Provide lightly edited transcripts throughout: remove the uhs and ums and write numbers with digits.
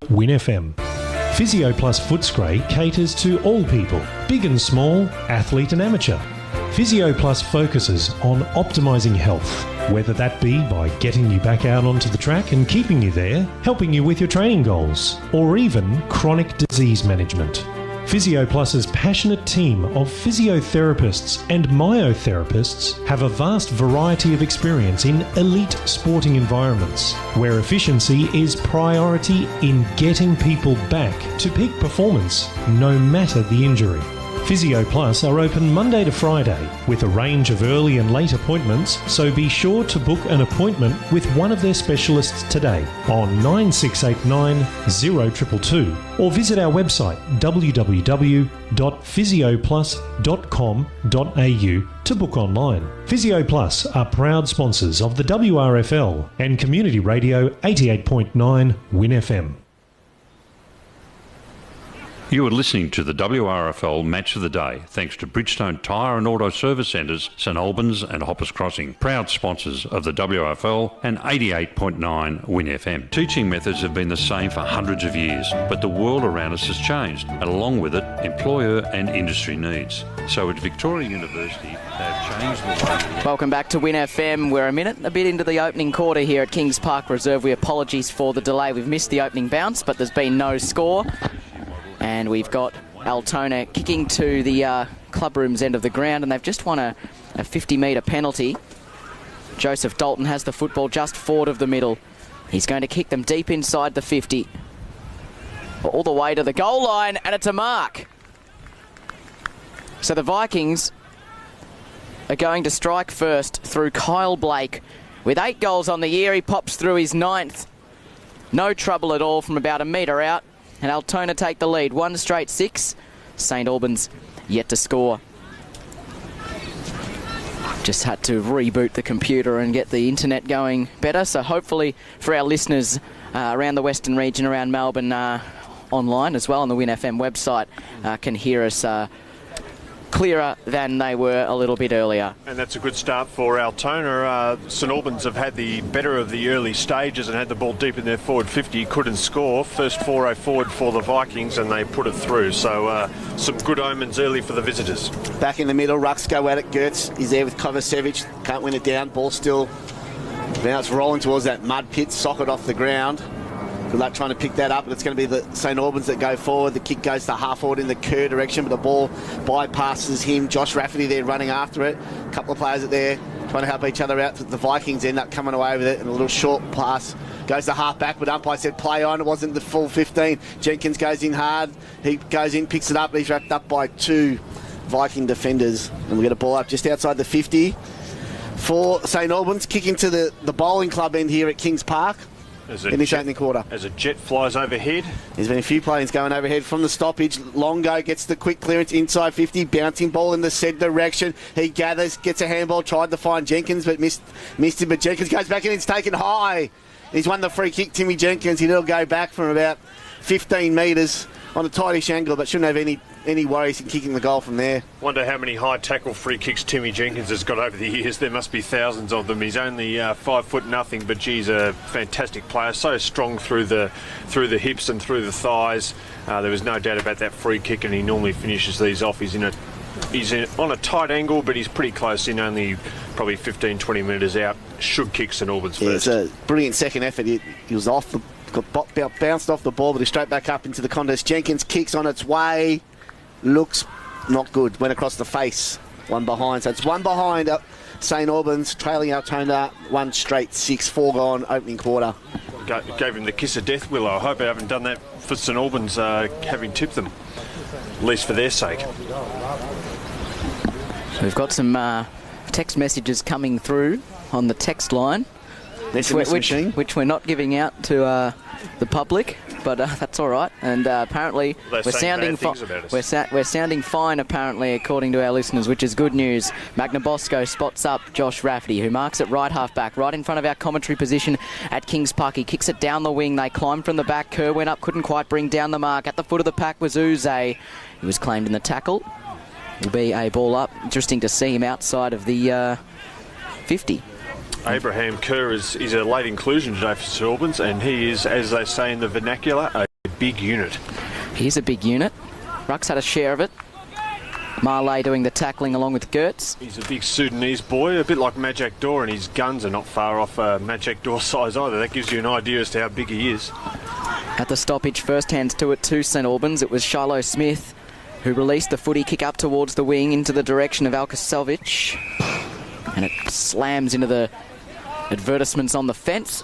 Win FM. Physio Plus Footscray caters to all people, big and small, athlete and amateur. Physio Plus focuses on optimising health, whether that be by getting you back out onto the track and keeping you there, helping you with your training goals, or even chronic disease management. Physio Plus's passionate team of physiotherapists and myotherapists have a vast variety of experience in elite sporting environments, where efficiency is priority in getting people back to peak performance, no matter the injury. Physio Plus are open Monday to Friday with a range of early and late appointments, so be sure to book an appointment with one of their specialists today on 9689 0222 or visit our website www.physioplus.com.au to book online. Physio Plus are proud sponsors of the WRFL and Community Radio 88.9 Win FM. You are listening to the WRFL Match of the Day, thanks to Bridgestone Tyre and Auto Service Centres, St Albans and Hoppers Crossing, proud sponsors of the WRFL and 88.9 Win FM. Teaching methods have been the same for hundreds of years, but the world around us has changed, and along with it, employer and industry needs. So at Victoria University, they have changed the way... Welcome back to Win FM. We're a bit into the opening quarter here at Kings Park Reserve. We apologies for the delay. We've missed the opening bounce, but there's been no score. And we've got Altona kicking to the clubroom's end of the ground, and they've just won a 50-metre penalty. Joseph Dalton has the football just forward of the middle. He's going to kick them deep inside the 50. All the way to the goal line, and it's a mark. So the Vikings are going to strike first through Kyle Blake. With 8 goals on the year, he pops through his 9th. No trouble at all from about a metre out. And Altona take the lead. 1 straight 6. St Albans yet to score. Just had to reboot the computer and get the internet going better. So hopefully for our listeners around the western region, around Melbourne, online as well on the Win FM website, can hear us clearer than they were a little bit earlier. And that's a good start for Altona. St Albans have had the better of the early stages and had the ball deep in their forward 50, couldn't score. First 4-0 forward for the Vikings, and they put it through. So some good omens early for the visitors. Back in the middle, Rucks go at it. Gertz is there with Kovacevic, can't win it down. Ball still, now it's rolling towards that mud pit, socket off the ground. Good luck trying to pick that up, but it's going to be the St Albans that go forward. The kick goes to half forward in the Kerr direction, but the ball bypasses him. Josh Rafferty there running after it. A couple of players there trying to help each other out. The Vikings end up coming away with it, and a little short pass goes to half back, but umpire said play on. It wasn't the full 15. Jenkins goes in hard. He goes in, picks it up. He's wrapped up by 2 Viking defenders, and we get a ball up just outside the 50 for St Albans. Kicking to the bowling club end here at Kings Park. In this opening quarter. As a jet flies overhead. There's been a few planes going overhead from the stoppage. Longo gets the quick clearance inside 50. Bouncing ball in the said direction. He gathers, gets a handball, tried to find Jenkins, but missed him. But Jenkins goes back and it's taken high. He's won the free kick, Timmy Jenkins. He'll go back from about 15 metres on a tightish angle, but shouldn't have any worries in kicking the goal from there. Wonder how many high tackle free kicks Timmy Jenkins has got over the years. There must be thousands of them. He's only 5 foot nothing, but geez, a fantastic player. So strong through the hips and through the thighs. There was no doubt about that free kick, and he normally finishes these off. He's on a tight angle, but he's pretty close in, only probably 15-20 metres out. Should kick St Albans first. It's a brilliant second effort. He was off got bounced off the ball, but he's straight back up into the contest. Jenkins kicks on its way. Looks not good. Went across the face. 1 behind. So it's 1 behind St Albans, trailing Altona 1 straight 6. 4 gone opening quarter. Gave him the kiss of death, Willow. I hope I haven't done that for St Albans, having tipped them, at least for their sake. We've got some text messages coming through on the text line, which we're not giving out to the public, but that's all right. And apparently we're sounding fine, apparently, according to our listeners, which is good news. Magnabosco spots up Josh Rafferty, who marks it right half back, right in front of our commentary position at Kings Park. He kicks it down the wing. They climb from the back. Kerr went up, couldn't quite bring down the mark. At the foot of the pack was Uze. He was claimed in the tackle. Will be a ball up. Interesting to see him outside of the 50. Abraham Kerr is a late inclusion today for St Albans, and he is, as they say in the vernacular, a a big unit. He's a big unit. Ruck's had a share of it. Marley doing the tackling along with Gertz. He's a big Sudanese boy, a bit like Majak Dor, and his guns are not far off Majak Dor's size either. That gives you an idea as to how big he is. At the stoppage, first hands to it to St Albans. It was Shiloh Smith who released the footy kick up towards the wing into the direction of Alkasovic. And it slams into the advertisements on the fence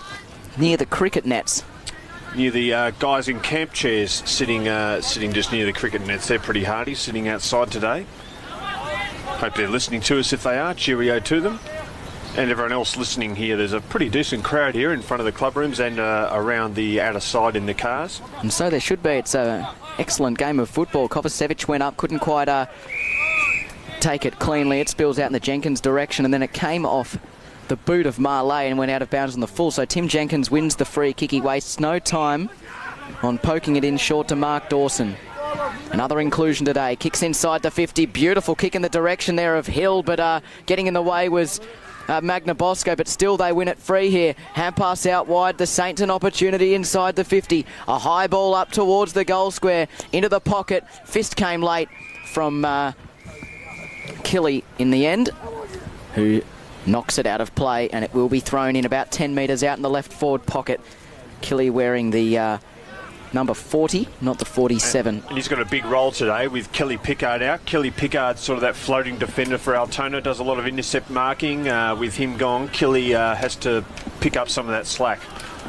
near the cricket nets. Near the guys in camp chairs sitting just near the cricket nets. They're pretty hardy, sitting outside today. Hope they're listening to us. If they are, cheerio to them. And everyone else listening here, there's a pretty decent crowd here in front of the club rooms and around the outer side in the cars. And so there should be. It's an excellent game of football. Kovacevic went up, couldn't quite take it cleanly. It spills out in the Jenkins direction, and then it came off the boot of Marley and went out of bounds on the full. So Tim Jenkins wins the free kick. He wastes no time on poking it in short to Mark Dawson. Another inclusion today. Kicks inside the 50. Beautiful kick in the direction there of Hill, but getting in the way was Magna Bosco, but still they win it free here. Hand pass out wide. The Saints an opportunity inside the 50. A high ball up towards the goal square. Into the pocket. Fist came late from Killy in the end, who knocks it out of play, and it will be thrown in about 10 metres out in the left forward pocket. Killy wearing the number 40, not the 47. And he's got a big role today with Kelly Pickard out. Kelly Pickard's sort of that floating defender for Altona, does a lot of intercept marking. With him gone, Kelly has to pick up some of that slack.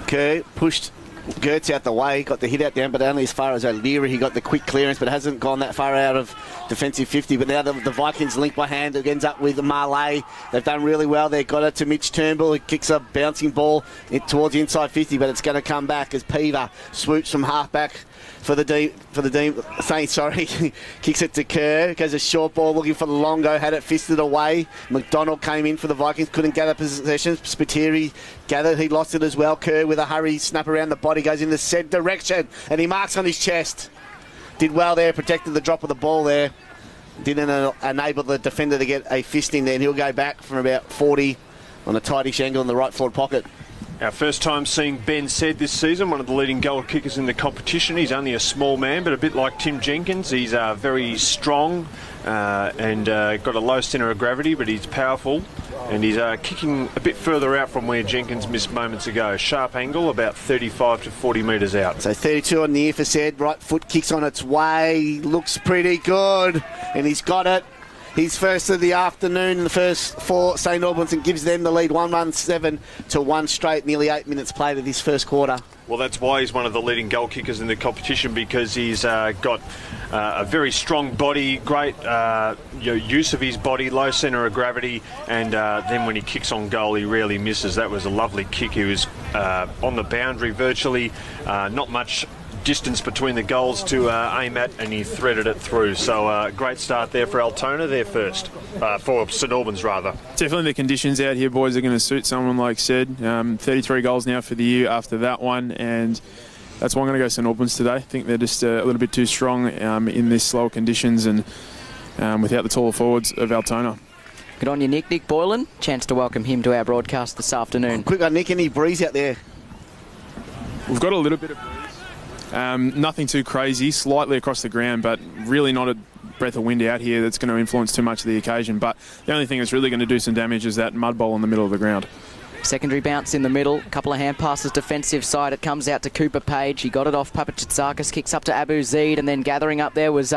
Okay, pushed Gertz out the way, got the hit out down, but only as far as O'Leary. He got the quick clearance, but hasn't gone that far out of defensive 50. But now the Vikings link by hand. It ends up with Marley. They've done really well. They got it to Mitch Turnbull. He kicks a bouncing ball towards the inside 50, but it's going to come back as Peaver swoops from halfback for the Saints. Sorry, kicks it to Kerr. Goes a short ball looking for the Longo. Had it fisted away. McDonald came in for the Vikings. Couldn't gather possession. Spiteri gathered. He lost it as well. Kerr with a hurry snap around the body goes in the said direction, and he marks on his chest. Did well there. Protected the drop of the ball there. Didn't enable the defender to get a fist in there, and he'll go back from about 40 on a tightish angle in the right forward pocket. Our first time seeing Ben Said this season, one of the leading goal kickers in the competition. He's only a small man, but a bit like Tim Jenkins. He's very strong and got a low centre of gravity, but he's powerful. And he's kicking a bit further out from where Jenkins missed moments ago. Sharp angle, about 35 to 40 metres out. So 32 on the ear for Said. Right foot kicks on its way. Looks pretty good. And he's got it. He's first of the afternoon in the first for St Albans and gives them the lead 1-1-7 to 1 straight, nearly 8 minutes played of this first quarter. Well, that's why he's one of the leading goal kickers in the competition, because he's got a very strong body, great use of his body, low centre of gravity, and then when he kicks on goal, he rarely misses. That was a lovely kick. He was on the boundary virtually, not much distance between the goals to aim at, and he threaded it through. So great start there for Altona. They're first, for St Albans rather. Definitely the conditions out here, boys, are going to suit someone like Said. 33 goals now for the year after that one, and that's why I'm going to go St Albans today. I think they're just a little bit too strong in these slower conditions and without the taller forwards of Altona. Good on you, Nick. Nick Boylan, chance to welcome him to our broadcast this afternoon. Quick on Nick, any breeze out there? We've got a little bit of breeze. Nothing too crazy, slightly across the ground, but really not a breath of wind out here that's going to influence too much of the occasion. But the only thing that's really going to do some damage is that mud bowl in the middle of the ground. Secondary bounce in the middle, a couple of hand passes defensive side. It comes out to Cooper Page. He got it off Papachitsakis, kicks up to Abu Zaid, and then gathering up there was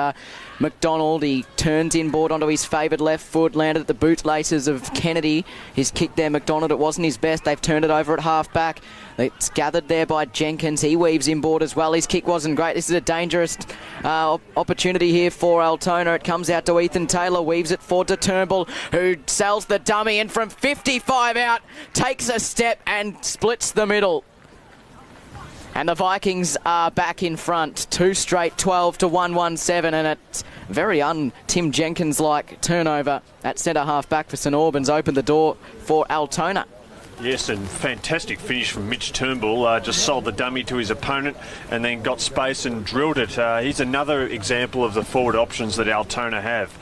McDonald. He turns inboard onto his favoured left foot, landed at the bootlaces of Kennedy. His kick there, McDonald, it wasn't his best. They've turned it over at half back. It's gathered there by Jenkins. He weaves inboard as well. His kick wasn't great. This is a dangerous opportunity here for Altona. It comes out to Ethan Taylor, weaves it forward to Turnbull, who sells the dummy, and from 55 out, takes a step and splits the middle. And the Vikings are back in front. 2 straight, 12 to 1-1-7, and it's very Tim Jenkins-like turnover at centre half back for St Albans. Opened the door for Altona. Yes, and fantastic finish from Mitch Turnbull. Just sold the dummy to his opponent and then got space and drilled it. He's another example of the forward options that Altona have.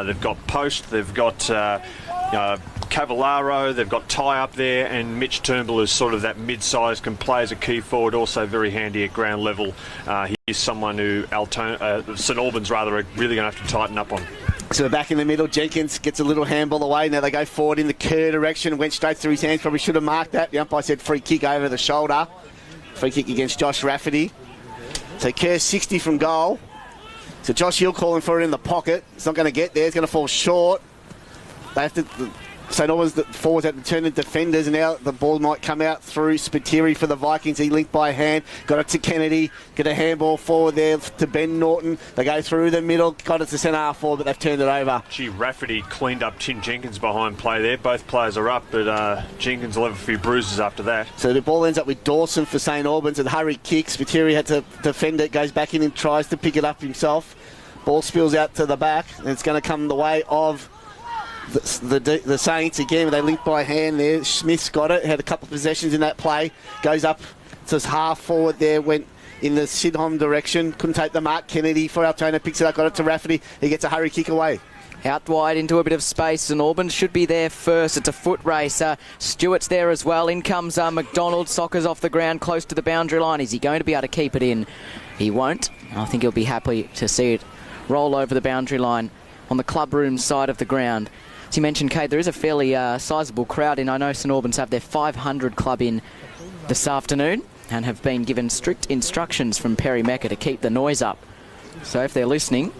They've got post, they've got Cavallaro, they've got Ty up there, and Mitch Turnbull is sort of that mid-size, can play as a key forward, also very handy at ground level. He's someone who St Albans are really going to have to tighten up on. So back in the middle, Jenkins gets a little handball away. Now they go forward in the Kerr direction. Went straight through his hands. Probably should have marked that. The umpire said free kick over the shoulder. Free kick against Josh Rafferty. So Kerr 60 from goal. So Josh Hill calling for it in the pocket. It's not going to get there. It's going to fall short. They have to... St Albans, the forwards have to turn into defenders, and now the ball might come out through Spiteri for the Vikings. He linked by hand, got it to Kennedy, get a handball forward there to Ben Norton. They go through the middle, got it to centre half forward, but they've turned it over. Gee, Rafferty cleaned up Tim Jenkins behind play there. Both players are up, but Jenkins will have a few bruises after that. So the ball ends up with Dawson for St Albans, and hurry kick. Spiteri had to defend it, goes back in and tries to pick it up himself. Ball spills out to the back, and it's going to come the way of the Saints again. They linked by hand there. Smith's got it, had a couple of possessions in that play, goes up to half forward there, went in the Sidholm direction, couldn't take the mark. Kennedy for Altona picks it up, got it to Rafferty. He gets a hurry kick away. Out wide into a bit of space, and Albans should be there first. It's a foot race. Stewart's there as well. In comes McDonald. Soccer's off the ground close to the boundary line. Is he going to be able to keep it in? He won't. I think he'll be happy to see it roll over the boundary line on the clubroom side of the ground. As you mentioned, Kate, there is a fairly sizable crowd in. I know St Albans have their 500 club in this afternoon and have been given strict instructions from Perry Mecca to keep the noise up. So if they're listening,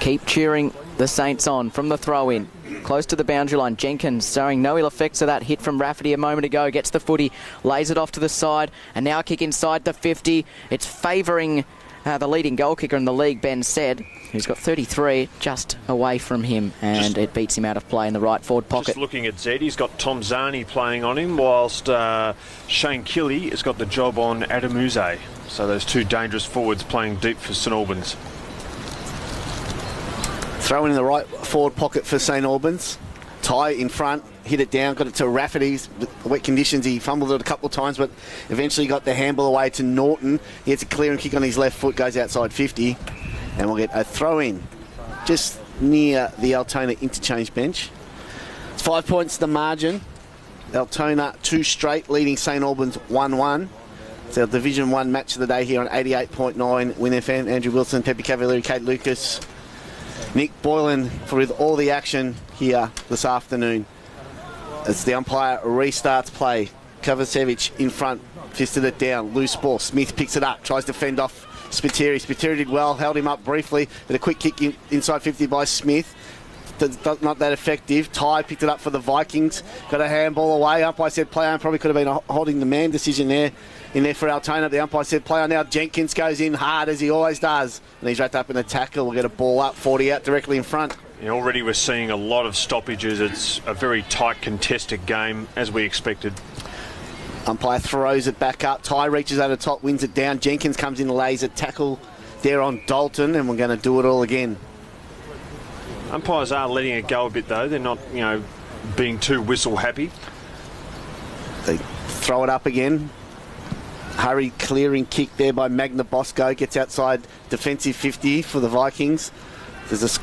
keep cheering the Saints on from the throw-in. Close to the boundary line. Jenkins showing no ill effects of that hit from Rafferty a moment ago. Gets the footy, lays it off to the side, and now a kick inside the 50. It's favouring the leading goal kicker in the league, Ben Said, who's got 33 just away from him, and it beats him out of play in the right forward pocket. Just looking at Zed, he's got Tom Zani playing on him, whilst Shane Killy has got the job on Adamuze. So those two dangerous forwards playing deep for St Albans. Throw in the right forward pocket for St Albans. Ty in front, hit it down, got it to Rafferty's. Wet conditions, he fumbled it a couple of times, but eventually got the handball away to Norton. He gets a clear and kick on his left foot, goes outside 50, and we'll get a throw in just near the Altona interchange bench. It's 5 points the margin. Altona 2 straight, leading St Albans 1-1. It's our Division 1 match of the day here on 88.9 Win FM. Andrew Wilson, Pepe Cavalieri, Kate Lucas, Nick Boylan for all the action here this afternoon. As the umpire restarts play, Kovacevic in front, fisted it down, loose ball. Smith picks it up, tries to fend off Spiteri. Spiteri did well, held him up briefly, but a quick kick inside 50 by Smith. Not that effective. Ty picked it up for the Vikings, got a handball away. Umpire said play on, probably could have been a holding the man decision there. In there for Altona, the umpire said play on now. Jenkins goes in hard as he always does, and he's wrapped up in the tackle. We'll get a ball up, 40 out directly in front. Yeah, already we're seeing a lot of stoppages. It's a very tight contested game, as we expected. Umpire throws it back up. Ty reaches over the top, wins it down. Jenkins comes in and lays a tackle there on Dalton, and we're going to do it all again. Umpires are letting it go a bit, though. They're not, being too whistle happy. They throw it up again. Hurry clearing kick there by Magna Bosco. Gets outside defensive 50 for the Vikings. There's a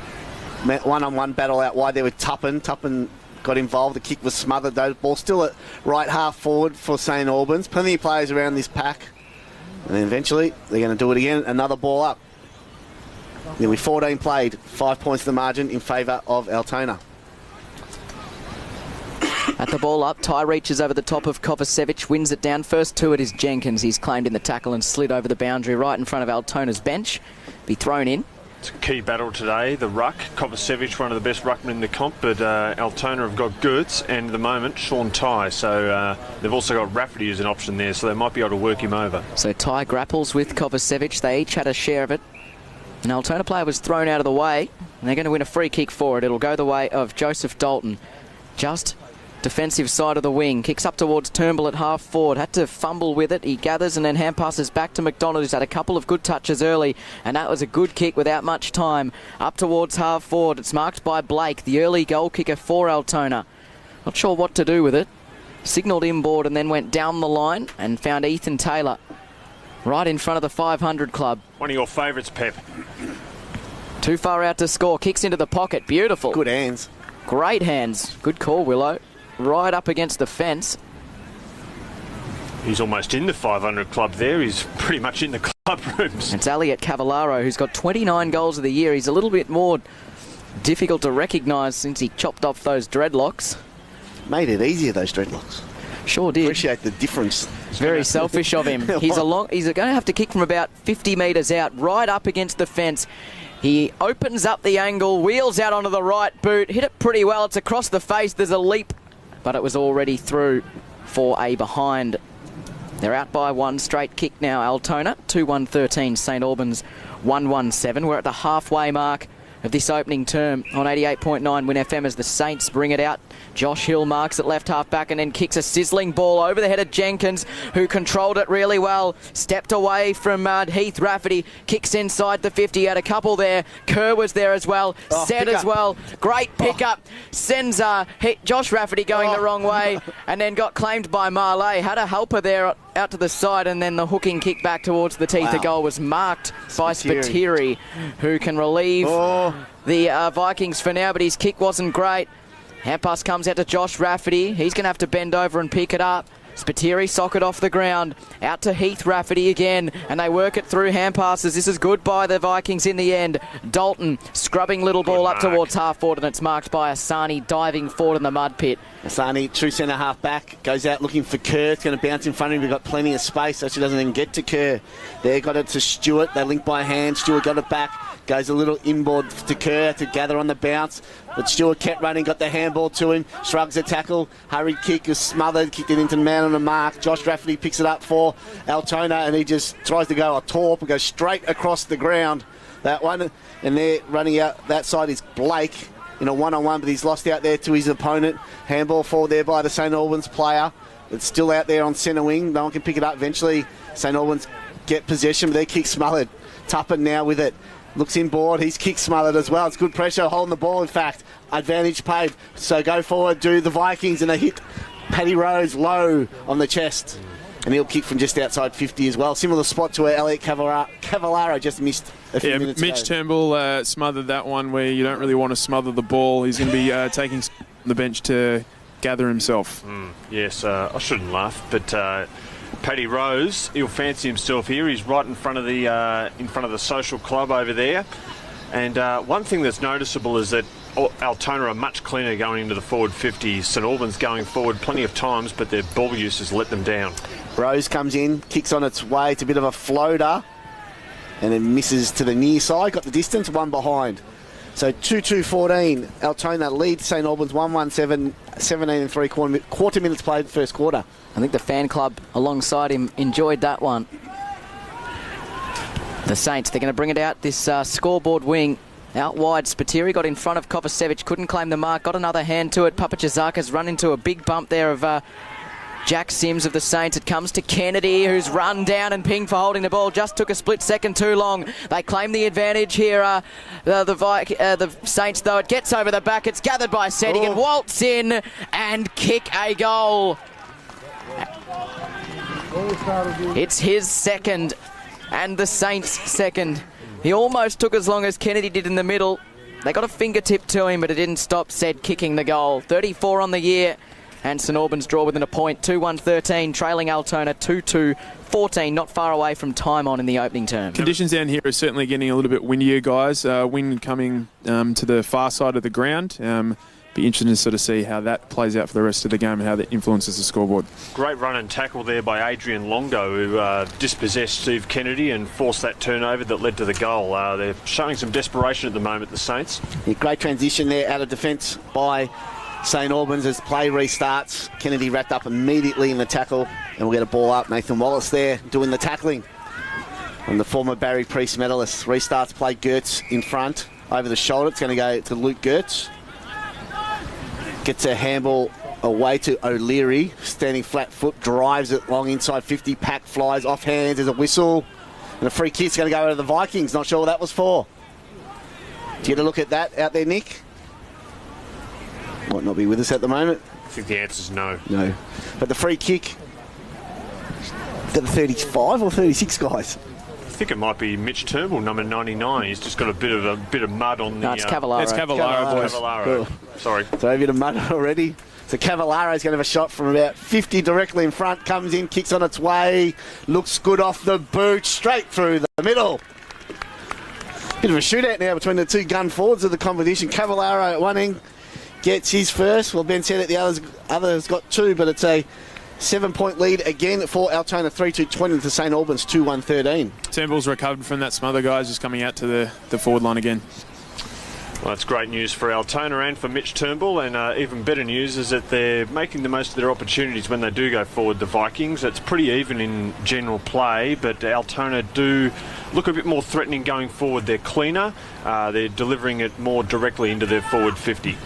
one-on-one battle out wide there with Tuppen. Tuppen got involved. The kick was smothered though. Ball still at right half forward for St Albans. Plenty of players around this pack. And then eventually they're going to do it again. Another ball up. Nearly 14 played. 5 points the margin in favour of Altona. At the ball up, Ty reaches over the top of Kovacevic, wins it down. First to it is Jenkins. He's claimed in the tackle and slid over the boundary right in front of Altona's bench. Be thrown in. It's a key battle today, the ruck. Kovacevic, one of the best ruckmen in the comp, but Altona have got Gertz and at the moment Sean Ty. So they've also got Rafferty as an option there, so they might be able to work him over. So Ty grapples with Kovacevic. They each had a share of it. An Altona player was thrown out of the way, and they're going to win a free kick for it. It'll go the way of Joseph Dalton. Just defensive side of the wing. Kicks up towards Turnbull at half forward. Had to fumble with it. He gathers and then hand passes back to McDonald, who's had a couple of good touches early. And that was a good kick without much time. Up towards half forward. It's marked by Blake, the early goal kicker for Altona. Not sure what to do with it. Signalled inboard and then went down the line and found Ethan Taylor right in front of the 500 club. One of your favourites, Pep. Too far out to score. Kicks into the pocket. Beautiful. Good hands. Great hands. Good call, Willow. Right up against the fence. He's almost in the 500 club there. He's pretty much in the club rooms. It's Elliot Cavallaro, who's got 29 goals of the year. He's a little bit more difficult to recognise since he chopped off those dreadlocks. Made it easier, those dreadlocks. Sure did. Appreciate the difference. It's very selfish of him. He's going to have to kick from about 50 metres out, right up against the fence. He opens up the angle, wheels out onto the right boot, hit it pretty well. It's across the face. There's a leap, but it was already through for a behind. They're out by one. Straight kick now, Altona. 2-1-13, St Albans 1-1-7. We're at the halfway mark of this opening term on 88.9 Win FM as the Saints bring it out. Josh Hill marks at left half back and then kicks a sizzling ball over the head of Jenkins, who controlled it really well. Stepped away from Heath Rafferty. Kicks inside the 50. Had a couple there. Kerr was there as well. Set as well. Great pickup. Sends Josh Rafferty going the wrong way and then got claimed by Marley. Had a helper there out to the side, and then the hooking kick back towards the teeth. The goal was marked by Spiteri, who can relieve the Vikings for now, but his kick wasn't great. Hand pass comes out to Josh Rafferty. He's going to have to bend over and pick it up. Spiteri socket off the ground. Out to Heath Rafferty again, and they work it through hand passes. This is good by the Vikings in the end. Dalton scrubbing little ball up towards half forward, and it's marked by Asani diving forward in the mud pit. Asani, true centre half back, goes out looking for Kerr. It's going to bounce in front of him. We've got plenty of space, so she doesn't even get to Kerr. There, got it to Stewart. They link by hand. Stewart got it back. Goes a little inboard to Kerr to gather on the bounce. But Stewart kept running, got the handball to him. Shrugs a tackle. Hurried kick is smothered. Kicked it into the man on the mark. Josh Rafferty picks it up for Altona, and he just tries to go a torp and go straight across the ground. That one. And they're running out. That side is Blake in a one-on-one, but he's lost out there to his opponent. Handball forward there by the St Albans player. It's still out there on centre wing. No one can pick it up. Eventually, St Albans get possession, but their kick smothered. Tuppen now with it. Looks inboard. He's kick smothered as well. It's good pressure holding the ball, in fact. Advantage paid. So go forward, do the Vikings, and they hit Paddy Rose low on the chest. And he'll kick from just outside 50 as well. Similar spot to where Elliot Cavallaro just missed a few minutes ago. Mitch Turnbull smothered that one where you don't really want to smother the ball. He's going to be taking the bench to gather himself. Yes, I shouldn't laugh, but Paddy Rose, he'll fancy himself here. He's right in front of the social club over there. And one thing that's noticeable is that Altona are much cleaner going into the forward 50. St Albans going forward plenty of times, but their ball use has let them down. Rose comes in, kicks on its way. It's a bit of a floater, and then misses to the near side. Got the distance, one behind. So 2-2-14. Altona leads St Albans 1-1-7, 17 and 3/4 minutes played first quarter. I think the fan club alongside him enjoyed that one. The Saints, they're going to bring it out this scoreboard wing. Out wide, Spiteri got in front of Kovacevic, couldn't claim the mark, got another hand to it. Papachazaka's run into a big bump there of Jack Sims of the Saints. It comes to Kennedy, who's run down and pinged for holding the ball. Just took a split second too long. They claim the advantage here. The Saints, though, it gets over the back. It's gathered by Seti and waltz in and kick a goal. It's his second and the Saints' second. He almost took as long as Kennedy did in the middle. They got a fingertip to him, but it didn't stop Sed kicking the goal. 34 on the year. And St Albans draw within a point, 2-1-13, trailing Altona 2-2-14, not far away from time on in the opening term. Conditions down here are certainly getting a little bit windier, guys. Wind coming to the far side of the ground. Be interesting to sort of see how that plays out for the rest of the game and how that influences the scoreboard. Great run and tackle there by Adrian Longo, who dispossessed Steve Kennedy and forced that turnover that led to the goal. They're showing some desperation at the moment, the Saints. Yeah, great transition there out of defence by St Albans as play restarts. Kennedy wrapped up immediately in the tackle, and we'll get a ball up. Nathan Wallace there doing the tackling. And the former Barry Priest medalist restarts play. Gertz in front over the shoulder. It's going to go to Luke Gertz. Gets a handball away to O'Leary, standing flat foot, drives it long inside 50. Pack flies off hands. There's a whistle, and a free kick's going to go to the Vikings. Not sure what that was for. Do you get a look at that out there, Nick? Might not be with us at the moment. I think the answer's no. No. But the free kick, is that the 35 or 36, guys? think it might be Mitch Turnbull, number 99. He's just got a bit of mud on the... No, it's Cavallaro. It's Cavallaro, boys. Cavallaro. Cool. Sorry. So a bit of mud already. So Cavallaro's going to have a shot from about 50 directly in front. Comes in, kicks on its way. Looks good off the boot. Straight through the middle. Bit of a shootout now between the two gun forwards of the competition. Cavallaro at one end gets his first. Well, Ben said that the others got two, but it's a 7-point lead again for Altona, 3-2-20 to St Albans, 2-1-13. Turnbull's recovered from that smother, guys, just coming out to the forward line again. Well, that's great news for Altona and for Mitch Turnbull, and even better news is that they're making the most of their opportunities when they do go forward, the Vikings. It's pretty even in general play, but Altona do look a bit more threatening going forward. They're cleaner, they're delivering it more directly into their forward 50.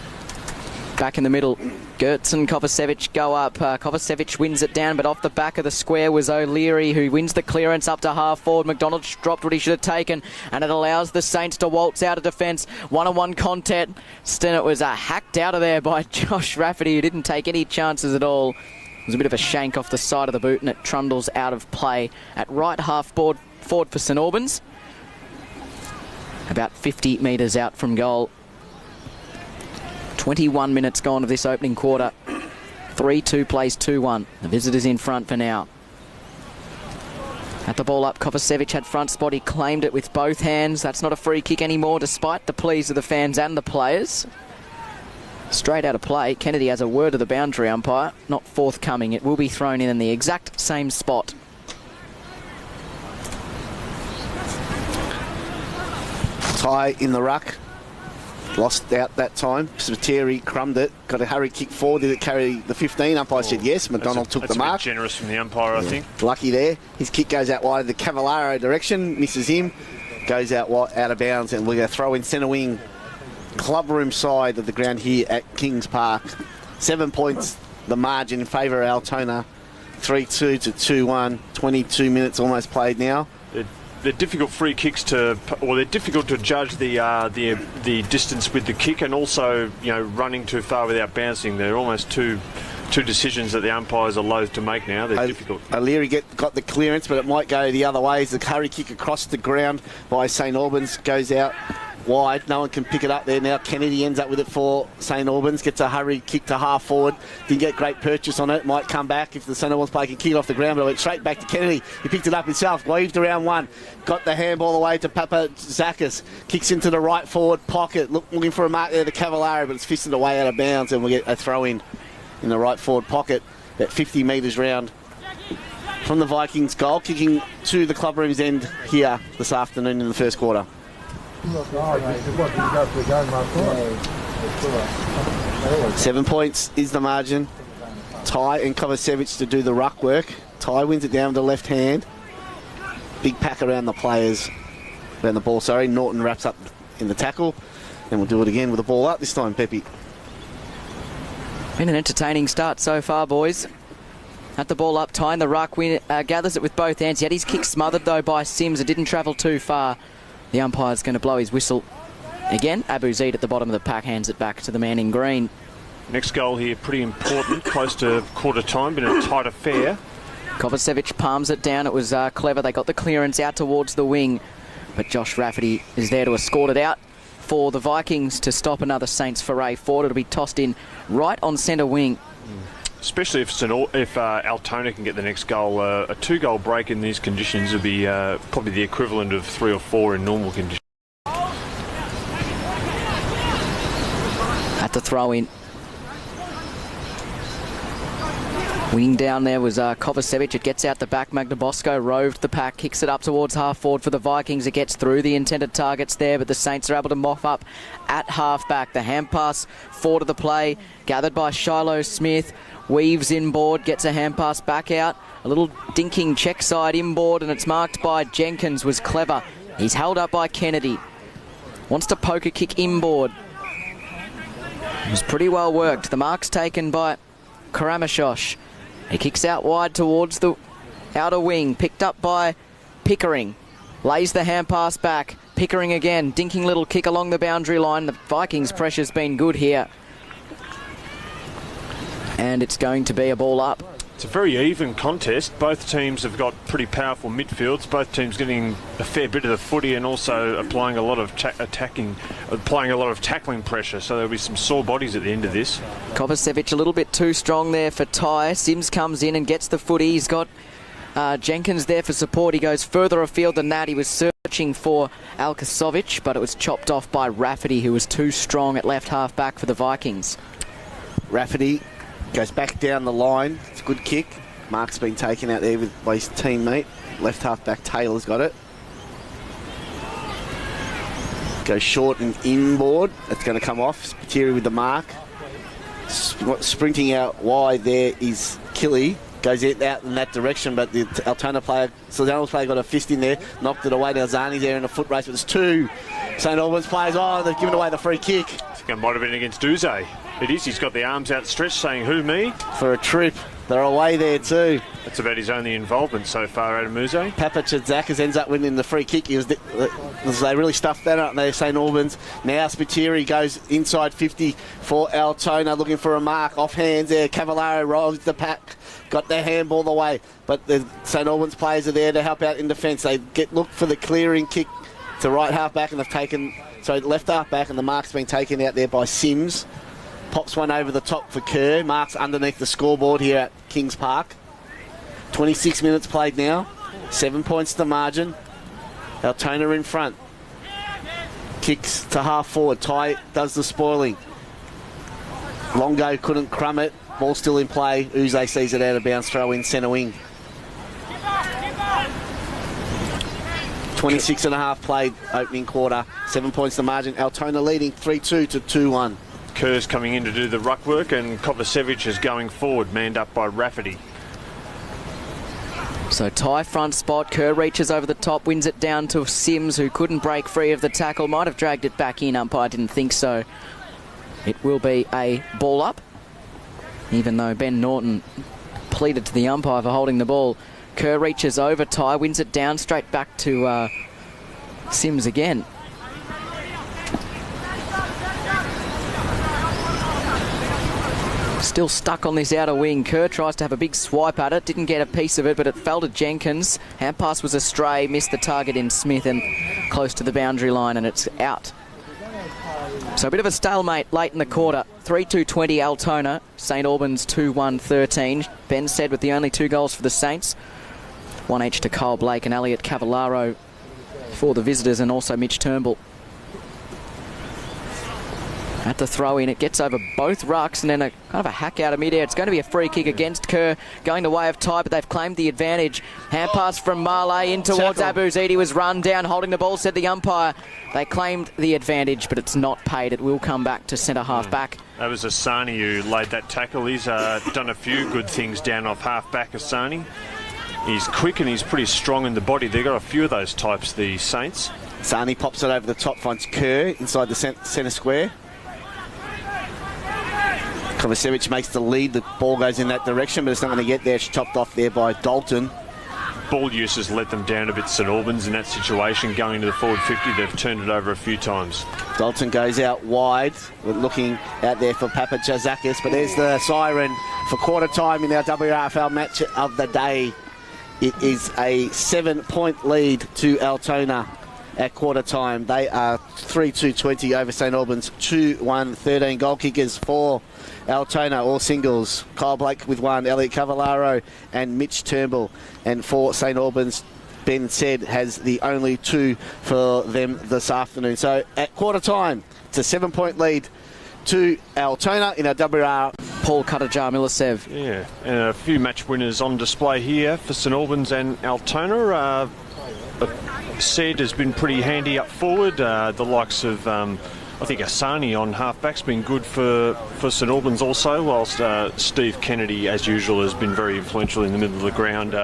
Back in the middle, Gertz and Kovacevic go up. Kovacevic wins it down, but off the back of the square was O'Leary, who wins the clearance up to half forward. McDonald's dropped what he should have taken, and it allows the Saints to waltz out of defence. One-on-one contest. It was hacked out of there by Josh Rafferty, who didn't take any chances at all. It was a bit of a shank off the side of the boot, and it trundles out of play at right half forward for St Albans. About 50 metres out from goal. 21 minutes gone of this opening quarter. 3-2 plays 2-1. The visitors in front for now. At the ball up, Kovacevic had front spot. He claimed it with both hands. That's not a free kick anymore, despite the pleas of the fans and the players. Straight out of play. Kennedy has a word of the boundary umpire. Not forthcoming. It will be thrown in the exact same spot. Tie in the ruck. Lost out that time. Spiteri crumbed it. Got a hurry kick forward. Did it carry the 15? Umpire said yes. McDonald took the mark. That's a bit generous from the umpire, I think. Lucky there. His kick goes out wide of the Cavallaro direction. Misses him. Goes out of bounds. And we're going to throw in centre wing. Club room side of the ground here at Kings Park. 7 points the margin in favour of Altona. 3-2 to 2-1. 22 minutes almost played now. They're difficult free kicks they're difficult to judge the distance with the kick, and also, running too far without bouncing. They're almost two decisions that the umpires are loath to make now. They're difficult. O'Leary got the clearance, but it might go the other way as the hurry kick across the ground by St Albans goes out wide. No one can pick it up there now. Kennedy ends up with it for St Albans. Gets a hurry kick to half forward. Didn't get great purchase on it. Might come back if the St Albans player can kick it off the ground, but it went straight back to Kennedy. He picked it up himself. Weaved around one. Got the handball away to Papa Zakis. Kicks into the right forward pocket. Looking for a mark there to Cavallaro, but it's fisted away out of bounds, and we'll get a throw in the right forward pocket. About 50 metres round from the Vikings goal. Kicking to the club room's end here this afternoon in the first quarter. 7 points is the margin. Ty and Kovacevic to do the ruck work. Ty wins it down with the left hand. Big pack around the players. Around the ball, sorry. Norton wraps up in the tackle. And we'll do it again with the ball up this time, Pepe. Been an entertaining start so far, boys. At the ball up, Ty in the ruck, gathers it with both hands. He had his kick smothered, though, by Sims. It didn't travel too far. The umpire's going to blow his whistle. Again, Abu Zaid at the bottom of the pack hands it back to the man in green. Next goal here, pretty important. Close to quarter time, been a tight affair. Kovacevic palms it down. It was clever. They got the clearance out towards the wing. But Josh Rafferty is there to escort it out for the Vikings to stop another Saints foray forward. It'll be tossed in right on centre wing. Especially if Altona can get the next goal. A 2-goal break in these conditions would be probably the equivalent of 3 or 4 in normal conditions. At the throw-in. Wing down there was Kovacevic. It gets out the back. Magnabosco roved the pack, kicks it up towards half forward for the Vikings. It gets through the intended targets there, but the Saints are able to mop up at half back. The hand pass forward of the play, gathered by Shiloh Smith. Weaves inboard, gets a hand pass back out. A little dinking check side inboard, and it's marked by Jenkins. Was clever. He's held up by Kennedy. Wants to poke a kick inboard. It was pretty well worked. The mark's taken by Karamashosh. He kicks out wide towards the outer wing. Picked up by Pickering. Lays the hand pass back. Pickering again. Dinking little kick along the boundary line. The Vikings' pressure's been good here. And it's going to be a ball up. It's a very even contest. Both teams have got pretty powerful midfields. Both teams getting a fair bit of the footy and also applying a lot of tackling pressure. So there'll be some sore bodies at the end of this. Kovacevic a little bit too strong there for Ty. Sims comes in and gets the footy. He's got Jenkins there for support. He goes further afield than that. He was searching for Alkasovic, but it was chopped off by Rafferty, who was too strong at left half back for the Vikings. Rafferty goes back down the line. It's a good kick. Mark's been taken out there by his teammate. Left half back Taylor's got it. Goes short and inboard. That's going to come off. Spiteri with the mark. Sprinting out wide there is Killy. Goes out in that direction, but the Altona player, Silzano's player, got a fist in there, knocked it away. Now Zani's there in a foot race, but there's two St Albans players. Oh, they've given away the free kick. I think it might have been against Duze. It is. He's got the arms outstretched saying, "Who, me?" For a trip. They're away there too. That's about his only involvement so far, Adam Muze. Papachatzakis ends up winning the free kick. They really stuffed that up there, St Albans. Now Spiteri goes inside 50 for Altona, looking for a mark. Off hands there. Cavallaro rolls the pack. Got their handball the way. But the St Albans players are there to help out in defence. They look for the clearing kick to right half back, and they've taken... So left half back, and the mark's been taken out there by Sims. Pops one over the top for Kerr. Mark's underneath the scoreboard here at Kings Park. 26 minutes played now. 7 points to margin. Altona in front. Kicks to half forward. Ty does the spoiling. Longo couldn't crumb it. Ball still in play. Uze sees it out of bounds. Throw in centre wing. 26 and a half played opening quarter. 7 points to margin. Altona leading 3-2 to 2-1. Kerr's coming in to do the ruck work, and Kovacevic is going forward, manned up by Rafferty. So Ty front spot. Kerr reaches over the top, wins it down to Sims, who couldn't break free of the tackle. Might have dragged it back in. Umpire didn't think so. It will be a ball up, even though Ben Norton pleaded to the umpire for holding the ball. Kerr reaches over. Ty wins it down, straight back to Sims again. Still stuck on this outer wing. Kerr tries to have a big swipe at it. Didn't get a piece of it, but it fell to Jenkins. Hand pass was astray. Missed the target in Smith and close to the boundary line, and it's out. So a bit of a stalemate late in the quarter. 3-2-20 Altona. St Albans 2-1-13. Ben said with the only 2 goals for the Saints. 1 each to Kyle Blake and Elliot Cavallaro for the visitors, and also Mitch Turnbull. At the throw in, it gets over both rucks and then a kind of a hack out of midair. It's going to be a free kick against Kerr, going the way of Ty, but they've claimed the advantage. Hand pass from Marley in towards Abu Zaidi, was run down, holding the ball, said the umpire. They claimed the advantage, but it's not paid. It will come back to centre half back. That was Asani who laid that tackle. He's done a few good things down off half back, Asani. He's quick and he's pretty strong in the body. They've got a few of those types, the Saints. Asani pops it over the top, finds Kerr inside the centre square. Kovacevic makes the lead. The ball goes in that direction, but it's not going to get there. It's chopped off there by Dalton. Ball use has let them down a bit, St Albans, in that situation. Going to the forward 50, they've turned it over a few times. Dalton goes out wide. We're looking out there for Papachatzakis, but there's the siren for quarter time in our WRFL match of the day. It is a 7-point lead to Altona at quarter time. They are 3-2-20 over St Albans, 2-1-13. Goal kickers for Altona, all singles. Kyle Blake with 1, Elliot Cavallaro and Mitch Turnbull. And for St Albans, Ben said has the only 2 for them this afternoon. So at quarter time, it's a 7-point lead to Altona in our WR. Paul Kutajar-Milisev. Yeah, and a few match winners on display here for St Albans and Altona. Said has been pretty handy up forward. The likes of, I think, Asani on half-back's been good for St Albans also, whilst Steve Kennedy, as usual, has been very influential in the middle of the ground.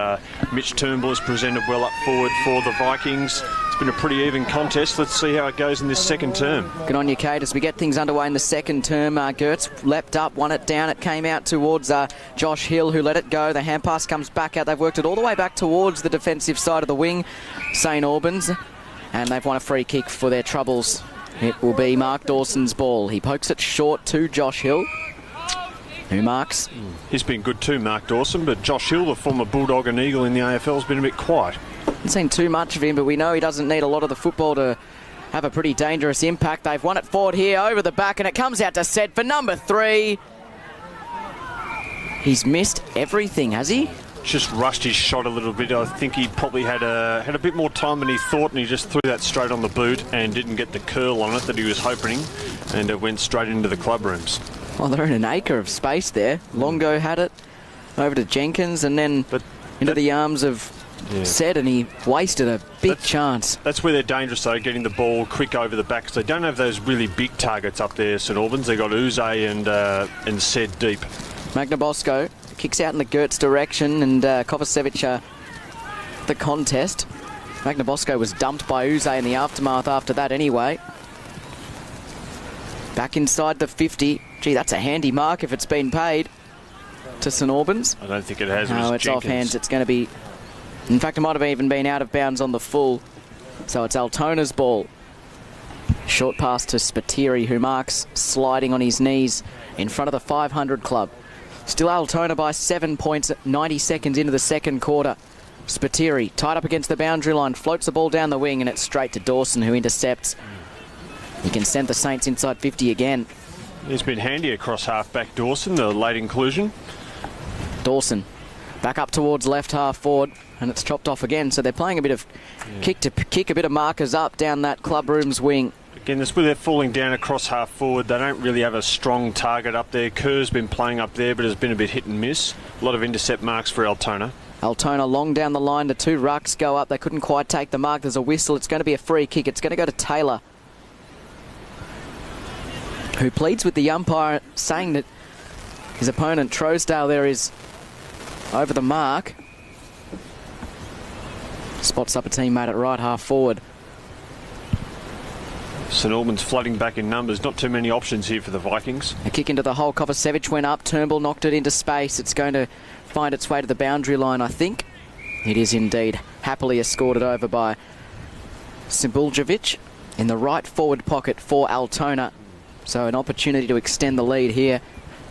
Mitch Turnbull has presented well up forward for the Vikings. It's been a pretty even contest. Let's see how it goes in this second term. Good on you, Kate. As we get things underway in the second term, Gertz leapt up, won it down. It came out towards Josh Hill, who let it go. The hand pass comes back out. They've worked it all the way back towards the defensive side of the wing, St Albans, and they've won a free kick for their troubles. It will be Mark Dawson's ball. He pokes it short to Josh Hill. Who marks? He's been good too, Mark Dawson, but Josh Hill, the former Bulldog and Eagle in the AFL, has been a bit quiet. Haven't seen too much of him, but we know he doesn't need a lot of the football to have a pretty dangerous impact. They've won it forward here, over the back, and it comes out to Said for number 3. He's missed everything, has he? Just rushed his shot a little bit. I think he probably had a bit more time than he thought, and he just threw that straight on the boot and didn't get the curl on it that he was hoping, and it went straight into the club rooms. Well, they're in an acre of space there. Longo had it, over to Jenkins, and then into the arms of Said, and he wasted a big chance. That's where they're dangerous, though, getting the ball quick over the back, because they don't have those really big targets up there, St Albans. They've got Uze and Said deep. Magnabosco kicks out in the Gertz direction, and Kovacevic the contest. Magnabosco was dumped by Uze in the aftermath after that anyway. Back inside the 50. Gee, that's a handy mark if it's been paid to St Albans. I don't think it has. No, it's off hands. It's going to be... In fact, it might have even been out of bounds on the full. So it's Altona's ball. Short pass to Spiteri, who marks sliding on his knees in front of the 500 club. Still Altona by 7 points at 90 seconds into the second quarter. Spiteri tied up against the boundary line, floats the ball down the wing, and it's straight to Dawson, who intercepts. He can send the Saints inside 50 again. He's been handy across half-back Dawson, the late inclusion. Dawson back up towards left half forward, and it's chopped off again. So they're playing a bit of kick a bit of markers up down that club room's wing. Again, that's where they're falling down across half forward. They don't really have a strong target up there. Kerr's been playing up there, but has been a bit hit and miss. A lot of intercept marks for Altona. Altona long down the line. The 2 rucks go up. They couldn't quite take the mark. There's a whistle. It's going to be a free kick. It's going to go to Taylor, who pleads with the umpire, saying that his opponent, Trousdale, there is over the mark. Spots up a teammate at right half forward. St Albans flooding back in numbers. Not too many options here for the Vikings. A kick into the hole. Kovacevic went up. Turnbull knocked it into space. It's going to find its way to the boundary line, I think. It is indeed. Happily escorted over by Sibuljevic in the right forward pocket for Altona. So an opportunity to extend the lead here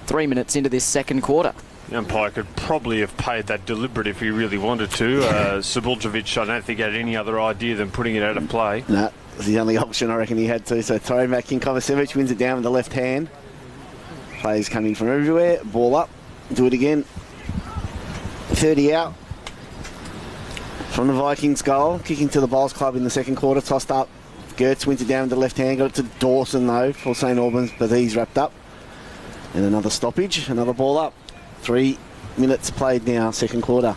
3 minutes into this second quarter. The umpire could probably have paid that deliberate if he really wanted to. Sibuljevic, I don't think, had any other idea than putting it out of play. No, was the only option I reckon he had to. So throw back in. Kovacevic wins it down with the left hand. Players coming from everywhere. Ball up. Do it again. 30 out. From the Vikings goal. Kicking to the Bowls Club in the second quarter. Tossed up. Gertz wins it down with the left hand. Got it to Dawson, though, for St Albans, but he's wrapped up. And another stoppage. Another ball up. 3 minutes played now, second quarter.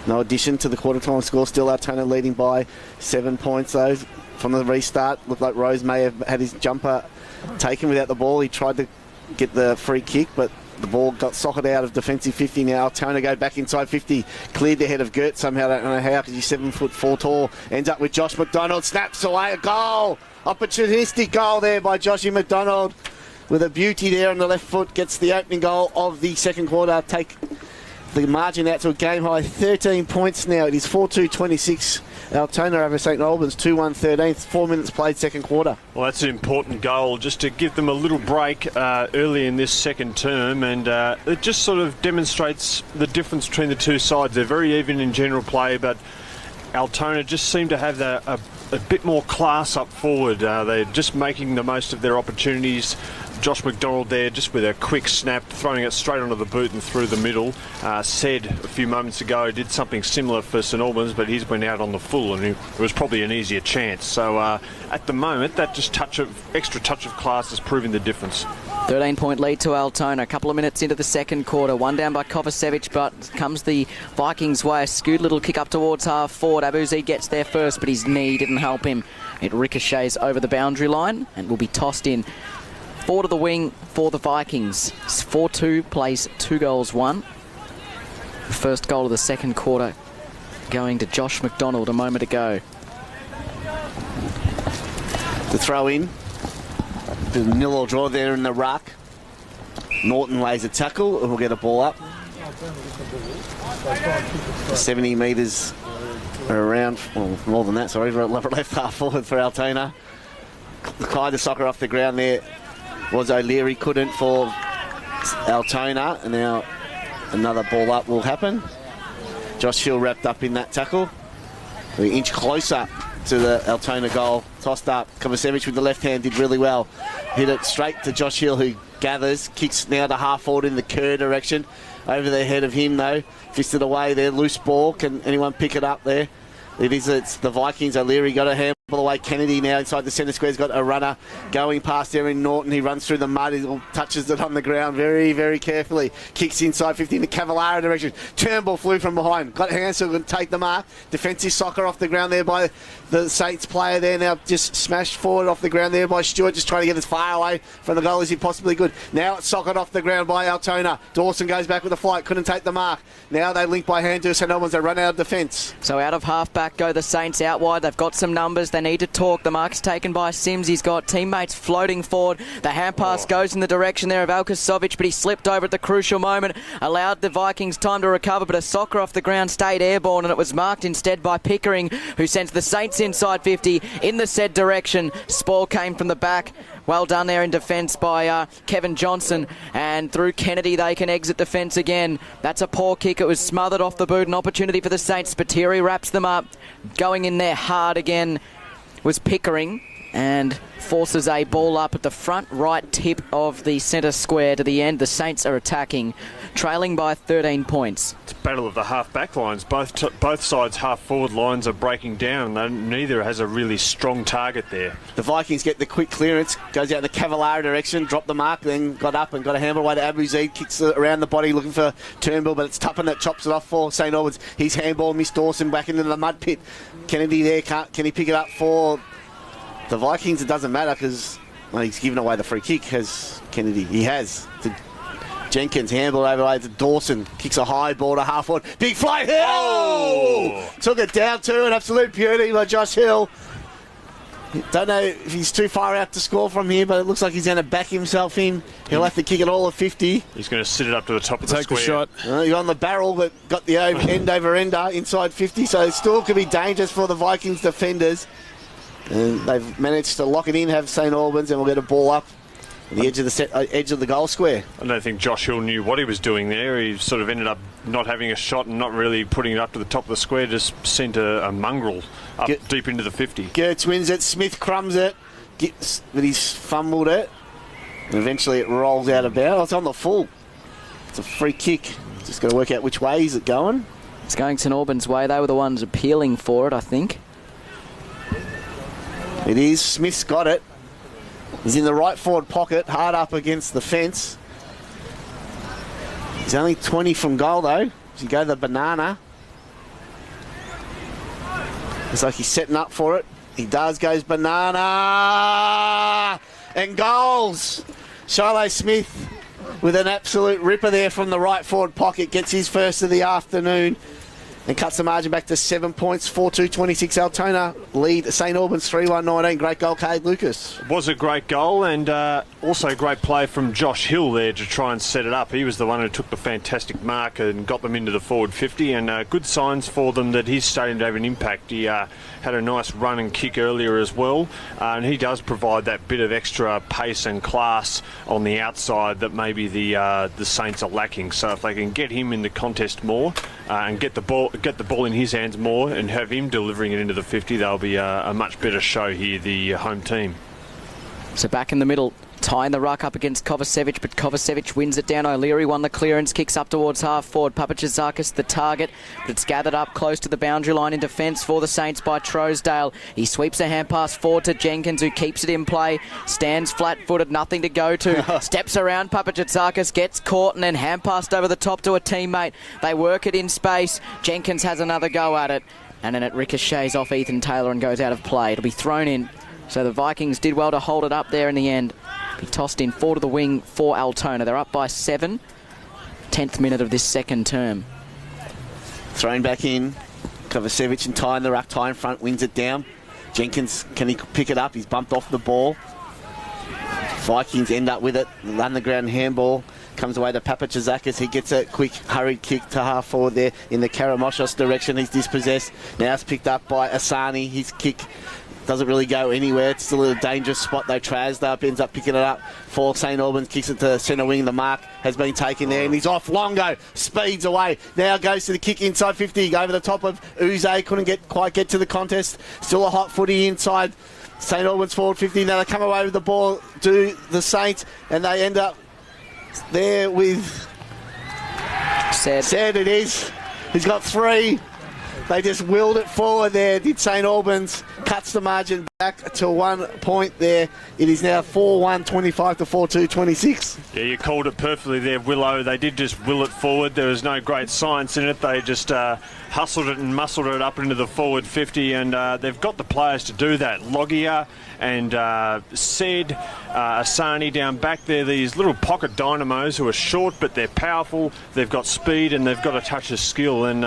No addition to the quarter-time score. Still Altona leading by 7 points, though. From the restart, looked like Rose may have had his jumper taken without the ball. He tried to get the free kick, but the ball got socketed out of defensive 50 now. Altona go back inside 50. Cleared the head of Gertz somehow. Don't know how, because he's 7'4" tall. Ends up with Josh McDonald. Snaps away a goal. Opportunistic goal there by Joshy McDonald. With a beauty there on the left foot. Gets the opening goal of the second quarter. Take the margin out to a game high 13 points now. It is 4-2-26. Altona over St Albans 2-1-13. 4 minutes played second quarter. Well, that's an important goal just to give them a little break early in this second term, and it just sort of demonstrates the difference between the two sides. They're very even in general play, but Altona just seem to have a bit more class up forward. They're just making the most of their opportunities. Josh McDonald there just with a quick snap, throwing it straight onto the boot and through the middle. Said a few moments ago did something similar for St Albans, but he's went out on the full, and it was probably an easier chance. So at the moment, that just extra touch of class is proving the difference. 13-point lead to Altona. A couple of minutes into the second quarter. One down by Kovacevic, but comes the Vikings' way. A skewed little kick up towards half forward. Abuzi gets there first, but his knee didn't help him. It ricochets over the boundary line and will be tossed in. Forward of the wing for the Vikings. 4-2 plays 2 goals, 1. First goal of the second quarter going to Josh McDonald a moment ago. The throw in. The nil or draw there in the ruck. Norton lays a tackle and will get a ball up. 70 metres around, well, more than that, sorry, left half forward for Altona. Clyde the soccer off the ground there was O'Leary, couldn't for Altona, and now another ball up will happen. Josh Hill wrapped up in that tackle. An inch closer to the Altona goal. Tossed up. Kovacevic with the left hand did really well. Hit it straight to Josh Hill, who gathers. Kicks now to half forward in the Kerr direction. Over the head of him, though. Fisted away there. Loose ball. Can anyone pick it up there? It's the Vikings. O'Leary got a handball away. Kennedy now inside the centre square's got a runner going past Erin Norton. He runs through the mud. He touches it on the ground very, very carefully. Kicks inside 50 in the Cavallaro direction. Turnbull flew from behind. Got Hansel to take the mark. Defensive soccer off the ground there by the Saints player there. Now just smashed forward off the ground there by Stewart. Just trying to get as far away from the goal as he possibly could. Now it's socked off the ground by Altona. Dawson goes back with a flight. Couldn't take the mark. Now they link by hand to St Albans. They run out of defence. So out of half-back go the Saints out wide. They've got some numbers. They need to talk. The mark's taken by Sims. He's got teammates floating forward. The hand pass goes in the direction there of Alkasovic, but he slipped over at the crucial moment. Allowed the Vikings time to recover, but a soccer off the ground stayed airborne, and it was marked instead by Pickering, who sends the Saints inside 50 in the said direction. Spoil came from the back. Well done there in defence by Kevin Johnson. And through Kennedy, they can exit defence again. That's a poor kick. It was smothered off the boot. An opportunity for the Saints. Spiteri wraps them up. Going in there hard again was Pickering. And forces a ball up at the front right tip of the centre square to the end. The Saints are attacking, trailing by 13 points. It's a battle of the half-back lines. Both sides' half-forward lines are breaking down. Neither has a really strong target there. The Vikings get the quick clearance, goes out in the Cavallaro direction, dropped the mark, then got up and got a handball away to Abu Zaid, kicks it around the body looking for Turnbull, but it's Tuppen that chops it off for St Albans. His handball missed Dawson back into the mud pit. Kennedy there, can he pick it up for the Vikings? It doesn't matter because he's given away the free kick. Has Kennedy? He has. To Jenkins, handball over to Dawson. Kicks a high ball to half forward. Big fly. Hill! Took it down to an absolute beauty by Josh Hill. Don't know if he's too far out to score from here, but it looks like he's going to back himself in. He'll have to kick it all at 50. He's going to sit it up to the top of the square. Take the shot. He's on the barrel, but got the end over ender inside 50, so it still could be dangerous for the Vikings defenders. And they've managed to lock it in, have St Albans, and we'll get a ball up at the edge of the goal square. I don't think Josh Hill knew what he was doing there. He sort of ended up not having a shot and not really putting it up to the top of the square, just sent a mongrel up deep into the 50. Gertz wins it, Smith crumbs it, but he's fumbled it, and eventually it rolls out of bounds. It's on the full. It's a free kick. Just got to work out which way is it going. It's going St Albans' way. They were the ones appealing for it, I think. It is. Smith's got it. He's in the right forward pocket, hard up against the fence. He's only 20 from goal, though. Does he go the banana? Looks like he's setting up for it. He does, goes banana! And goals! Shiloh Smith with an absolute ripper there from the right forward pocket. Gets his first of the afternoon. And cuts the margin back to 7 points, 4-2-26. Altona lead St Albans 3-1-19. Great goal, Cade Lucas. It was a great goal, and also great play from Josh Hill there to try and set it up. He was the one who took the fantastic mark and got them into the forward 50, and good signs for them that he's starting to have an impact. He had a nice run and kick earlier as well, and he does provide that bit of extra pace and class on the outside that maybe the Saints are lacking. So if they can get him in the contest more and get the ball in his hands more and have him delivering it into the 50, they'll be a much better show here, the home team. So back in the middle, tying the ruck up against Kovacevic, but Kovacevic wins it down. O'Leary won the clearance, kicks up towards half forward. Papachizakis the target, but it's gathered up close to the boundary line in defence for the Saints by Trousdale. He sweeps a hand pass forward to Jenkins, who keeps it in play, stands flat-footed, nothing to go to, steps around Papachizakis, gets caught, and then hand passed over the top to a teammate. They work it in space. Jenkins has another go at it, and then it ricochets off Ethan Taylor and goes out of play. It'll be thrown in. So the Vikings did well to hold it up there in the end. He tossed in 4 to the wing for Altona. They're up by 7. 10th minute of this second term. Thrown back in. Kovacevic and tying the ruck, tie in front, wins it down. Jenkins, can he pick it up? He's bumped off the ball. Vikings end up with it. Run the ground handball. Comes away to Papachizakis. He gets a quick hurried kick to half forward there in the Karamoshos direction. He's dispossessed. Now it's picked up by Asani. His kick doesn't really go anywhere. It's still a dangerous spot though. Trasdorp ends up picking it up for St Albans, kicks it to centre wing. The mark has been taken there and he's off. Longo speeds away. Now goes to the kick inside 50 over the top of Uze. Couldn't quite get to the contest. Still a hot footy inside St Albans forward 50. Now they come away with the ball, do the Saints, and they end up there with Said it is. He's got 3. They just willed it forward there, did St Albans. Cuts the margin back to 1 point there. It is now 4-1, 25 to 4-2, 26. Yeah, you called it perfectly there, Willow. They did just will it forward. There was no great science in it. They just hustled it and muscled it up into the forward 50, and they've got the players to do that. Logia and Said, Asani down back there, these little pocket dynamos who are short but they're powerful. They've got speed and they've got a touch of skill, and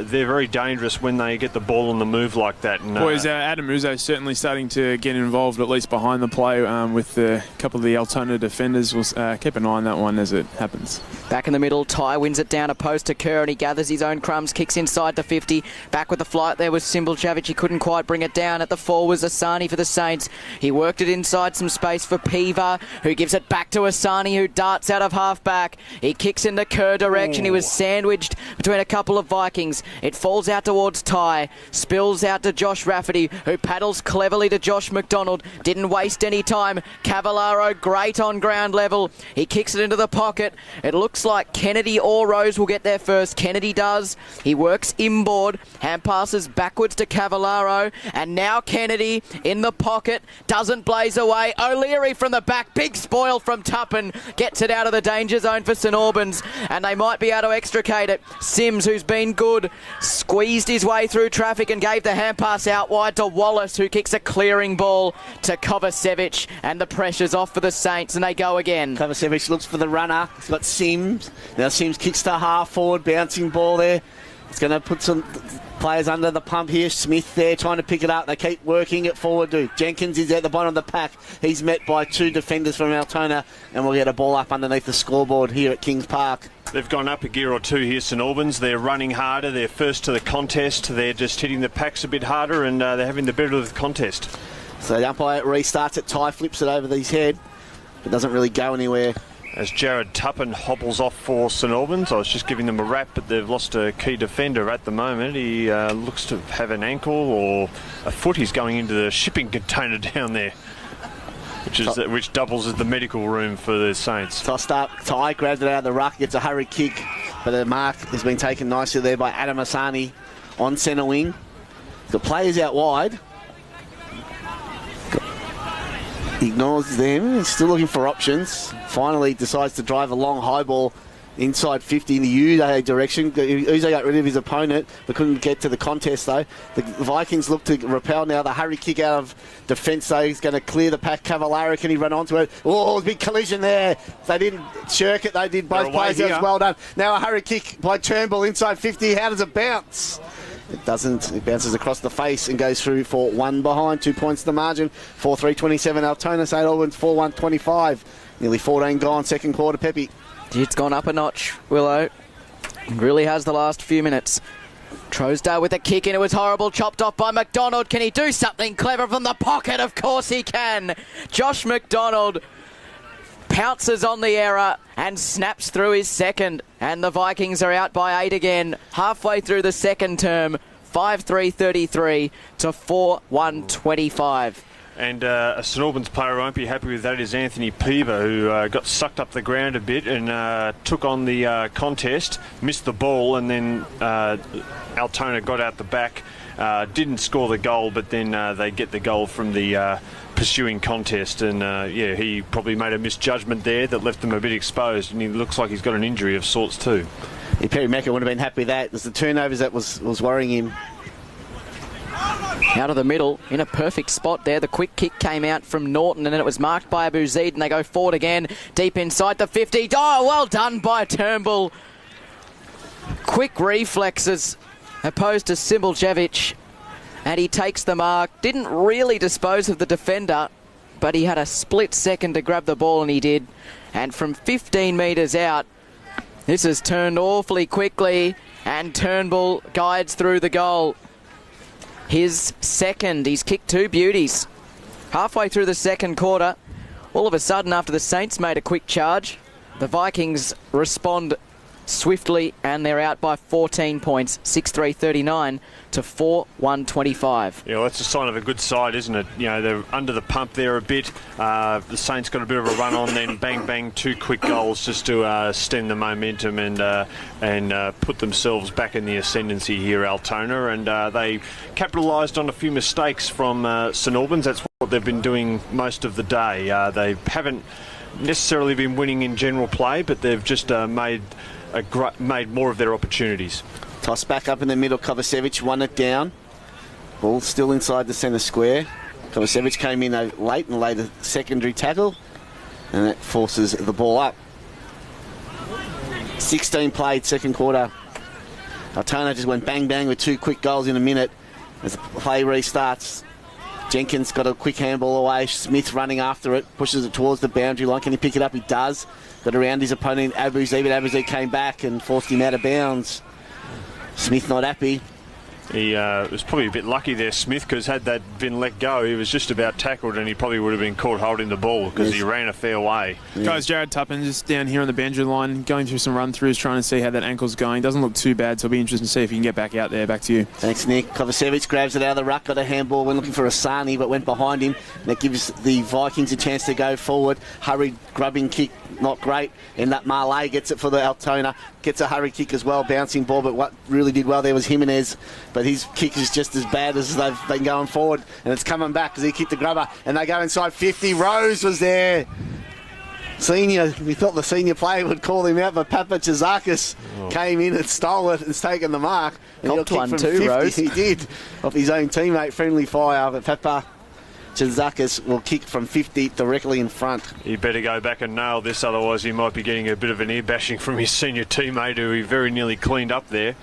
they're very dangerous when they get the ball on the move like that. And, boys, Adam Uzo certainly starting to get involved, at least behind the play, with a couple of the Altona defenders. We'll keep an eye on that one as it happens. Back in the middle, Ty wins it down a post to Kerr, and he gathers his own crumbs, kicks inside the 50. Back with the flight there was Simbaljavic. He couldn't quite bring it down. At the 4 was Asani for the Saints. He worked it inside some space for Piva, who gives it back to Asani, who darts out of half-back. He kicks in the Kerr direction. He was sandwiched between a couple of Vikings. It falls out towards Ty, spills out to Josh Rafferty, who paddles cleverly to Josh McDonald. Didn't waste any time. Cavallaro great on ground level. He kicks it into the pocket. It looks like Kennedy or Rose will get there first. Kennedy does. He works inboard. Hand passes backwards to Cavallaro. And now Kennedy in the pocket. Doesn't blaze away. O'Leary from the back. Big spoil from Tuppen. Gets it out of the danger zone for St Albans. And they might be able to extricate it. Sims, who's been good, squeezed his way through traffic and gave the hand pass out wide to Wallace, who kicks a clearing ball to Kovacevic. And the pressure's off for the Saints, and they go again. Kovacevic looks for the runner. He's got Sims. Now Sims kicks to half forward, bouncing ball there. It's going to put some players under the pump here. Smith there trying to pick it up. They keep working it forward. Jenkins is at the bottom of the pack. He's met by 2 defenders from Altona, and we'll get a ball up underneath the scoreboard here at Kings Park. They've gone up a gear or 2 here, St Albans. They're running harder. They're first to the contest. They're just hitting the packs a bit harder, and they're having the better of the contest. So the umpire restarts it. Ty flips it over his head. It doesn't really go anywhere. As Jared Tuppen hobbles off for St Albans. I was just giving them a rap, but they've lost a key defender at the moment. He looks to have an ankle or a foot. He's going into the shipping container down there, which doubles as the medical room for the Saints. Tossed up. Ty grabs it out of the ruck, gets a hurry kick, but the mark has been taken nicely there by Adam Asani on centre wing. The players out wide. Ignores them. He's still looking for options. Finally decides to drive a long high ball inside 50 in the Uze direction. Uze got rid of his opponent, but couldn't get to the contest though. The Vikings look to repel now. The hurry kick out of defence though. He's going to clear the pack. Cavallaro, can he run onto it? Oh, big collision there. They didn't shirk it. They did both players. That was well done. Now a hurry kick by Turnbull inside 50. How does it bounce? It doesn't. It bounces across the face and goes through for 1 behind. 2 points to the margin. 4-3-27 Altona. St Albans 4-1-25. Nearly 14 gone. Second quarter, Pepe. It's gone up a notch, Willow. Really has the last few minutes. Trosdale with a kick, and it was horrible. Chopped off by McDonald. Can he do something clever from the pocket? Of course he can. Josh McDonald pounces on the error and snaps through his second. And the Vikings are out by 8 again, halfway through the second term. 5-3-33 to 4-1-25. And a St Albans player who won't be happy with that is Anthony Piva, who got sucked up the ground a bit and took on the contest, missed the ball, and then Altona got out the back, didn't score the goal, but then they get the goal from the pursuing contest, and he probably made a misjudgment there that left them a bit exposed, and he looks like he's got an injury of sorts too. Yeah, Perry Mecca would have been happy with that. It was the turnovers that was worrying him. Out of the middle, in a perfect spot there. The quick kick came out from Norton, and then it was marked by Abu Zaid, and they go forward again, deep inside the 50. Oh, well done by Turnbull. Quick reflexes opposed to Simbaljavic, and he takes the mark. Didn't really dispose of the defender, but he had a split second to grab the ball, and he did. And from 15 metres out, this has turned awfully quickly, and Turnbull guides through the goal. his second. He's kicked 2 beauties. Halfway through the second quarter, all of a sudden, after the Saints made a quick charge, the Vikings respond swiftly, and they're out by 14 points, 6-3-39 to 4-1-25. Yeah, well, that's a sign of a good side, isn't it? You know, they're under the pump there a bit. The Saints got a bit of a run on, then bang, bang, 2 quick goals just to stem the momentum and put themselves back in the ascendancy here, Altona. And they capitalised on a few mistakes from St Albans. That's what they've been doing most of the day. They haven't necessarily been winning in general play, but they've just made more of their opportunities. Toss back up in the middle. Kovacevic won it down. Ball still inside the centre square. Kovacevic came in late and laid a secondary tackle, and that forces the ball up. 16 played, second quarter. Altona just went bang bang with 2 quick goals in a minute as the play restarts. Jenkins got a quick handball away. Smith running after it, pushes it towards the boundary line. Can he pick it up? He does. Got around his opponent, Abuzi, but Abuzi came back and forced him out of bounds. Smith not happy. He was probably a bit lucky there, Smith, because had that been let go, he was just about tackled and he probably would have been caught holding the ball because he ran a fair way. Yeah. Guys, Jared Tuppen just down here on the boundary line, going through some run-throughs, trying to see how that ankle's going. Doesn't look too bad, so it'll be interesting to see if he can get back out there. Back to you. Thanks, Nick. Kovacevic grabs it out of the ruck, got a handball, went looking for Asani, but went behind him. And that gives the Vikings a chance to go forward. Hurried grubbing kick, not great. And that Marley gets it for the Altona. Gets a hurry kick as well, bouncing ball, but what really did well there was Jimenez. But his kick is just as bad as they've been going forward, and it's coming back because he kicked the grubber, and they go inside 50. Rose was there. Senior, we thought the senior player would call him out, but Papa Chizakis came in and stole it and has taken the mark. And Copped one too, Rose. He did, off his own teammate, friendly fire, but Papa Chizakis will kick from 50 directly in front. He better go back and nail this, otherwise he might be getting a bit of an ear bashing from his senior teammate who he very nearly cleaned up there.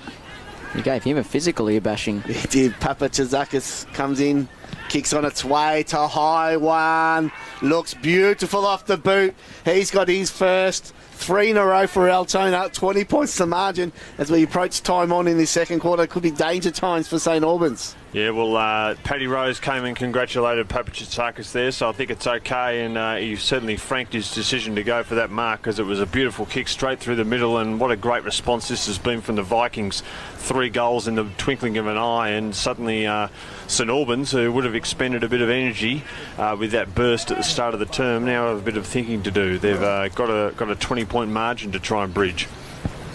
You gave him a physical ear bashing. He did. Papa Chizakis comes in, kicks on its way to high one. Looks beautiful off the boot. He's got his first. 3 in a row for Altona, 20 points to margin as we approach time on in this second quarter. Could be danger times for St Albans. Yeah, well, Paddy Rose came and congratulated Papachitsakis there, so I think it's okay, and he certainly franked his decision to go for that mark because it was a beautiful kick straight through the middle, and what a great response this has been from the Vikings. 3 goals in the twinkling of an eye, and suddenly St Albans, who would have expended a bit of energy with that burst at the start of the term, now have a bit of thinking to do. They've got a 20-point margin to try and bridge.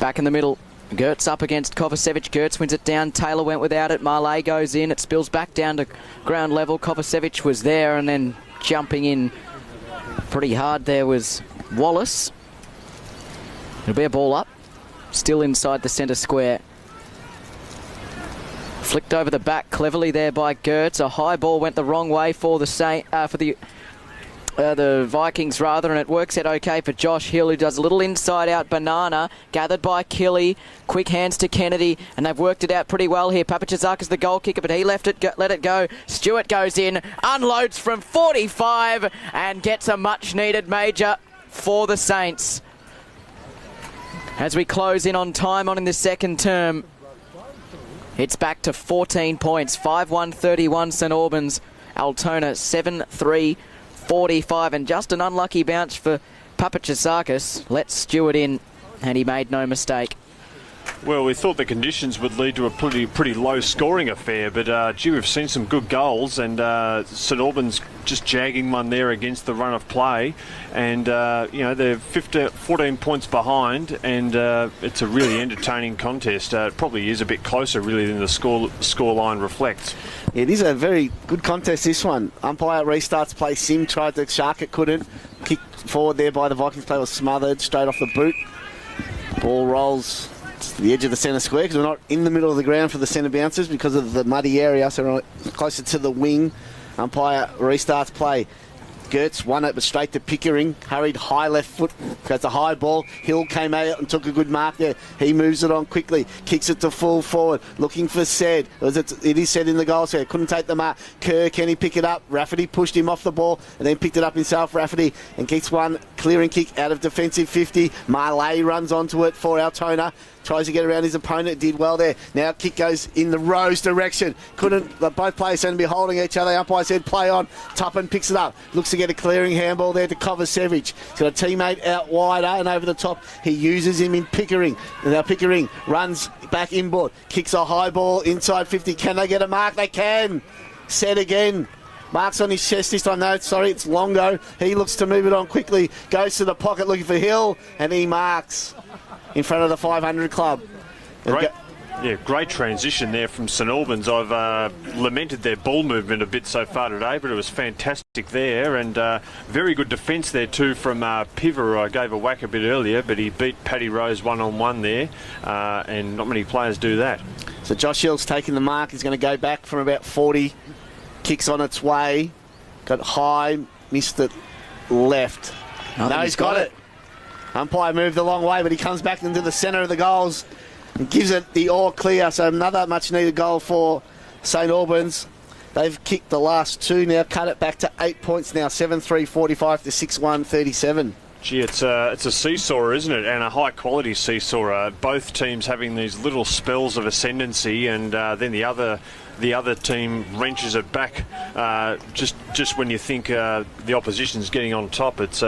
Back in the middle. Gertz up against Kovacevic. Gertz wins it down. Taylor went without it. Marley goes in. It spills back down to ground level. Kovacevic was there, and then jumping in pretty hard there was Wallace. It'll be a ball up. Still inside the centre square. Flicked over the back cleverly there by Gertz. A high ball went the wrong way for the Vikings rather, and it works out okay for Josh Hill, who does a little inside-out banana, gathered by Killy. Quick hands to Kennedy, and they've worked it out pretty well here. Papachizakis the goal kicker, but he let it go. Stewart goes in, unloads from 45, and gets a much-needed major for the Saints. As we close in on time on in the second term, it's back to 14 points. 5-1-31 St Albans. Altona 7-3. 45, and just an unlucky bounce for Papachizakis. Let Stewart in, and he made no mistake. Well, we thought the conditions would lead to a pretty low-scoring affair, but gee, we've seen some good goals, and St Albans just jagging one there against the run of play, and they're 14 points behind, and it's a really entertaining contest. It probably is a bit closer, really, than the scoreline reflects. It is a very good contest, this one. Umpire restarts play. Sim tried to shark it, couldn't. Kick forward there by the Vikings player was smothered straight off the boot. Ball rolls to the edge of the centre square because we're not in the middle of the ground for the centre bouncers because of the muddy area, so we're closer to the wing. Umpire restarts play. Gertz won it, but straight to Pickering. Hurried high left foot. That's a high ball. Hill came out and took a good mark there. He moves it on quickly. Kicks it to full forward. Looking for Sed. It is Sed in the goal square. Couldn't take the mark. Kerr, can he pick it up? Rafferty pushed him off the ball and then picked it up himself. Rafferty and kicks one clearing kick out of defensive 50. Marley runs onto it for Altona. tries to get around his opponent, did well there. Now kick goes in the Rose direction. Both players seem to be holding each other. Umpire said play on. Tuppen picks it up. Looks to get a clearing handball there to Kovacevic. He's got a teammate out wider and over the top. He uses him in Pickering. And now Pickering runs back inboard. Kicks a high ball inside 50. Can they get a mark? They can. Set again. Marks on his chest this time. No, sorry, it's Longo. He looks to move it on quickly. Goes to the pocket looking for Hill. And he marks in front of the 500 club. Great transition there from St Albans. I've lamented their ball movement a bit so far today, but it was fantastic there, and very good defence there too from Piver. I gave a whack a bit earlier, but he beat Paddy Rose one-on-one there, and not many players do that. So Josh Hill's taking the mark. He's going to go back from about 40. Kicks on its way. Got high, missed it left. No, he's got it. Umpire moved the long way, but he comes back into the centre of the goals and gives it the all clear. So another much needed goal for St Albans. They've kicked the last two now, cut it back to 8 points now, 7-3-45 to 6-1-37. Gee, it's a seesaw, isn't it? And a high-quality seesaw. Both teams having these little spells of ascendancy, and then the other team wrenches it back just when you think the opposition's getting on top. It's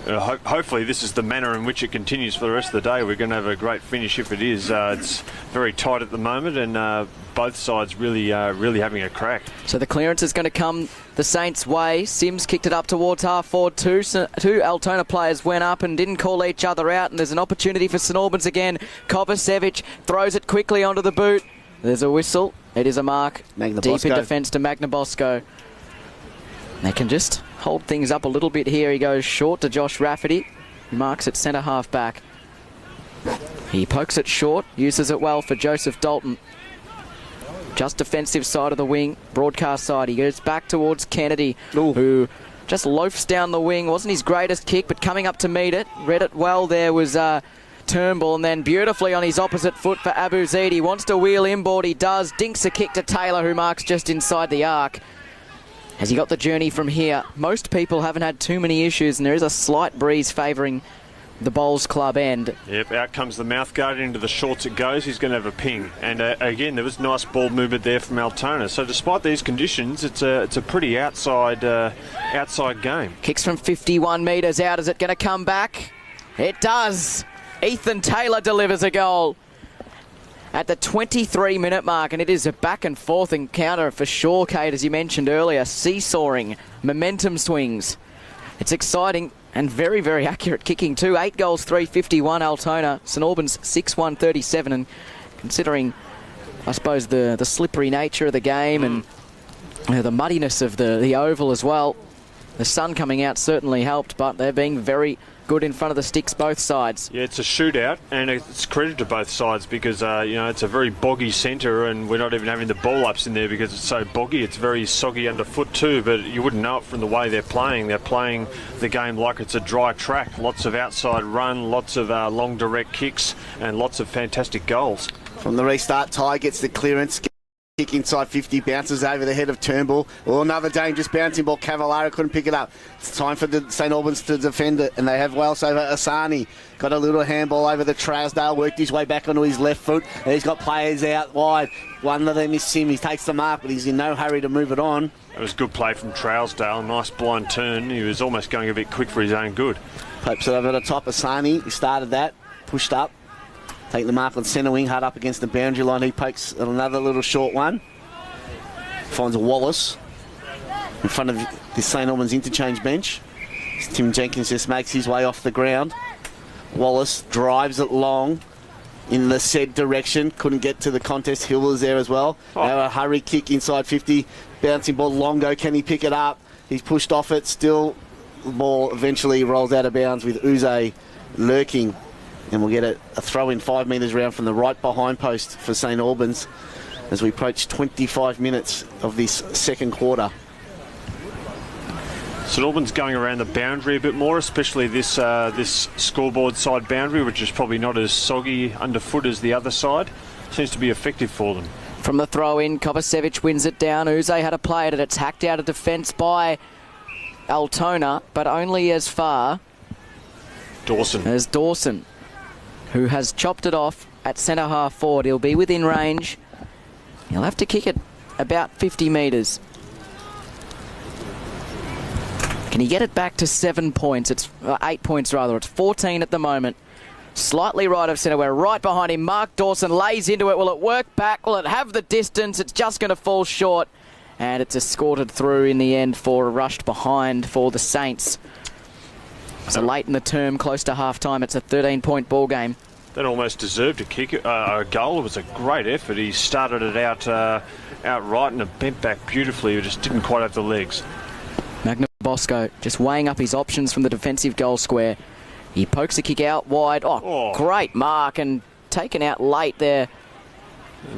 hopefully this is the manner in which it continues for the rest of the day. We're going to have a great finish if it is. It's very tight at the moment, and both sides really having a crack. So the clearance is going to come the Saints' way. Sims kicked it up towards half forward. Two Altona players went up and didn't call each other out, and there's an opportunity for St Albans again. Kovacevic throws it quickly onto the boot. There's a whistle. It is a mark. Deep in defence to Magnabosco. They can just hold things up a little bit here. He goes short to Josh Rafferty. He marks at centre half back. He pokes it short, uses it well for Joseph Dalton. Just defensive side of the wing, broadcast side. He goes back towards Kennedy, who just loafs down the wing. Wasn't his greatest kick, but coming up to meet it. Read it well there was Turnbull, and then beautifully on his opposite foot for Abu Zaid. He wants to wheel inboard. He does. Dinks a kick to Taylor, who marks just inside the arc. Has he got the journey from here? Most people haven't had too many issues, and there is a slight breeze favouring the Bowls Club end. Yep, out comes the mouthguard, into the shorts it goes. He's going to have a ping. And again, there was nice ball movement there from Altona. So despite these conditions, it's a pretty outside game. Kicks from 51 metres out. Is it going to come back? It does. Ethan Taylor delivers a goal at the 23-minute mark, and it is a back-and-forth encounter for sure, Kate, as you mentioned earlier. Seesawing, momentum swings. It's exciting and very, very accurate kicking too. 8 goals, 351 Altona. St Albans 6-1-37, and considering, I suppose, the slippery nature of the game and the muddiness of the oval as well, the sun coming out certainly helped, but they're being very good in front of the sticks, both sides. Yeah, it's a shootout, and it's credit to both sides because, it's a very boggy centre, and we're not even having the ball ups in there because it's so boggy. It's very soggy underfoot too, but you wouldn't know it from the way they're playing. They're playing the game like it's a dry track. Lots of outside run, lots of long direct kicks, and lots of fantastic goals. From the restart, Ty gets the clearance. Kick inside 50, bounces over the head of Turnbull. Another dangerous bouncing ball. Cavallaro couldn't pick it up. It's time for the St Albans to defend it, and they have Welsh over Asani. Got a little handball over the Trousdale, worked his way back onto his left foot, and he's got players out wide. One of them is Sim. He takes the mark, but he's in no hurry to move it on. It was good play from Trousdale. Nice blind turn. He was almost going a bit quick for his own good. Pokes it over the top. Asani, he started that, pushed up. Taking the mark on centre wing, hard up against the boundary line. He pokes another little short one. Finds Wallace in front of the St Albans interchange bench. Tim Jenkins just makes his way off the ground. Wallace drives it long in the said direction. Couldn't get to the contest. Hill was there as well. Now a hurry kick inside 50. Bouncing ball. Longo, can he pick it up? He's pushed off it. Still, the ball eventually rolls out of bounds with Uze lurking. And we'll get a throw in 5 metres round from the right behind post for St Albans as we approach 25 minutes of this second quarter. St Albans going around the boundary a bit more, especially this scoreboard side boundary, which is probably not as soggy underfoot as the other side. Seems to be effective for them. From the throw in, Kovacevic wins it down. Uze had a play at it. It's hacked out of defence by Altona, but only as far as Dawson, who has chopped it off at centre half forward. He'll be within range. He'll have to kick it about 50 metres. Can he get it back to 7 points? It's 8 points rather. It's 14 at the moment. Slightly right of centre. We're right behind him. Mark Dawson lays into it. Will it work back? Will it have the distance? It's just going to fall short. And it's escorted through in the end for a rushed behind for the Saints. So late in the term, close to half-time. It's a 13-point ball game. That almost deserved a kick, a goal. It was a great effort. He started it out right and it bent back beautifully. It just didn't quite have the legs. Magna Bosco just weighing up his options from the defensive goal square. He pokes a kick out wide. Oh. Great mark, and taken out late there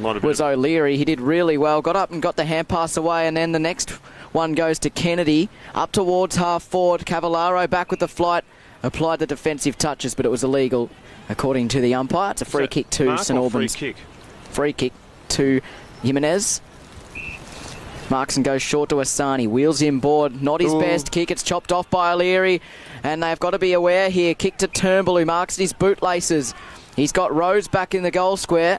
was O'Leary. He did really well. Got up and got the hand pass away, and then the next one goes to Kennedy. Up towards half forward. Cavallaro back with the flight. Applied the defensive touches, but it was illegal, according to the umpire. It's a free kick to St Albans. Free kick to Jimenez. Marks and goes short to Asani. Wheels him board. Not his best kick. It's chopped off by O'Leary. And they've got to be aware here. Kick to Turnbull, who marks his bootlaces. He's got Rhodes back in the goal square.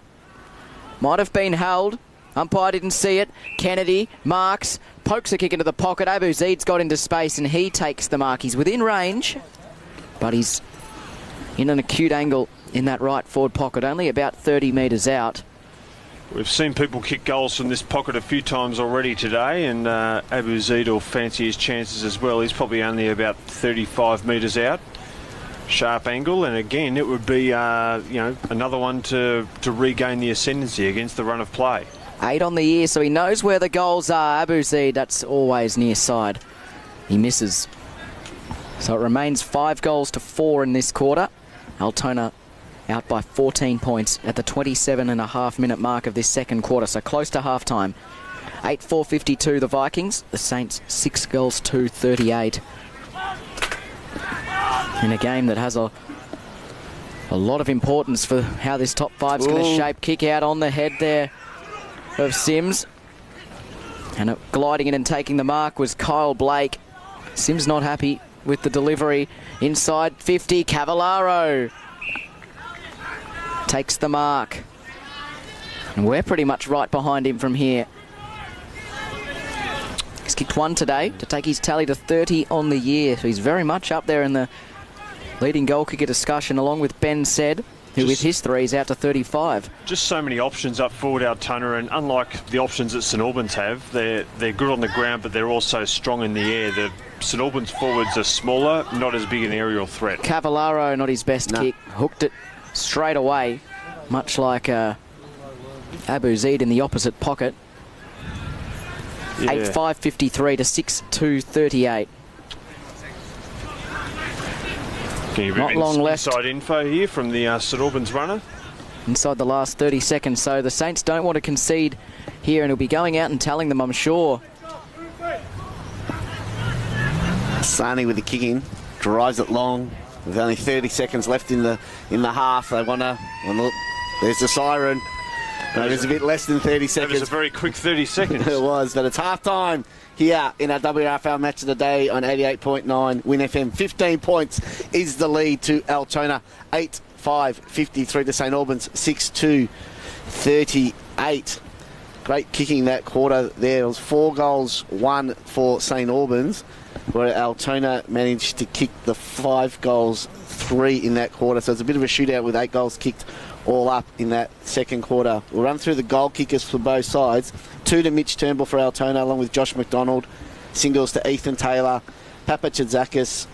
Might have been held. Umpire didn't see it. Kennedy marks. Pokes a kick into the pocket. Abu Zaid's got into space and he takes the mark. He's within range, but he's in an acute angle in that right forward pocket. Only about 30 metres out. We've seen people kick goals from this pocket a few times already today, and Abu Zaid will fancy his chances as well. He's probably only about 35 metres out. Sharp angle, and again, it would be another one to regain the ascendancy against the run of play. 8 on the year, so he knows where the goals are. Abu Zaid, that's always near side. He misses. So it remains 5 goals to 4 in this quarter. Altona out by 14 points at the 27.5-minute mark of this second quarter, so close to half-time. 8-4-52 the Vikings. The Saints 6 goals to 38. In a game that has a lot of importance for how this top 5 is going to shape. Kick out on the head there of Sims. And gliding in and taking the mark was Kyle Blake. Sims not happy with the delivery. Inside 50, Cavallaro takes the mark. And we're pretty much right behind him from here. He's kicked 1 today to take his tally to 30 on the year. So he's very much up there in the leading goal kicker discussion, along with Ben Said, who with his 3 is out to 35. Just so many options up forward, Altona, and unlike the options that St Albans have, they're good on the ground, but they're also strong in the air. The St Albans forwards are smaller, not as big an aerial threat. Cavallaro, not his best kick, hooked it straight away, much like Abu Zaid in the opposite pocket. 8-5-53 to 6-2-38. Not long left. Inside info here from the St Albans runner. Inside the last 30 seconds, so the Saints don't want to concede here, and he'll be going out and telling them, I'm sure. Sani with the kick in, drives it long. With only 30 seconds left in the half, they want to. Look, there's the siren. There's a bit less than 30 seconds. It was a very quick 30 seconds. It was, but it's half time here in our WRFL match of the day on 88.9 Win FM. 15 points is the lead to Altona. 8-5-53 to St Albans. 6-2-38. Great kicking that quarter there. It was 4 goals, 1 for St Albans, where Altona managed to kick the 5 goals, 3 in that quarter. So it's a bit of a shootout with 8 goals kicked all up in that second quarter. We'll run through the goal kickers for both sides. 2 to Mitch Turnbull for Altona, along with Josh McDonald. Singles to Ethan Taylor, Papachadzakis,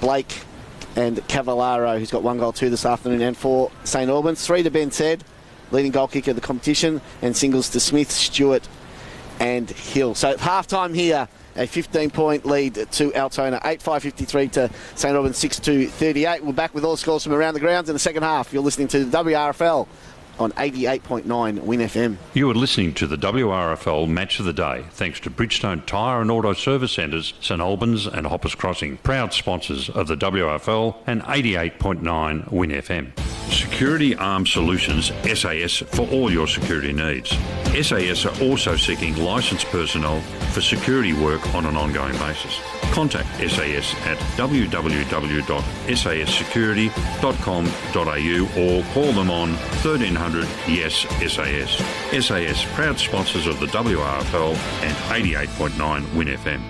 Blake and Cavallaro, who's got 1 goal, 2 this afternoon. And for St Albans, 3 to Ben Said, leading goal kicker of the competition, and singles to Smith, Stewart and Hill. So at half-time here, a 15-point lead to Altona. 8-5-53 to St Albans, 6-2-38. We're back with all scores from around the grounds in the second half. You're listening to the WRFL on 88.9 Win FM. You are listening to the WRFL Match of the Day, thanks to Bridgestone Tyre and Auto Service Centres, St Albans and Hoppers Crossing, proud sponsors of the WRFL and 88.9 Win FM. Security Arms Solutions, SAS, for all your security needs. SAS are also seeking licensed personnel for security work on an ongoing basis. Contact SAS at www.sassecurity.com.au or call them on 1300 YES SAS. SAS, proud sponsors of the WRFL and 88.9 Win FM.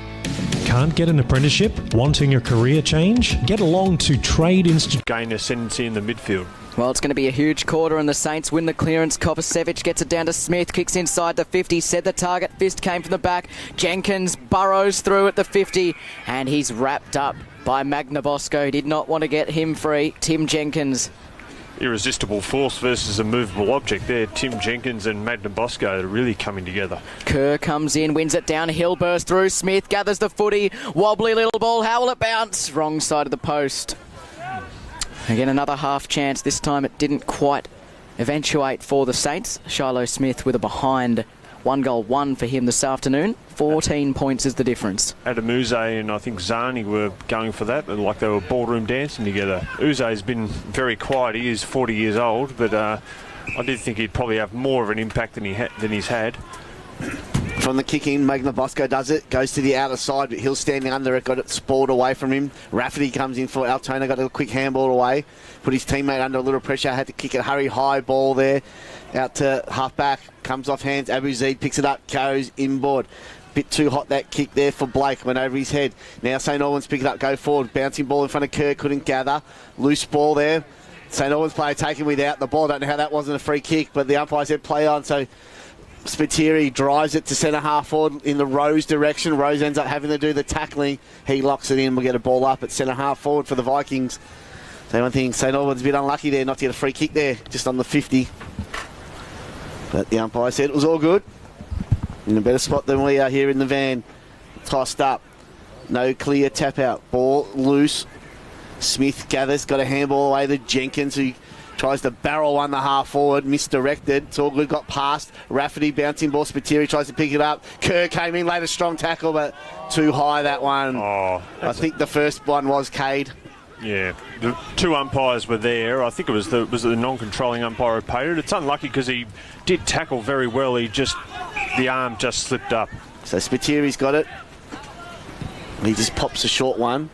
Can't get an apprenticeship? Wanting a career change? Get along to Trade Institute. Gain ascendancy in the midfield. Well, it's going to be a huge quarter and the Saints win the clearance. Kovacevic gets it down to Smith, kicks inside the 50, set the target, fist came from the back. Jenkins burrows through at the 50 and he's wrapped up by Magnabosco. Did not want to get him free. Tim Jenkins. Irresistible force versus a movable object there. Tim Jenkins and Magnabosco are really coming together. Kerr comes in, wins it downhill, bursts through. Smith gathers the footy. Wobbly little ball. How will it bounce? Wrong side of the post. Again, another half chance. This time it didn't quite eventuate for the Saints. Shiloh Smith with a behind. 1-1 for him this afternoon. 14 points is the difference. Adam Uze and I think Zani were going for that, like they were ballroom dancing together. Uze's been very quiet. He is 40 years old, but I did think he'd probably have more of an impact than he's had. From the kick in, Magnabosco does it, goes to the outer side, but Hill standing under it, got it spoiled away from him. Rafferty comes in for Altona, got a quick handball away, put his teammate under a little pressure, had to kick a hurry high ball there, out to half-back, comes off hands, Abu Zaid picks it up, goes inboard. Bit too hot that kick there for Blake, went over his head. Now St Albans pick it up, go forward, bouncing ball in front of Kerr, couldn't gather. Loose ball there. St Albans player taken without the ball, don't know how that wasn't a free kick, but the umpire said play on, so Spiteri drives it to centre half forward in the Rose direction. Rose ends up having to do the tackling. He locks it in. We'll get a ball up at centre half forward for the Vikings. So one thing, St Albans a bit unlucky there not to get a free kick there, just on the 50. But the umpire said it was all good. In a better spot than we are here in the van. Tossed up. No clear tap out. Ball loose. Smith gathers, got a handball away to Jenkins, who tries to barrel one the half forward, misdirected. It's all good, got past. Rafferty bouncing ball, Spiteri tries to pick it up. Kerr came in, laid a strong tackle, but too high that one. Oh, I think the first one was Cade. Yeah, the two umpires were there. I think it was the non-controlling umpire who paid it. It's unlucky because he did tackle very well. The arm just slipped up. So Spiteri's got it. He just pops a short one.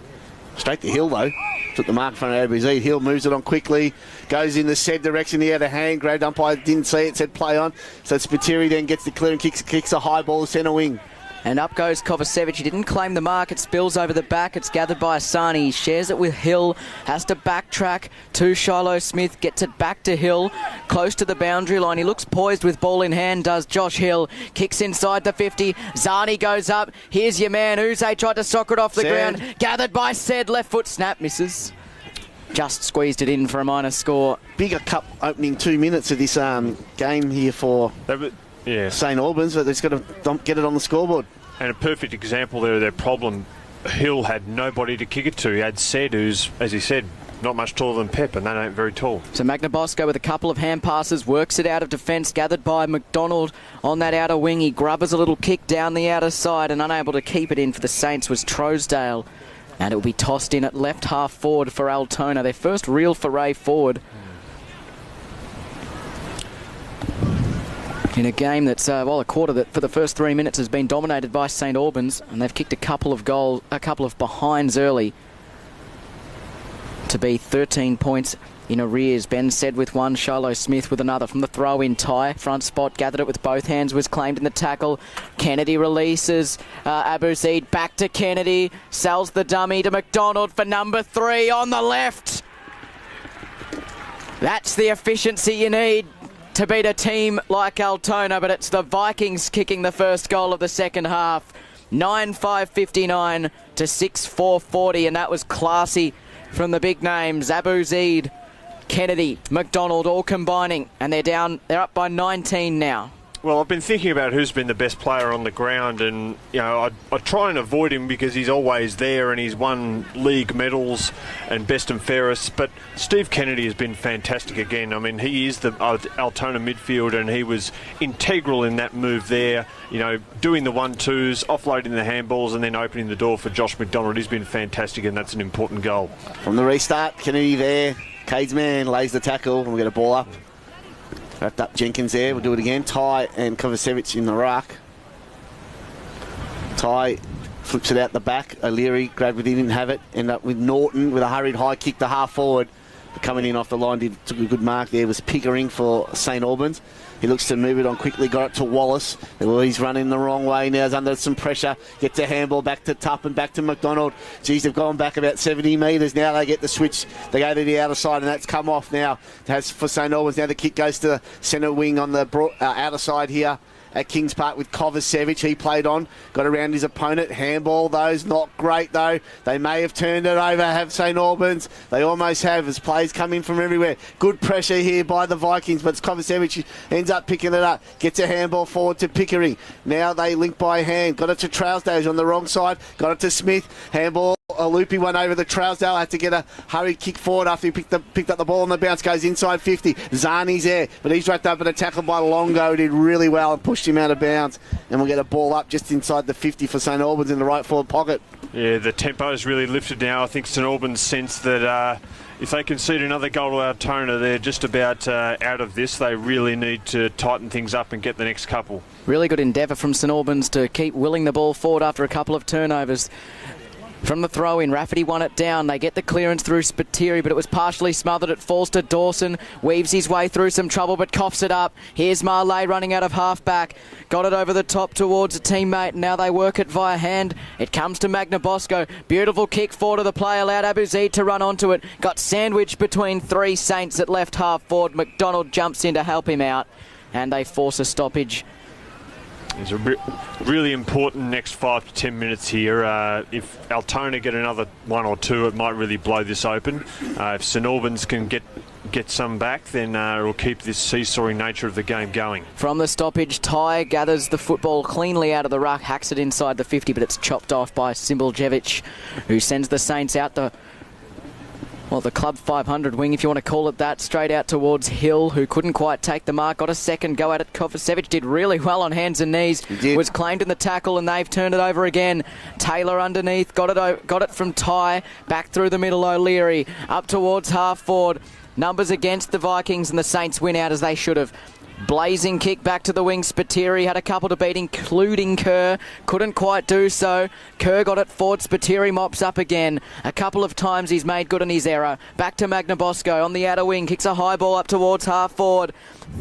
Straight to Hill though. Took the mark in front of ABZ. Hill moves it on quickly. Goes in the said direction. He had a hand. Grabbed umpire didn't see it. Said play on. So Spiteri then gets the clear and kicks a high ball centre wing. And up goes Kovacevic. He didn't claim the mark. It spills over the back. It's gathered by Asani. He shares it with Hill. Has to backtrack to Shiloh Smith. Gets it back to Hill. Close to the boundary line. He looks poised with ball in hand, does Josh Hill. Kicks inside the 50. Zani goes up. Here's your man. Uze tried to sock it off the ground. Gathered by Said. Left foot snap. Misses. Just squeezed it in for a minor score. Bigger cup opening 2 minutes of this game here for St Albans, but they've got to get it on the scoreboard. And a perfect example there of their problem. Hill had nobody to kick it to. He had Said, who's, as he said, not much taller than Pep, and they ain't very tall. So Magnabosco with a couple of hand passes, works it out of defence, gathered by McDonald on that outer wing. He grubbers a little kick down the outer side, and unable to keep it in for the Saints was Trousdale. And it will be tossed in at left half forward for Altona. Their first real foray forward. In a game that's, a quarter that for the first 3 minutes has been dominated by St Albans, and they've kicked a couple of behinds early to be 13 points in arrears. Ben said with one, Shiloh Smith with another from the throw-in tie. Front spot, gathered it with both hands, was claimed in the tackle. Kennedy releases. Abu Zaid back to Kennedy. Sells the dummy to McDonald for number 3 on the left. That's the efficiency you need to beat a team like Altona, but it's the Vikings kicking the first goal of the second half. 9-5-59 to 6-4-40, and that was classy from the big names. Abu Zaid, Kennedy, McDonald all combining, and they're up by 19 now. Well, I've been thinking about who's been the best player on the ground, and I try and avoid him because he's always there and he's won league medals and best and fairest. But Steve Kennedy has been fantastic again. I mean, he is the Altona midfield, and he was integral in that move there. Doing the 1-2s, offloading the handballs, and then opening the door for Josh McDonald. He's been fantastic, and that's an important goal. From the restart, Kennedy there. Cade's man lays the tackle, and we get a ball up. Wrapped up Jenkins there. We'll do it again. Ty and Kovacevic in the ruck. Ty flips it out the back. O'Leary grabbed it, he didn't have it. Ended up with Norton with a hurried high kick to half forward. Coming in off the line, took a good mark there, was Pickering for St Albans. He looks to move it on quickly, got it to Wallace. Well, he's running the wrong way now, he's under some pressure. Gets a handball back to Tupp and back to McDonald. Geez, they've gone back about 70 metres. Now they get the switch. They go to the outer side, and that's come off now. That's for St Albans. Now the kick goes to the centre wing on the outer side here at Kings Park with Kovacevic. He played on, got around his opponent. Handball, those not great though. They may have turned it over, have St Albans. They almost have, as plays come in from everywhere. Good pressure here by the Vikings, but Kovacevic ends up picking it up. Gets a handball forward to Pickering. Now they link by hand. Got it to Trousdale on the wrong side. Got it to Smith. Handball. A loopy one over the Trousdale. Had to get a hurried kick forward after he picked up the ball on the bounce. Goes inside 50. Zani's there, but he's wrapped up in a tackle by Longo. Did really well and pushed him out of bounds. And we'll get a ball up just inside the 50 for St Albans in the right forward pocket. Yeah, the tempo is really lifted now. I think St Albans sense that if they concede another goal to Altona, they're just about out of this. They really need to tighten things up and get the next couple. Really good endeavour from St Albans to keep willing the ball forward after a couple of turnovers. From the throw-in, Rafferty won it down. They get the clearance through Spiteri, but it was partially smothered. It falls to Dawson. Weaves his way through some trouble, but coughs it up. Here's Marley running out of half-back. Got it over the top towards a teammate. Now they work it via hand. It comes to Magnabosco. Beautiful kick forward to the play. Allowed Abu Zaid to run onto it. Got sandwiched between three Saints at left half forward. McDonald jumps in to help him out, and they force a stoppage. It's a really important next 5 to 10 minutes here. If Altona get another one or two, it might really blow this open. If St Albans can get some back, then it'll keep this seesawing nature of the game going. From the stoppage, Ty gathers the football cleanly out of the ruck, hacks it inside the 50, but it's chopped off by Simbaljevic, who sends the Saints out the Club 500 wing, if you want to call it that, straight out towards Hill, who couldn't quite take the mark. Got a second go at it. Kovacevic did really well on hands and knees. Was claimed in the tackle, and they've turned it over again. Taylor underneath. Got it from Ty. Back through the middle, O'Leary. Up towards half forward. Numbers against the Vikings, and the Saints win out as they should have. Blazing kick back to the wing. Spiteri had a couple to beat, including Kerr. Couldn't quite do so. Kerr got it forward. Spiteri mops up again. A couple of times he's made good on his error. Back to Magnabosco on the outer wing. Kicks a high ball up towards half forward.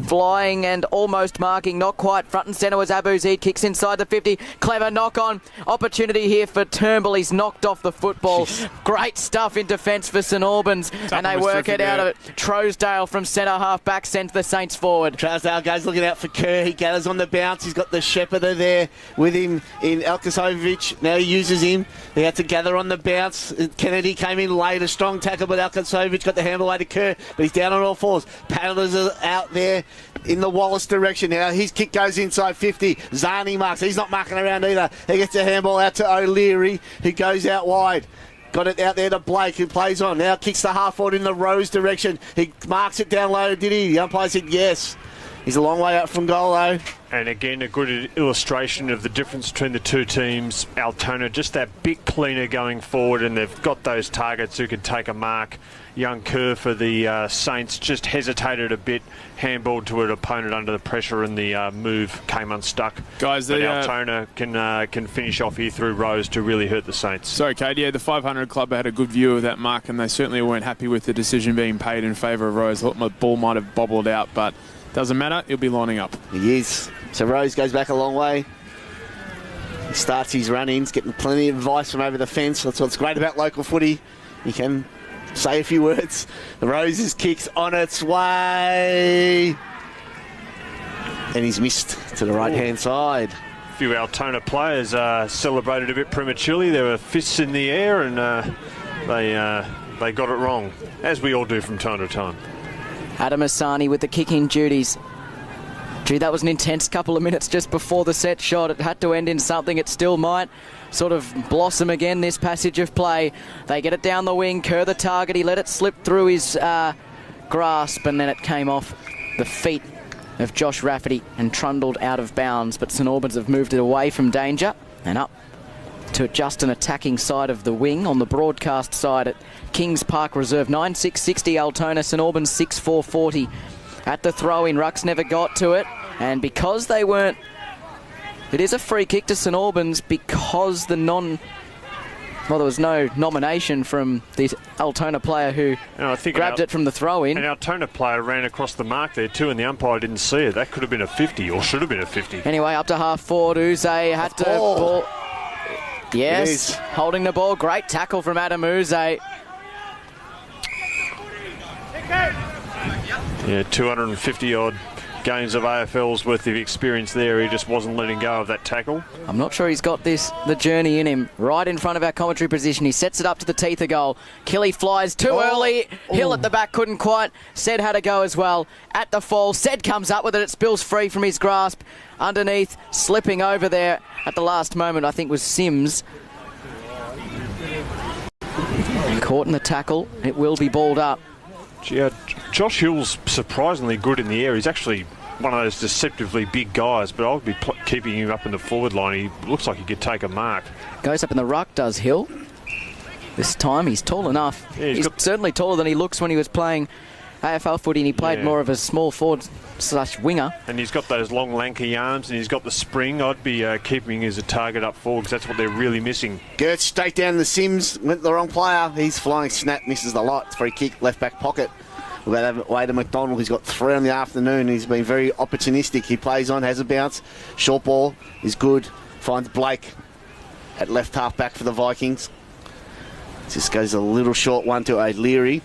Flying and almost marking. Not quite front and centre was Abu Zaid. Kicks inside the 50. Clever knock on. Opportunity here for Turnbull. He's knocked off the football. Great stuff in defence for St Albans. And they work it out of it. Trousdale from centre half back sends the Saints forward. Trousdale goes looking out for Kerr. He gathers on the bounce. He's got the Shepherder there with him in Alkasovic. Now he uses him. He had to gather on the bounce. Kennedy came in late. A strong tackle, but Alkasovic got the handball away to Kerr. But he's down on all fours. Paddlers are out there in the Wallace direction now. His kick goes inside 50. Zani marks. He's not marking around either. He gets a handball out to O'Leary, who goes out wide. Got it out there to Blake, who plays on. Now kicks the half forward in the Rose direction. He marks it down low, did he? The umpire said yes. He's a long way out from goal, though. And again, a good illustration of the difference between the two teams. Altona just that bit cleaner going forward, and they've got those targets who can take a mark. Young Kerr for the Saints just hesitated a bit, handballed to an opponent under the pressure, and the move came unstuck. Guys, but Altona can finish off here through Rose to really hurt the Saints. Sorry, Kate. Yeah, the 500 Club had a good view of that mark, and they certainly weren't happy with the decision being paid in favour of Rose. I thought my ball might have bobbled out, but doesn't matter. He'll be lining up. He is. So Rose goes back a long way. He starts his run-ins, getting plenty of advice from over the fence. That's what's great about local footy. You can say a few words. The Rose's kick's on its way. And he's missed to the right-hand side. A few Altona players celebrated a bit prematurely. There were fists in the air, and they got it wrong, as we all do from time to time. Adam Asani with the kicking duties. Gee, that was an intense couple of minutes just before the set shot. It had to end in something. It still might sort of blossom again, this passage of play. They get it down the wing. Kerr the target. He let it slip through his grasp, and then it came off the feet of Josh Rafferty and trundled out of bounds. But St Albans have moved it away from danger and up to just an attacking side of the wing on the broadcast side at Kings Park Reserve. 9-6-60 Altona, St Albans 6-4-40. At the throw-in, Rucks never got to it, and because they weren't It is a free kick to St Albans because there was no nomination from the Altona player who grabbed it from the throw-in. An Altona player ran across the mark there too, and the umpire didn't see it. That could have been a 50, or should have been a 50. Anyway, up to half forward, Uze had to ball. Yes, holding the ball. Great tackle from Adam Uze. Yeah, 250-odd games of AFL's worth of experience there. He just wasn't letting go of that tackle. I'm not sure he's got the journey in him. Right in front of our commentary position. He sets it up to the teeth of goal. Killy flies too early. Hill at the back couldn't quite. Said had to go as well. At the fall, Said comes up with it. It spills free from his grasp. Underneath, slipping over there at the last moment, I think was Sims. Caught in the tackle. It will be balled up. Yeah, Josh Hill's surprisingly good in the air. He's actually one of those deceptively big guys, but I'll be keeping him up in the forward line. He looks like he could take a mark. Goes up in the ruck, does Hill. This time he's tall enough. Yeah, he's certainly taller than he looks when he was playing AFL footy, and he played more of a small forward / winger. And he's got those long lanky arms, and he's got the spring. I'd be keeping him as a target up forward, because that's what they're really missing. Gertz straight down the Sims, went the wrong player. He's flying snap, misses the lot. Free kick, left back pocket. We've got Wade McDonald, who's got 3 on the afternoon. He's been very opportunistic. He plays on, has a bounce. Short ball is good. Finds Blake at left half back for the Vikings. Just goes a little short one to O'Leary.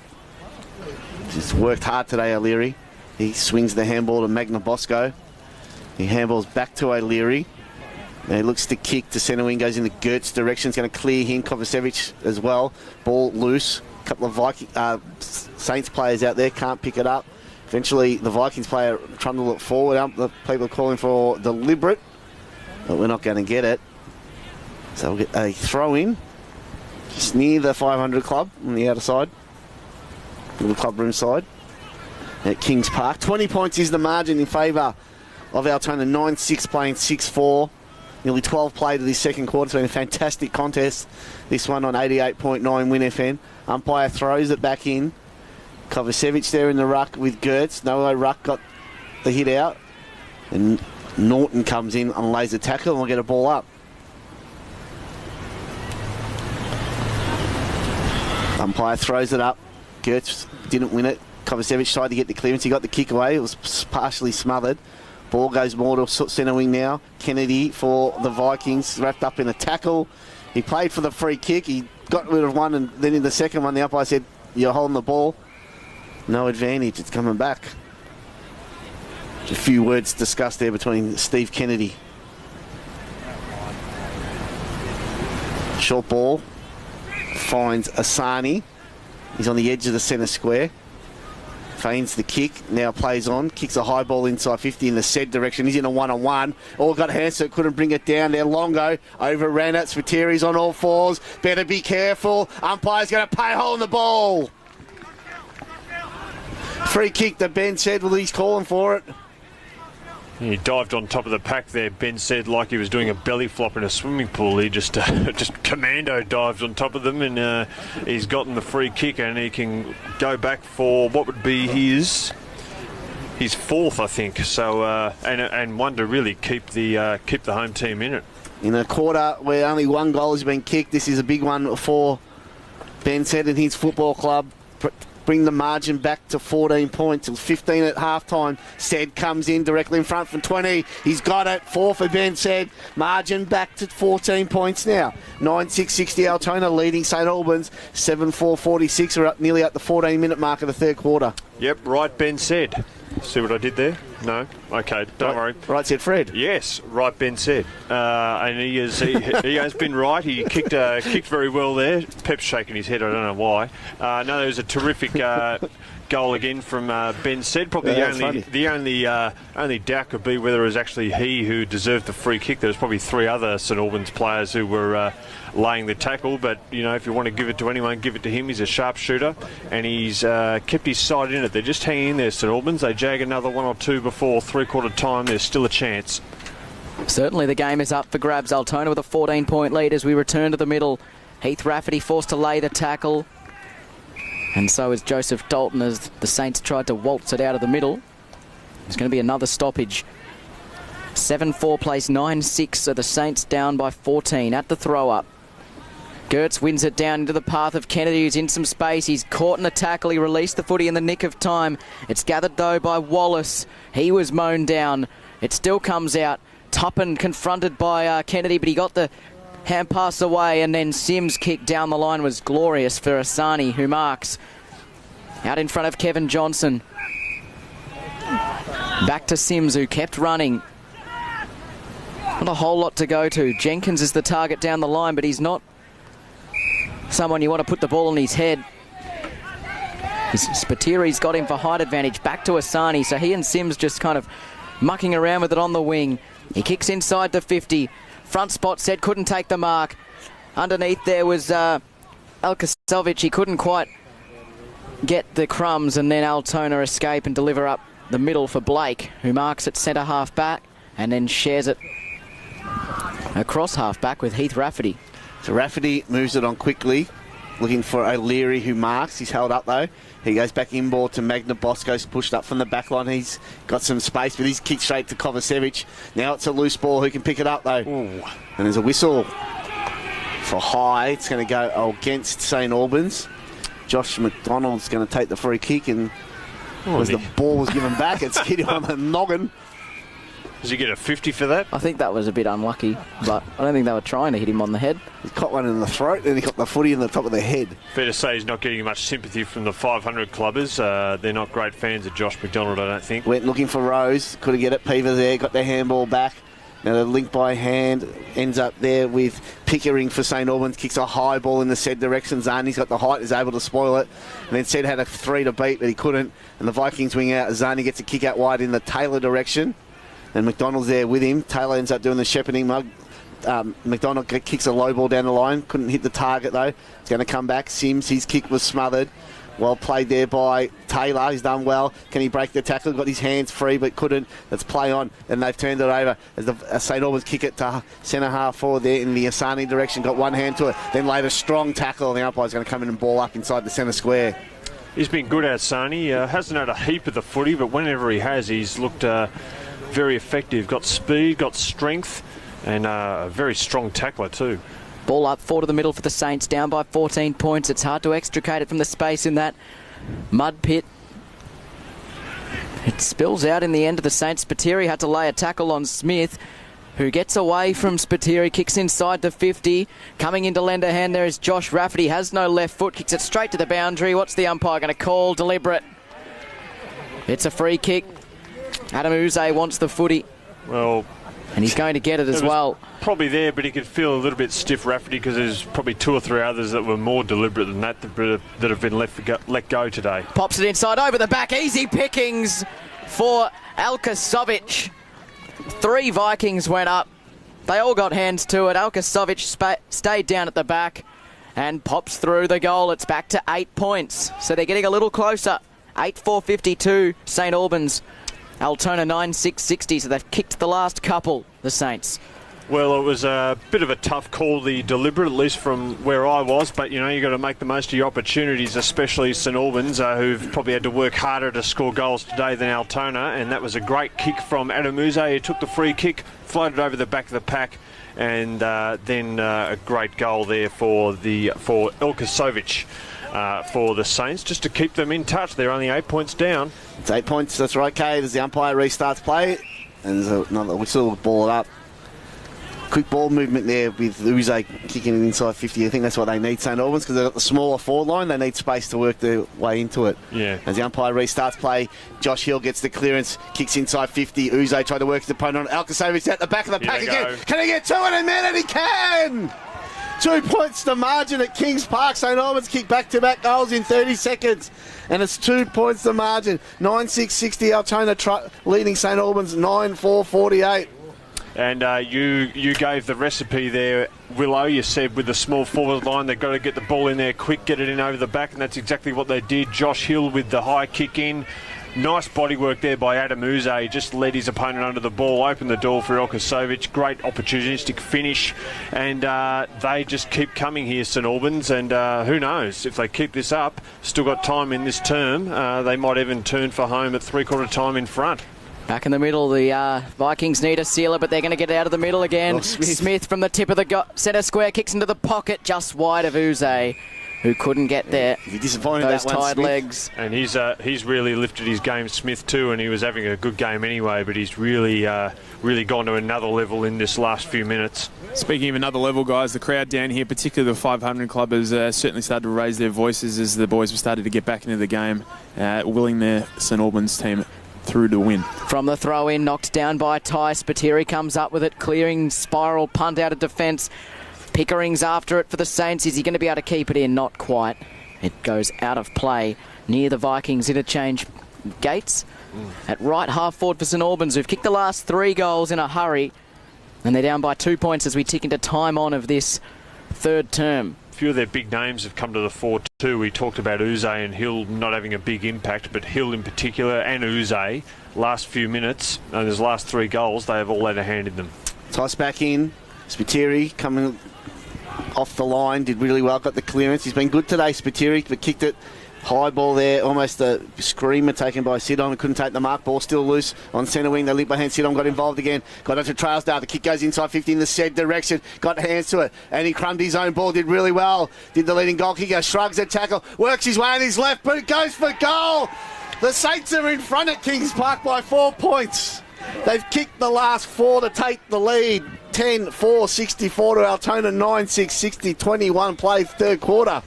Just worked hard today, O'Leary. He swings the handball to Magna Bosco. He handballs back to O'Leary. And he looks to kick to centre wing, goes in the Gertz direction. It's going to clear him. Kovacevic as well. Ball loose. A couple of Saints players out there can't pick it up. Eventually, the Vikings player trying to look forward. The people are calling for deliberate, but we're not going to get it. So we'll get a throw in just near the 500 club on the outer side, the club room side at Kings Park. 20 points is the margin in favour of Altona. 9-6 playing 6-4. Nearly 12 played of this second quarter. It's been a fantastic contest. This one on 88.9 Win FM. Umpire throws it back in. Kovacevic there in the ruck with Gertz. No ruck got the hit out. And Norton comes in and lays a tackle, and we'll get a ball up. Umpire throws it up. Gertz didn't win it. Kovacevic tried to get the clearance. He got the kick away. It was partially smothered. Ball goes more to centre wing now. Kennedy for the Vikings, wrapped up in a tackle. He played for the free kick. He got rid of one, and then in the second one, the umpire said, "You're holding the ball. No advantage. It's coming back." A few words discussed there between Steve Kennedy. Short ball finds Asani. He's on the edge of the centre square. Feigns the kick, now plays on, kicks a high ball inside 50 in the said direction. He's in a one-on-one. All got hands, so couldn't bring it down there. Longo overran it. Spiteri's on all fours. Better be careful. Umpire's going to pay a hole in the ball. Free kick that Ben said, well, he's calling for it. He dived on top of the pack there, Ben said, like he was doing a belly flop in a swimming pool. He just commando dived on top of them, and he's gotten the free kick, and he can go back for what would be his 4th, I think. So and one to really keep the home team in it. In a quarter where only 1 goal has been kicked, this is a big one for Ben said and his football club. Bring the margin back to 14 points. It was 15 at halftime. Said comes in directly in front from 20. He's got it. 4 for Ben Said. Margin back to 14 points now. 9-6-60 Altona leading St Albans. 7-4-46. We're up nearly at the 14-minute mark of the third quarter. Yep, right, Ben Said. See what I did there? No? Okay, don't worry. Right, said Fred. Yes, right, Ben Said. And he has been right. He kicked very well there. Pep's shaking his head. I don't know why. No, there was a terrific goal again from Ben Said. Probably the only doubt could be whether it was actually he who deserved the free kick. There was probably 3 other St Albans players who were laying the tackle, but if you want to give it to anyone, give it to him. He's a sharpshooter, and he's kept his side in it. They're just hanging in there, St Albans. They jag another 1 or 2 before three-quarter time. There's still a chance. Certainly the game is up for grabs. Altona with a 14-point lead as we return to the middle. Heath Rafferty forced to lay the tackle, and so is Joseph Dalton as the Saints tried to waltz it out of the middle. There's going to be another stoppage. 7-4 plays 9-6, so the Saints down by 14 at the throw-up. Gertz wins it down into the path of Kennedy, who's in some space. He's caught in a tackle. He released the footy in the nick of time. It's gathered, though, by Wallace. He was mown down. It still comes out. Tuppen confronted by Kennedy, but he got the hand pass away, and then Sims' kick down the line was glorious for Asani, who marks. Out in front of Kevin Johnson. Back to Sims, who kept running. Not a whole lot to go to. Jenkins is the target down the line, but he's not someone you want to put the ball in his head. Spiteri's got him for height advantage. Back to Asani, so he and Sims just kind of mucking around with it on the wing. He kicks inside the 50. Front spot said couldn't take the mark. Underneath there was Alkasovic. He couldn't quite get the crumbs, and then Altona escape and deliver up the middle for Blake, who marks at centre half back and then shares it across half back with Heath Rafferty. So Rafferty moves it on quickly, looking for O'Leary, who marks. He's held up though. He goes back in ball to Magna. Bosco's pushed up from the back line. He's got some space, but he's kicked straight to Kovacevic. Now it's a loose ball. Who can pick it up though? Ooh. And there's a whistle for high. It's going to go against St Albans. Josh McDonald's going to take the free kick, and as the ball was given back, it's hit him on the noggin. Does he get a 50 for that? I think that was a bit unlucky, but I don't think they were trying to hit him on the head. He caught one in the throat, and he got the footy in the top of the head. Fair to say he's not getting much sympathy from the 500 clubbers. They're not great fans of Josh McDonald, I don't think. Went looking for Rose, couldn't get it. Peever there, got the handball back. Now the link by hand ends up there with Pickering for St Albans. Kicks a high ball in the said direction. Zani's got the height, is able to spoil it. And then said had a 3 to beat, but he couldn't. And the Vikings wing out. Zani gets a kick out wide in the Taylor direction. And McDonald's there with him. Taylor ends up doing the shepherding mug. McDonald kicks a low ball down the line. Couldn't hit the target though. It's going to come back. Sims, his kick was smothered. Well played there by Taylor. He's done well. Can he break the tackle? Got his hands free but couldn't. Let's play on. And they've turned it over as St Albans kick it to centre half forward there in the Asani direction. Got one hand to it. Then later strong tackle. And the umpire's going to come in and ball up inside the centre square. He's been good, Asani. Hasn't had a heap of the footy, but whenever he has, he's looked very effective. Got speed, got strength, and a very strong tackler too. Ball up forward to the middle for the Saints, down by 14 points. It's hard to extricate it from the space in that mud pit. It spills out in the end of the Saints. Spiteri had to lay a tackle on Smith, who gets away from Spiteri, kicks inside the 50. Coming into lend a hand there is Josh Rafferty. Has no left foot, kicks it straight to the boundary. What's the umpire going to call? Deliberate. It's a free kick. Adam Uze wants the footy. Well, and he's going to get it as well. Probably there, but he could feel a little bit stiff, Rafferty, because there's probably 2 or 3 others that were more deliberate than that have been let go today. Pops it inside over the back. Easy pickings for Alkasovic. 3 Vikings went up. They all got hands to it. Alkasovic stayed down at the back and pops through the goal. It's back to 8 points. So they're getting a little closer. 8-4-52, St Albans. Altona 9-6-60, so they've kicked the last couple, the Saints. Well, it was a bit of a tough call, the deliberate, at least from where I was, but you know, you've got to make the most of your opportunities, especially St Albans, who've probably had to work harder to score goals today than Altona, and that was a great kick from Adam Uze, who took the free kick, floated over the back of the pack, and then a great goal there for Ilkasovic. For the Saints, just to keep them in touch. They're only 8 points down. It's 8 points, that's right, Cave, as the umpire restarts play. And there's another whistle, ball it up. Quick ball movement there with Uze kicking it inside 50. I think that's what they need, St Albans, because they've got the smaller forward line. They need space to work their way into it. Yeah. As the umpire restarts play, Josh Hill gets the clearance, kicks inside 50. Uze tried to work his opponent on Alkasovic at the back of the pack again. Can he get 2 in a minute? He can! 2 points to margin at Kings Park. St Albans kick back-to-back goals in 30 seconds. And it's 2 points to margin. 9-6-60 Altona leading St Albans 9-4-48. And you gave the recipe there, Willow. You said with the small forward line, they've got to get the ball in there quick, get it in over the back, and that's exactly what they did. Josh Hill with the high kick in. Nice body work there by Adam Uze. Just led his opponent under the ball, opened the door for Ilkasovic. Great opportunistic finish. And they just keep coming here, St Albans. And who knows, if they keep this up, still got time in this term, they might even turn for home at 3/4 time in front. Back in the middle, the Vikings need a sealer, but they're going to get it out of the middle again. Smith from the tip of the centre square kicks into the pocket, just wide of Uze, who couldn't get there. You're disappointed those that one, tired Smith. legs. And he's really lifted his game, Smith too, and he was having a good game anyway, but he's really gone to another level in this last few minutes. Speaking of another level, guys, the crowd down here, particularly the 500 Club, has certainly started to raise their voices as the boys have started to get back into the game, willing their St Albans team through to win. From the throw-in, knocked down by Ty. Spiteri comes up with it, clearing spiral punt out of defence. Pickering's after it for the Saints. Is he going to be able to keep it in? Not quite. It goes out of play near the Vikings interchange gates. At right half forward for St Albans, who've kicked the last 3 goals in a hurry. And they're down by 2 points as we tick into time on of this third term. A few of their big names have come to the fore too. We talked about Uze and Hill not having a big impact, but Hill in particular and Uze, last few minutes and his last 3 goals, they have all had a hand in them. Toss back in. Spiteri coming off the line, did really well, got the clearance. He's been good today, Spiteri, but kicked it. High ball there, almost a screamer taken by Sidon. Couldn't take the mark. Ball still loose on centre wing. They lit behind Sidon, got involved again. Got onto Trailsdale. The kick goes inside 50 in the said direction. Got hands to it. And he crumbed his own ball. Did really well. Did the leading goal kicker. Shrugs a tackle. Works his way on his left boot. Goes for goal. The Saints are in front at Kings Park by 4 points. They've kicked the last 4 to take the lead. 10-4, 64 to Altona, 9-6, 60, 21 play third quarter.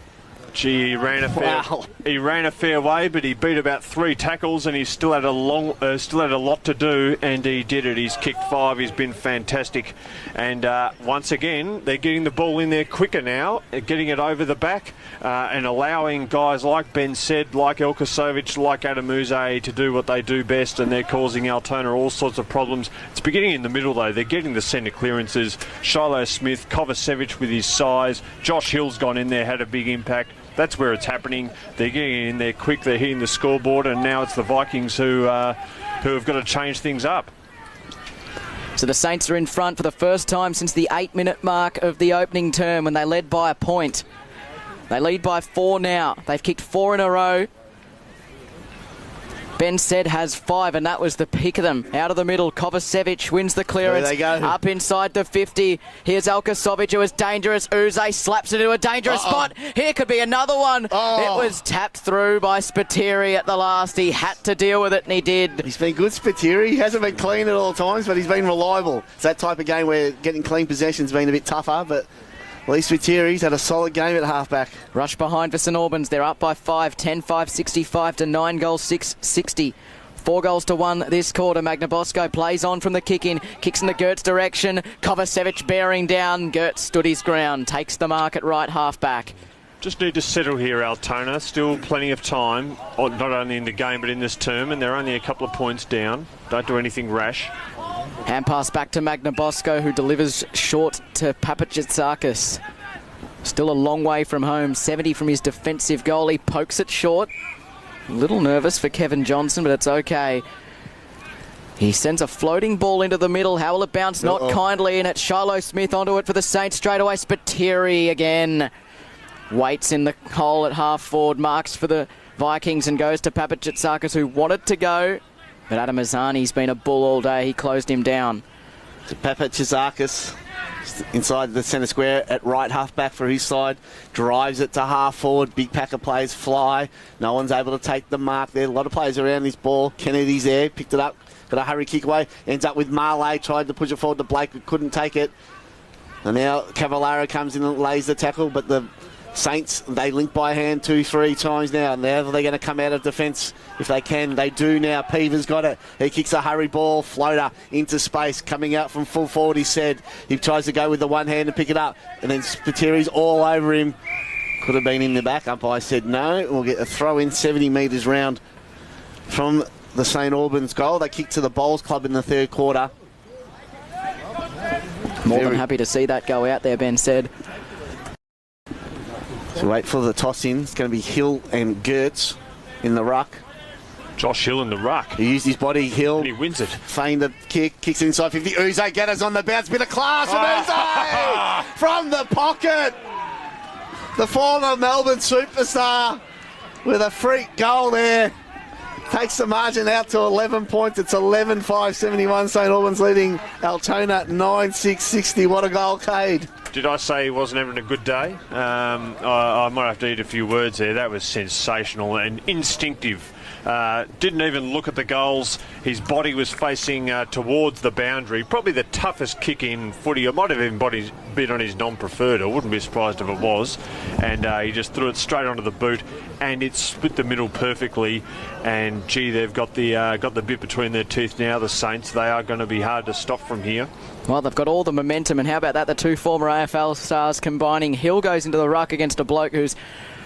Gee, he ran a fair way, but he beat about 3 tackles, and he still had a lot to do, and he did it. He's kicked 5. He's been fantastic, and once again, they're getting the ball in there quicker now, getting it over the back, and allowing guys like Ben said, like Elkosovic, like Adam Uze to do what they do best, and they're causing Altona all sorts of problems. It's beginning in the middle though. They're getting the centre clearances. Shiloh Smith, Kovacevic with his size. Josh Hill's gone in there, had a big impact. That's where it's happening. They're getting in there quick. They're hitting the scoreboard, and now it's the Vikings who have got to change things up. So the Saints are in front for the first time since the 8-minute mark of the opening term when they led by a point. They lead by 4 now. They've kicked 4 in a row. Ben said has 5, and that was the pick of them. Out of the middle, Kovacevic wins the clearance. There they go. Up inside the 50. Here's Elkosovic, who is dangerous. Uze slaps it into a dangerous spot. Here could be another one. It was tapped through by Spiteri at the last. He had to deal with it, and he did. He's been good, Spiteri. He hasn't been clean at all times, but he's been reliable. It's that type of game where getting clean possession's been a bit tougher, but at least Spitteri's had a solid game at halfback. Rush behind for St Albans. They're up by 5, 10-5, 65 to 9 goals, 6-60. 4 goals to 1 this quarter. Magnabosco plays on from the kick-in. Kicks in the Gertz direction. Kovacevic bearing down. Gertz stood his ground. Takes the mark at right halfback. Just need to settle here, Altona. Still plenty of time, not only in the game but in this term, and they're only a couple of points down. Don't do anything rash. Hand pass back to Magnabosco, who delivers short to Papachitsakis. Still a long way from home. 70 from his defensive goal. He pokes it short. A little nervous for Kevin Johnson, but it's okay. He sends a floating ball into the middle. How will it bounce? Not kindly. And it's Shiloh Smith onto it for the Saints straight away. Spiteri again. Waits in the hole at half forward. Marks for the Vikings and goes to Papachitsakis, who wanted to go. But Adam Azani's been a bull all day. He closed him down. Papachitsakis inside the centre square at right half-back for his side. Drives it to half-forward. Big pack of players fly. No one's able to take the mark there. A lot of players around this ball. Kennedy's there. Picked it up. Got a hurry kick away. Ends up with Marley. Tried to push it forward to Blake, but couldn't take it. And now Cavallaro comes in and lays the tackle, but the Saints, they link by hand 2-3 times now. Now they're going to come out of defence if they can. They do now. Peever's got it. He kicks a hurry ball, floater into space, coming out from full forward, he said. He tries to go with the one hand and pick it up. And then Spiteri's all over him. Could have been in the back. Umpire said no. We'll get a throw in 70 metres round from the St Albans goal. They kick to the Bowls Club in the third quarter. More than happy to see that go out there, Ben said. So wait for the toss in. It's going to be Hill and Gertz in the ruck. Josh Hill in the ruck. He used his body, Hill. And he wins it. Feigned the kick, kicks inside 50. Uze Gatters on the bounce. Bit of class from Uze from the pocket. The former Melbourne superstar with a freak goal there. takes the margin out to 11 points. It's 11-5-71. St Albans leading Altona 9-6-60. What a goal, Cade. Did I say he wasn't having a good day? I might have to eat a few words there. That was sensational and instinctive. Didn't even look at the goals. His body was facing towards the boundary. Probably the toughest kick in footy. It might have even been on his non-preferred. I wouldn't be surprised if it was. And he just threw it straight onto the boot, and it split the middle perfectly. And gee, they've got the bit between their teeth now. The Saints. They are going to be hard to stop from here. Well, they've got all the momentum, and how about that? The two former AFL stars combining. Hill goes into the ruck against a bloke who's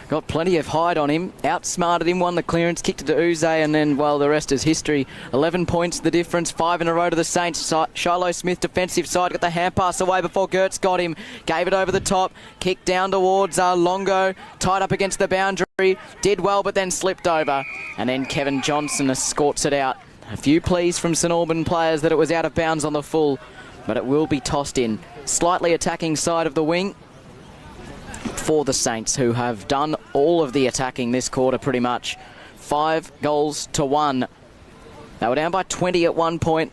got plenty of height on him. Outsmarted him, won the clearance, kicked it to Uze, and then, well, the rest is history. 11 points the difference, 5 in a row to the Saints. Shiloh Smith, defensive side, got the hand pass away before Gertz got him. Gave it over the top, kicked down towards Longo, tied up against the boundary. Did well, but then slipped over. And then Kevin Johnson escorts it out. A few pleas from St Albans players that it was out of bounds on the full, but it will be tossed in. Slightly attacking side of the wing for the Saints, who have done all of the attacking this quarter pretty much. 5-1. They were down by 20 at one point.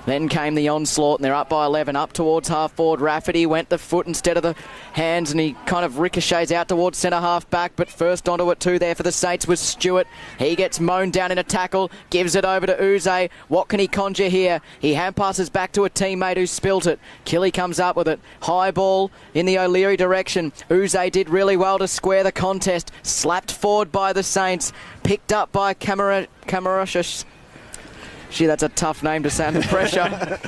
Then came the onslaught, and they're up by 11, up towards half-forward. Rafferty went the foot instead of the hands, and he kind of ricochets out towards centre-half back, but first onto it too there for the Saints was Stewart. He gets mown down in a tackle, gives it over to Uze. What can he conjure here? He hand passes back to a teammate who spilt it. Killy comes up with it. High ball in the O'Leary direction. Uze did really well to square the contest. Slapped forward by the Saints. Picked up by Camarashis. Gee, that's a tough name to say under pressure.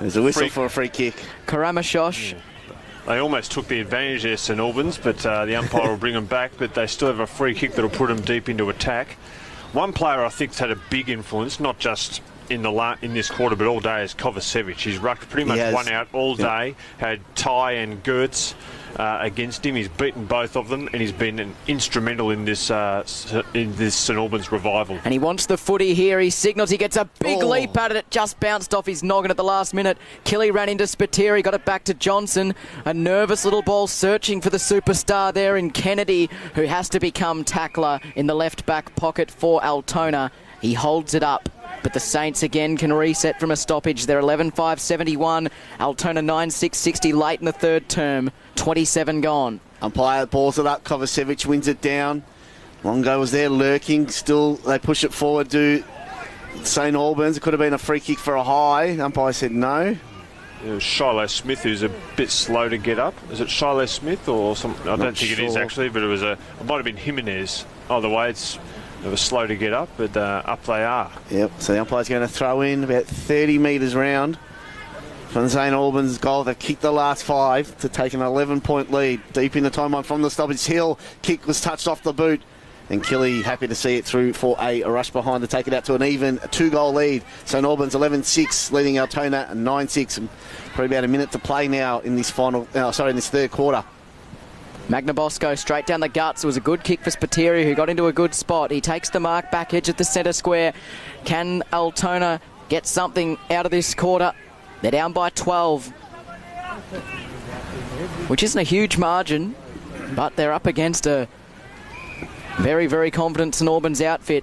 There's a whistle for a free kick. Karamashosh. Yeah. They almost took the advantage there, St Albans, but the umpire will bring them back, but they still have a free kick that will put them deep into attack. One player I think's had a big influence, not just in this quarter, but all day, is Kovacevic. He's rucked pretty much one out all day, had Ty and Gertz against him. He's beaten both of them, and he's been instrumental in this St Albans revival. And he wants the footy here. He signals. He gets a big leap at it. It just bounced off his noggin at the last minute. Killy ran into Spiteri, got it back to Johnson. A nervous little ball searching for the superstar there in Kennedy, who has to become tackler in the left back pocket for Altona. He holds it up, but the Saints again can reset from a stoppage. They're 11-5-71. Altona 9-6-60 late in the third term. 27 gone. Umpire balls it up. Kovacevic wins it down. Longo was there lurking. Still, they push it forward to St Albans. It could have been a free kick for a high. Umpire said no. It was Shiloh Smith, who's a bit slow to get up. Is it Shiloh Smith or something? I don't think it is actually, but it might have been Jimenez. Either way, it was slow to get up, but up they are. Yep, so the umpire's going to throw in about 30 metres round from St Albans' goal. They've kicked the last 5 to take an 11-point lead. Deep in the timeline from the stoppage. Hill, kick was touched off the boot. And Killy happy to see it through for a rush behind to take it out to an even 2-goal lead. St Albans 11-6, leading Altona 9-6. And probably about a minute to play now in this third quarter. Magnabosco straight down the guts. It was a good kick for Spiteri, who got into a good spot. He takes the mark back edge at the centre square. Can Altona get something out of this quarter? They're down by 12, which isn't a huge margin, but they're up against a very, very confident St Albans outfit.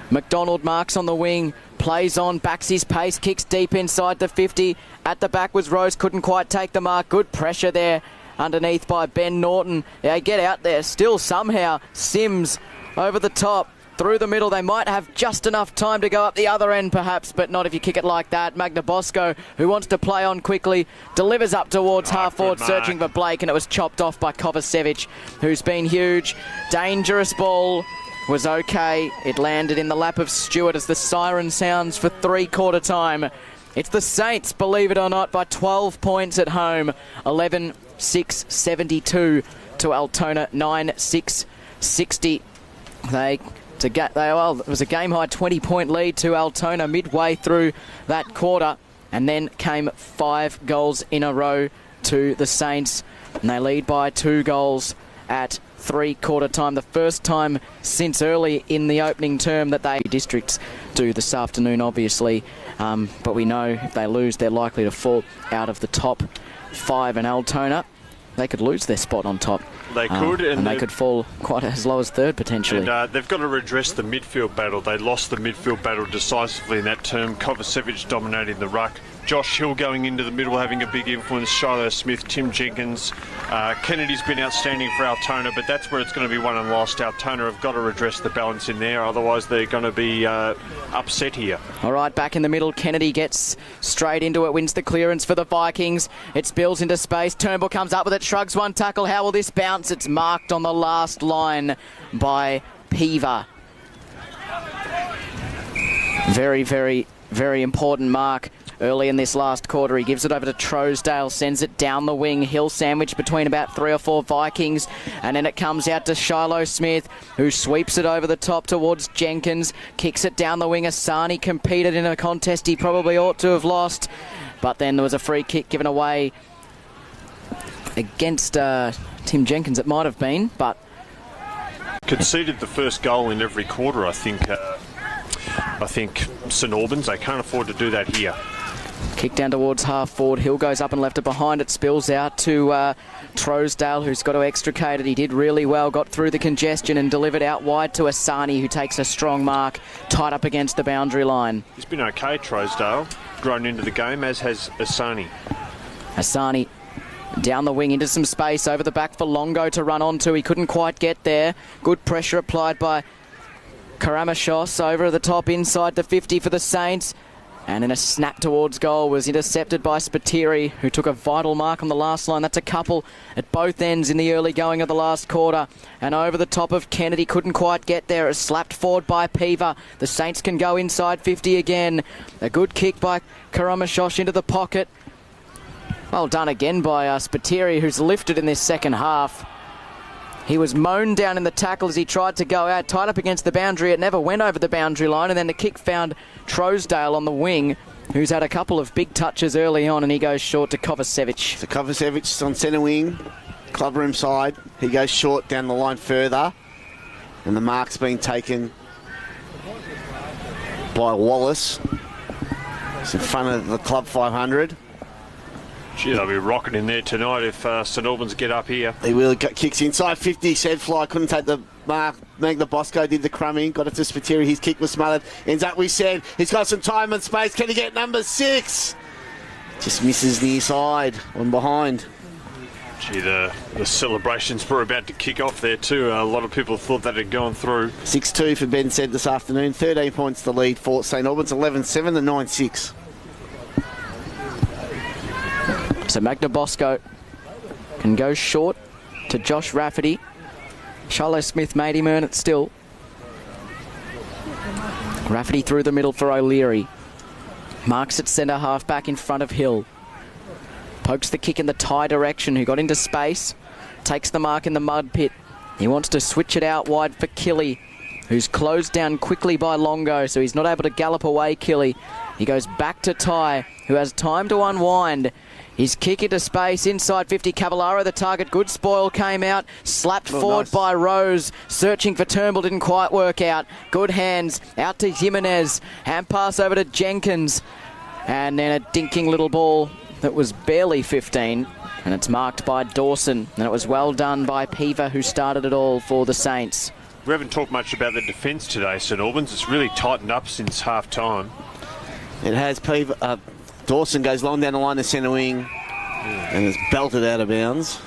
McDonald marks on the wing, plays on, backs his pace, kicks deep inside the 50. At the back was Rose, couldn't quite take the mark. Good pressure there underneath by Ben Norton. They get out there still somehow. Sims over the top. Through the middle, they might have just enough time to go up the other end perhaps, but not if you kick it like that. Magnabosco, who wants to play on quickly, delivers up towards half-forward, searching for Blake, and it was chopped off by Kovacevic, who's been huge. Dangerous ball was okay. It landed in the lap of Stewart as the siren sounds for three-quarter time. It's the Saints, believe it or not, by 12 points at home. 11-6-72 to Altona 9-6-60. It was a game-high 20-point lead to Altona midway through that quarter, and then came 5 goals in a row to the Saints, and they lead by 2 goals at three-quarter time. The first time since early in the opening term that they districts do this afternoon, obviously, but we know if they lose, they're likely to fall out of the top 5, and Altona they could lose their spot on top. They could, and they could fall quite as low as third potentially. And they've got to redress the midfield battle. They lost the midfield battle decisively in that term. Kovacevic dominating the ruck. Josh Hill going into the middle, having a big influence. Shiloh Smith, Tim Jenkins. Kennedy's been outstanding for Altona, but that's where it's going to be won and lost. Altona have got to redress the balance in there, otherwise they're going to be upset here. All right, back in the middle. Kennedy gets straight into it, wins the clearance for the Vikings. It spills into space. Turnbull comes up with it, shrugs one tackle. How will this bounce? It's marked on the last line by Peaver. Very, very, very important mark. Early in this last quarter, he gives it over to Trousdale, sends it down the wing. Hill sandwiched between about 3 or 4 Vikings, and then it comes out to Shiloh Smith, who sweeps it over the top towards Jenkins, kicks it down the wing. Asani competed in a contest he probably ought to have lost, but then there was a free kick given away against Tim Jenkins, it might have been, but... Conceded the first goal in every quarter, I think St Albans. They can't afford to do that here. Kick down towards half forward. Hill goes up and left it behind. It spills out to Trousdale, who's got to extricate it. He did really well, got through the congestion and delivered out wide to Asani, who takes a strong mark, tied up against the boundary line. He's been okay, Trousdale. Grown into the game, as has Asani. Asani down the wing into some space, over the back for Longo to run onto. He couldn't quite get there. Good pressure applied by Karamashos over the top inside the 50 for the Saints. And in a snap towards goal was intercepted by Spiteri, who took a vital mark on the last line. That's a couple at both ends in the early going of the last quarter. And over the top of Kennedy, couldn't quite get there. It's slapped forward by Peaver. The Saints can go inside 50 again. A good kick by Karamashos into the pocket. Well done again by Spiteri, who's lifted in this second half. He was mown down in the tackle as he tried to go out, tied up against the boundary. It never went over the boundary line, and then the kick found Trousdale on the wing, who's had a couple of big touches early on, and he goes short to Kovacevic. So Kovacevic on centre wing, clubroom side. He goes short down the line further, and the mark's been taken by Wallace. It's in front of the club 500. Gee, they'll be rocking in there tonight if St Albans get up here. He will. Kicks inside 50. Said fly. Couldn't take the mark. Magna Bosco did the crumbing. Got it to Spiteri. His kick was smothered. Ends up with said. He's got some time and space. Can he get number 6? Just misses near side on behind. Gee, the celebrations were about to kick off there too. A lot of people thought that had gone through. 6-2 for Ben said this afternoon. 13 points to lead for St Albans. 11-7 to 9-6. So Magna Bosco can go short to Josh Rafferty. Shiloh Smith made him earn it still. Rafferty through the middle for O'Leary. Marks at centre half back in front of Hill. Pokes the kick in the tie direction, who got into space. Takes the mark in the mud pit. He wants to switch it out wide for Killy, who's closed down quickly by Longo, so he's not able to gallop away Killy. He goes back to Ty, who has time to unwind. His kick into space, inside 50, Cavallaro the target. Good spoil came out, slapped forward nice by Rose. Searching for Turnbull, didn't quite work out. Good hands, out to Jimenez. Hand pass over to Jenkins. And then a dinking little ball that was barely 15. And it's marked by Dawson. And it was well done by Peaver, who started it all for the Saints. We haven't talked much about the defence today, St Albans. It's really tightened up since half-time. It has. Peaver... Dawson goes long down the line to centre wing and is belted out of bounds.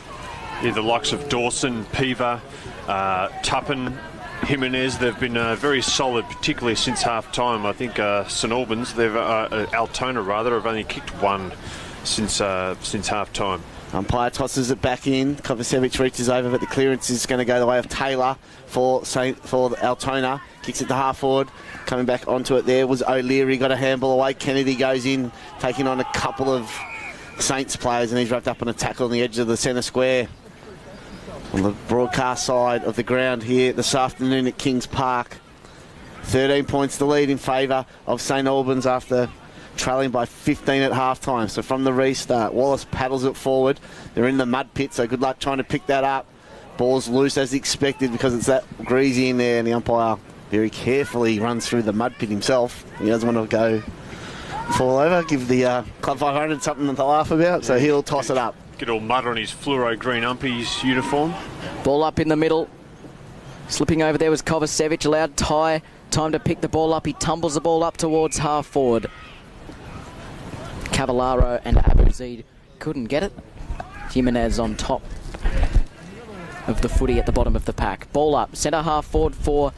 Yeah, the likes of Dawson, Peaver, Tuppen, Jimenez, they've been very solid, particularly since half-time. I think St Albans, Altona rather, have only kicked one since half-time. Umpire tosses it back in. Kovacevic reaches over, but the clearance is going to go the way of Taylor for Altona. Kicks it to half forward. Coming back onto it there was O'Leary. Got a handball away. Kennedy goes in, taking on a couple of Saints players, and he's wrapped up on a tackle on the edge of the centre square. On the broadcast side of the ground here this afternoon at Kings Park. 13 points to lead in favour of St Albans after trailing by 15 at half-time. So from the restart, Wallace paddles it forward. They're in the mud pit, so good luck trying to pick that up. Ball's loose as expected because it's that greasy in there, and the umpire very carefully runs through the mud pit himself. He doesn't want to go fall over, give the Club 500 something to laugh about, so he'll toss it up. Get all mud on his fluoro green umpies uniform. Ball up in the middle. Slipping over there was Kovacevic. Allowed Ty time to pick the ball up. He tumbles the ball up towards half forward. Cavallaro and Abuzid couldn't get it. Jimenez on top of the footy at the bottom of the pack. Ball up, centre half forward for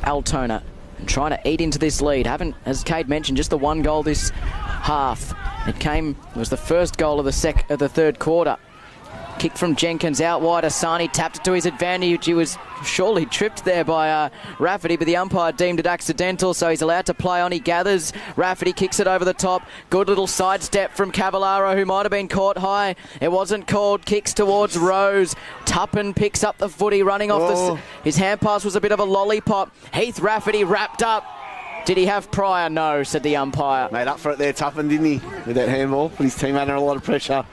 Altona. And trying to eat into this lead. Haven't, as Cade mentioned, just the one goal this half. It was the first goal of the third quarter. Kick from Jenkins out wide. Asani tapped it to his advantage. He was surely tripped there by Rafferty, but the umpire deemed it accidental, so he's allowed to play on. He gathers. Rafferty kicks it over the top. Good little sidestep from Cavallaro, who might have been caught high. It wasn't called. Kicks towards Rose. Tuppen picks up the footy, running off his hand pass was a bit of a lollipop. Heath Rafferty wrapped up. Did he have prior? No, said the umpire. Made up for it there, Tuppen, didn't he? With that handball. Put his team under a lot of pressure.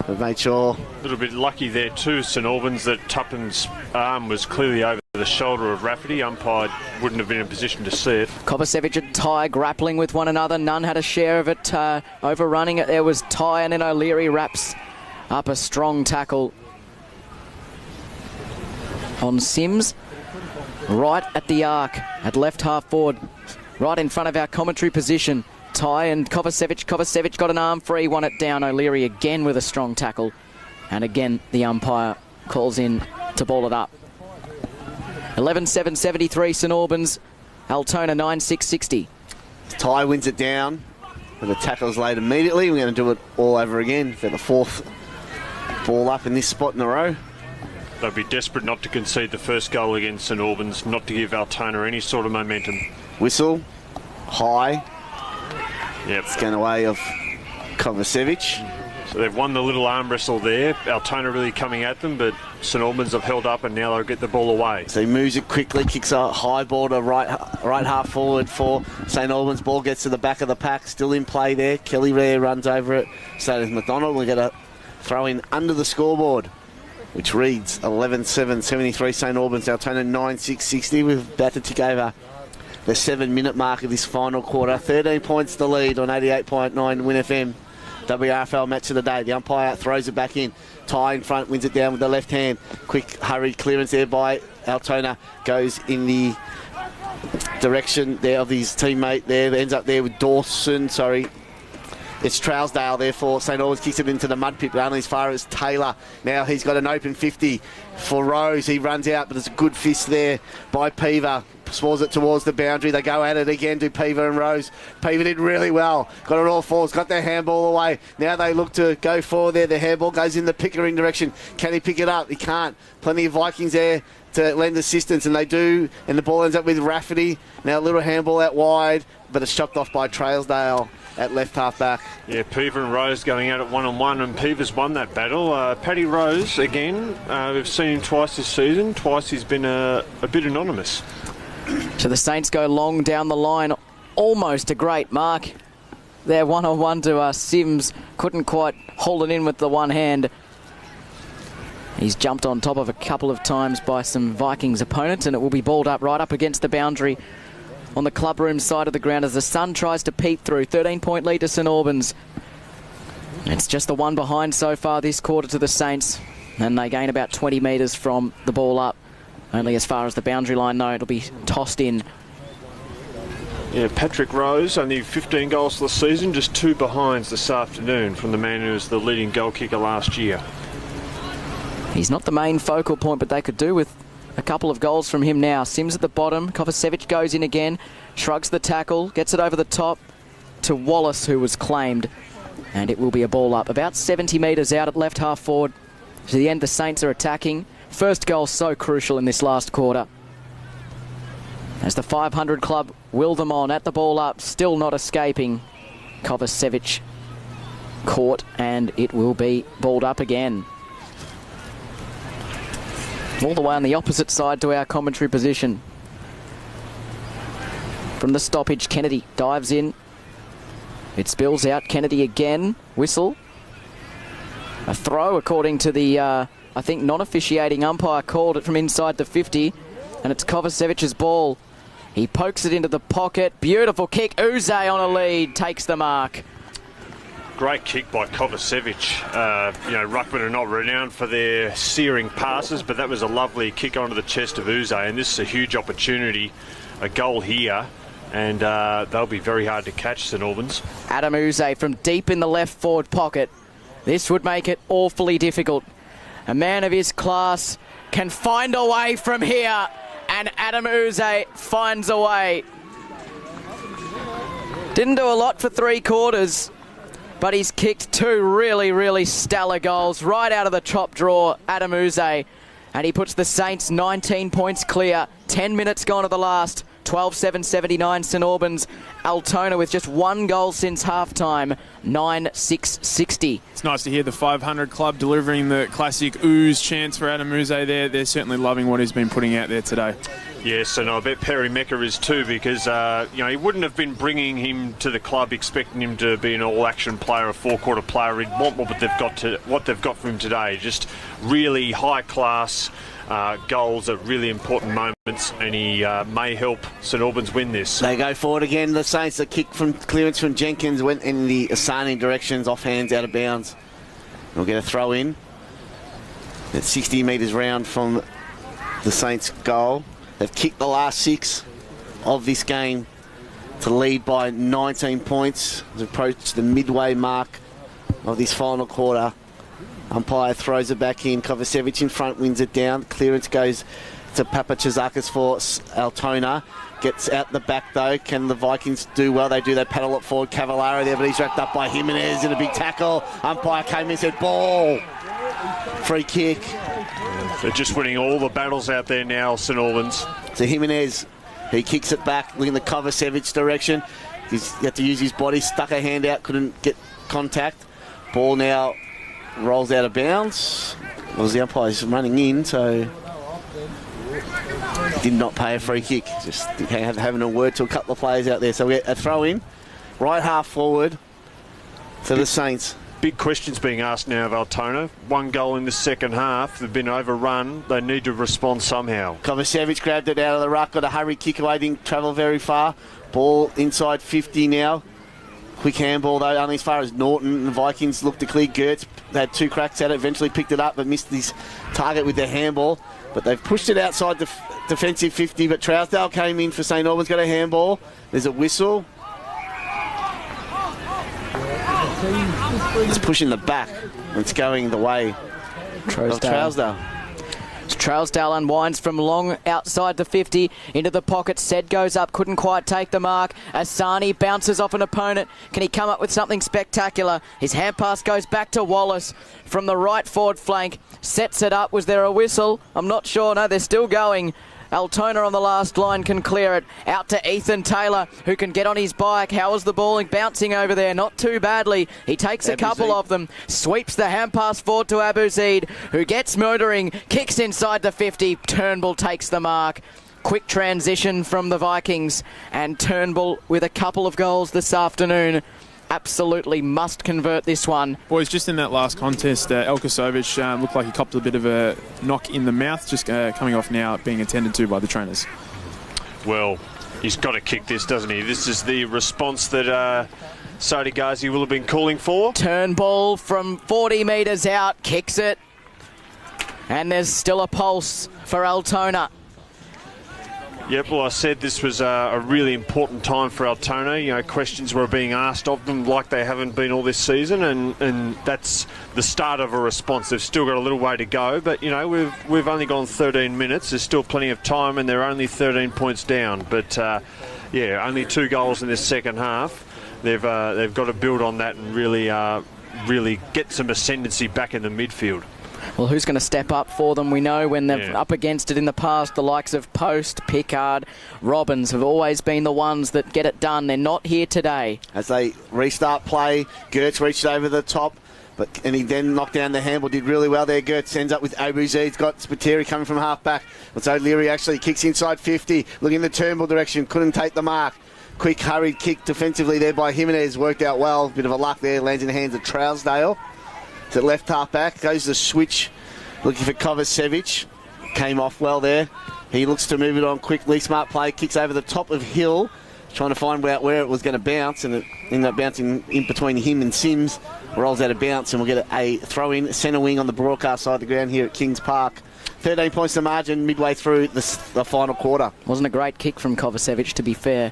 But made sure. A little bit lucky there too, St Albans, that Tuppen's arm was clearly over the shoulder of Rafferty. Umpire wouldn't have been in a position to see it. Kovacevic and Ty grappling with one another. None had a share of it. Overrunning it there was Ty, and then O'Leary wraps up a strong tackle on Sims. Right at the arc, at left half forward, right in front of our commentary position. Ty and Kovacevic. Kovacevic got an arm free, won it down. O'Leary again with a strong tackle. And again, the umpire calls in to ball it up. 11-7-73 St Albans. Altona 9-6-60. Ty wins it down. And the tackle's laid immediately. We're going to do it all over again for the fourth ball up in this spot in a row. They'll be desperate not to concede the first goal against St Albans, not to give Altona any sort of momentum. Whistle. High. Yep. It's going away of Kovacevic. So they've won the little arm wrestle there. Altona really coming at them, but St Albans have held up and now they'll get the ball away. So he moves it quickly, kicks a high ball to right half forward for St Albans. Ball gets to the back of the pack, still in play there. Kelly there runs over it. So does McDonald. We're going to throw in under the scoreboard, which reads 11-7-73 St Albans. Altona 9-6-60. We're about to tick over the 7-minute mark of this final quarter. 13 points to lead on 88.9 Win FM. WRFL match of the day. The umpire throws it back in. Ty in front, wins it down with the left hand. Quick, hurried clearance there by Altona. Goes in the direction there of his teammate there. Ends up there with Dawson. Sorry. It's Trousdale there for St Albans. Kicks it into the mud pit, but only as far as Taylor. Now he's got an open 50 for Rose. He runs out, but there's a good fist there by Peaver. Swalls it towards the boundary. They go at it again, do Peaver and Rose. Peaver did really well. Got it all fours. Got their handball away. Now they look to go forward there. The handball goes in the Pickering direction. Can he pick it up? He can't. Plenty of Vikings there to lend assistance, and they do. And the ball ends up with Rafferty. Now a little handball out wide, but it's chopped off by Trailsdale at left half back. Yeah, Peaver and Rose going at it one-on-one, and Peaver's won that battle. Paddy Rose, again, we've seen him twice this season. Twice he's been a bit anonymous. So the Saints go long down the line. Almost a great mark. There, one-on-one to Sims. Couldn't quite hold it in with the one hand. He's jumped on top of a couple of times by some Vikings opponents, and it will be balled up right up against the boundary on the clubroom side of the ground as the sun tries to peep through. 13-point lead to St Albans. It's just the one behind so far this quarter to the Saints, and they gain about 20 metres from the ball up. Only as far as the boundary line, though. It'll be tossed in. Yeah, Patrick Rose, only 15 goals for the season, just 2 behinds this afternoon from the man who was the leading goal kicker last year. He's not the main focal point, but they could do with a couple of goals from him now. Sims at the bottom. Kovacevic goes in again, shrugs the tackle, gets it over the top to Wallace, who was claimed. And it will be a ball up. About 70 metres out at left half forward. To the end, the Saints are attacking. First goal so crucial in this last quarter. As the 500 club will them on at the ball up, still not escaping. Kovacevic caught, and it will be balled up again. All the way on the opposite side to our commentary position. From the stoppage, Kennedy dives in. It spills out. Kennedy again. Whistle. A throw, according to the, I think, non-officiating umpire called it from inside the 50. And it's Kovacevic's ball. He pokes it into the pocket. Beautiful kick. Uze on a lead. Takes the mark. Great kick by Kovacevic. Ruckman are not renowned for their searing passes, but that was a lovely kick onto the chest of Uze, and this is a huge opportunity, a goal here, and they'll be very hard to catch, St Albans. Adam Uze from deep in the left forward pocket. This would make it awfully difficult. A man of his class can find a way from here, and Adam Uze finds a way. Didn't do a lot for 3 quarters, but he's kicked 2 really, really stellar goals right out of the top drawer, Adam Uze. And he puts the Saints 19 points clear. 10 minutes gone to the last. 12-7-79 St Albans. Altona with just 1 goal since halftime. 9-6-60. It's nice to hear the 500 club delivering the classic ooze chants for Adam Uze there. They're certainly loving what he's been putting out there today. Yes, and I bet Perry Mecca is too, because he wouldn't have been bringing him to the club expecting him to be an all-action player, a 4-quarter player. He'd want what they've got from him today. Just really high-class goals at really important moments, and he may help St Albans win this. They go forward again. The Saints, a kick from clearance from Jenkins went in the Asani directions, off hands, out of bounds. We'll get a throw in. It's 60 metres round from the Saints' goal. They've kicked the last 6 of this game to lead by 19 points. They've approached the midway mark of this final quarter. Umpire throws it back in. Kovacevic in front, wins it down. Clearance goes to Papachazakis for Altona. Gets out the back though. Can the Vikings do well? They do. They paddle it forward. Cavallaro there, but he's wrapped up by Jimenez in a big tackle. Umpire came in and said, ball. Free kick. They're just winning all the battles out there now, St Albans. So Jimenez, he kicks it back, looking in the Kovacevic direction. He's had to use his body, stuck a hand out, couldn't get contact. Ball now rolls out of bounds. Well, the umpire's running in, so did not pay a free kick. Just having a word to a couple of players out there. So we get a throw in, right half forward for the Saints. Big questions being asked now of Altona. 1 goal in the second half. They've been overrun. They need to respond somehow. Kovacevic grabbed it out of the ruck, got a hurry kick away, didn't travel very far. Ball inside 50 now. Quick handball though, only as far as Norton. The Vikings looked to clear. Gertz had 2 cracks at it, eventually picked it up but missed his target with their handball. But they've pushed it outside the defensive 50, but Trousdale came in for St Albans, got a handball. There's a whistle. It's pushing the back. It's going the way of Trousdale. Trousdale unwinds from long outside the 50 into the pocket. Sed goes up, couldn't quite take the mark. Asani bounces off an opponent. Can he come up with something spectacular? His hand pass goes back to Wallace from the right forward flank. Sets it up. Was there a whistle? I'm not sure. No, they're still going. Altona on the last line can clear it. Out to Ethan Taylor, who can get on his bike. How is the ball bouncing over there? Not too badly. He takes a couple of them. Sweeps the hand pass forward to Abu Zaid, who gets murdering. Kicks inside the 50. Turnbull takes the mark. Quick transition from the Vikings. And Turnbull with a couple of goals this afternoon. Absolutely must convert this one. Boys, just in that last contest, Elkosovic looked like he copped a bit of a knock in the mouth, just coming off now, being attended to by the trainers. Well, he's got to kick this, doesn't he? This is the response that Sadi Ghazi will have been calling for. Turnbull from 40 metres out, kicks it. And there's still a pulse for Altona. Yep, well, I said this was a really important time for Altona. Questions were being asked of them like they haven't been all this season, and that's the start of a response. They've still got a little way to go, but, we've only gone 13 minutes. There's still plenty of time, and they're only 13 points down. But, only 2 goals in this second half. They've got to build on that and really get some ascendancy back in the midfield. Well, who's going to step up for them? We know when they've up against it in the past, the likes of Post, Pickard, Robbins have always been the ones that get it done. They're not here today. As they restart play, Gertz reached over the top, and he then knocked down the handball, did really well there. Gertz ends up with Abuzi. He's got Spiteri coming from half back. But so Leary actually kicks inside 50, looking in the Turnbull direction, couldn't take the mark. Quick hurried kick defensively there by Jimenez, worked out well. Bit of a luck there, lands in the hands of Trousdale. To left half back, goes the switch, looking for Kovacevic. Came off well there. He looks to move it on quickly. Smart play, kicks over the top of Hill. trying to find where it was going to bounce, and it ended up bouncing in between him and Sims. Rolls out of bounce, and we'll get a throw-in centre wing on the broadcast side of the ground here at Kings Park. 13 points to margin midway through the final quarter. Wasn't a great kick from Kovacevic, to be fair.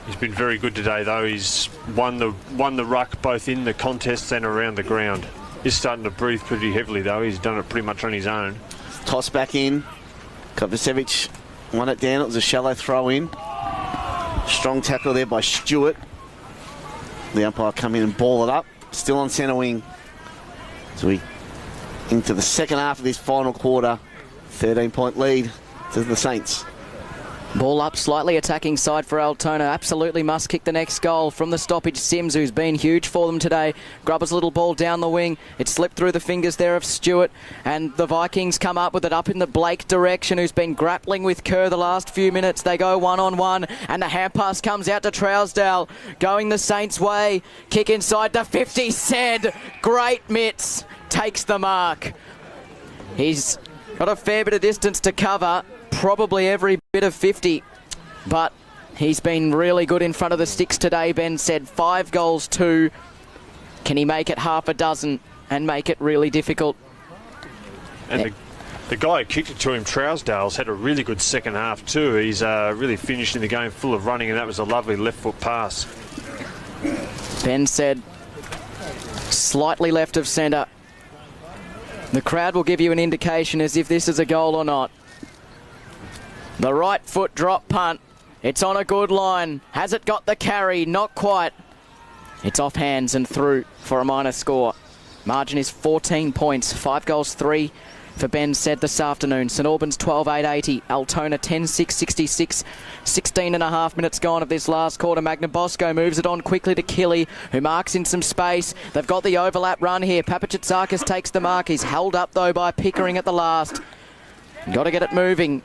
He's been very good today, though. He's won the ruck both in the contests and around the ground. He's starting to breathe pretty heavily, though. He's done it pretty much on his own. Toss back in. Kovacevic won it down. It was a shallow throw-in. Strong tackle there by Stewart. The umpire come in and ball it up. Still on centre wing. So we into the second half of this final quarter. 13-point lead to the Saints. Ball up, slightly attacking side for Altona. Absolutely must kick the next goal from the stoppage. Sims, who's been huge for them today. Grubber's little ball down the wing. It slipped through the fingers there of Stewart. And the Vikings come up with it up in the Blake direction, who's been grappling with Kerr the last few minutes. They go one-on-one. And the hand pass comes out to Trousdale. Going the Saints' way. Kick inside the 50. Said. Great mitts. Takes the mark. He's got a fair bit of distance to cover. Probably every bit of 50, but he's been really good in front of the sticks today. Ben said 5 goals, 2. Can he make it half a dozen and make it really difficult? And the guy who kicked it to him, Trousdale's had a really good second half too. He's really finished in the game full of running, and that was a lovely left foot pass. Ben said slightly left of centre. The crowd will give you an indication as if this is a goal or not. The right foot drop punt. It's on a good line. Has it got the carry? Not quite. It's off hands and through for a minor score. Margin is 14 points. 5 goals, 3 for Ben said this afternoon. St Albans 12-8-80. Altona 10-6-66. 16 and a half minutes gone of this last quarter. Magnabosco moves it on quickly to Killy, who marks in some space. They've got the overlap run here. Papachitsakis takes the mark. He's held up though by Pickering at the last. Got to get it moving.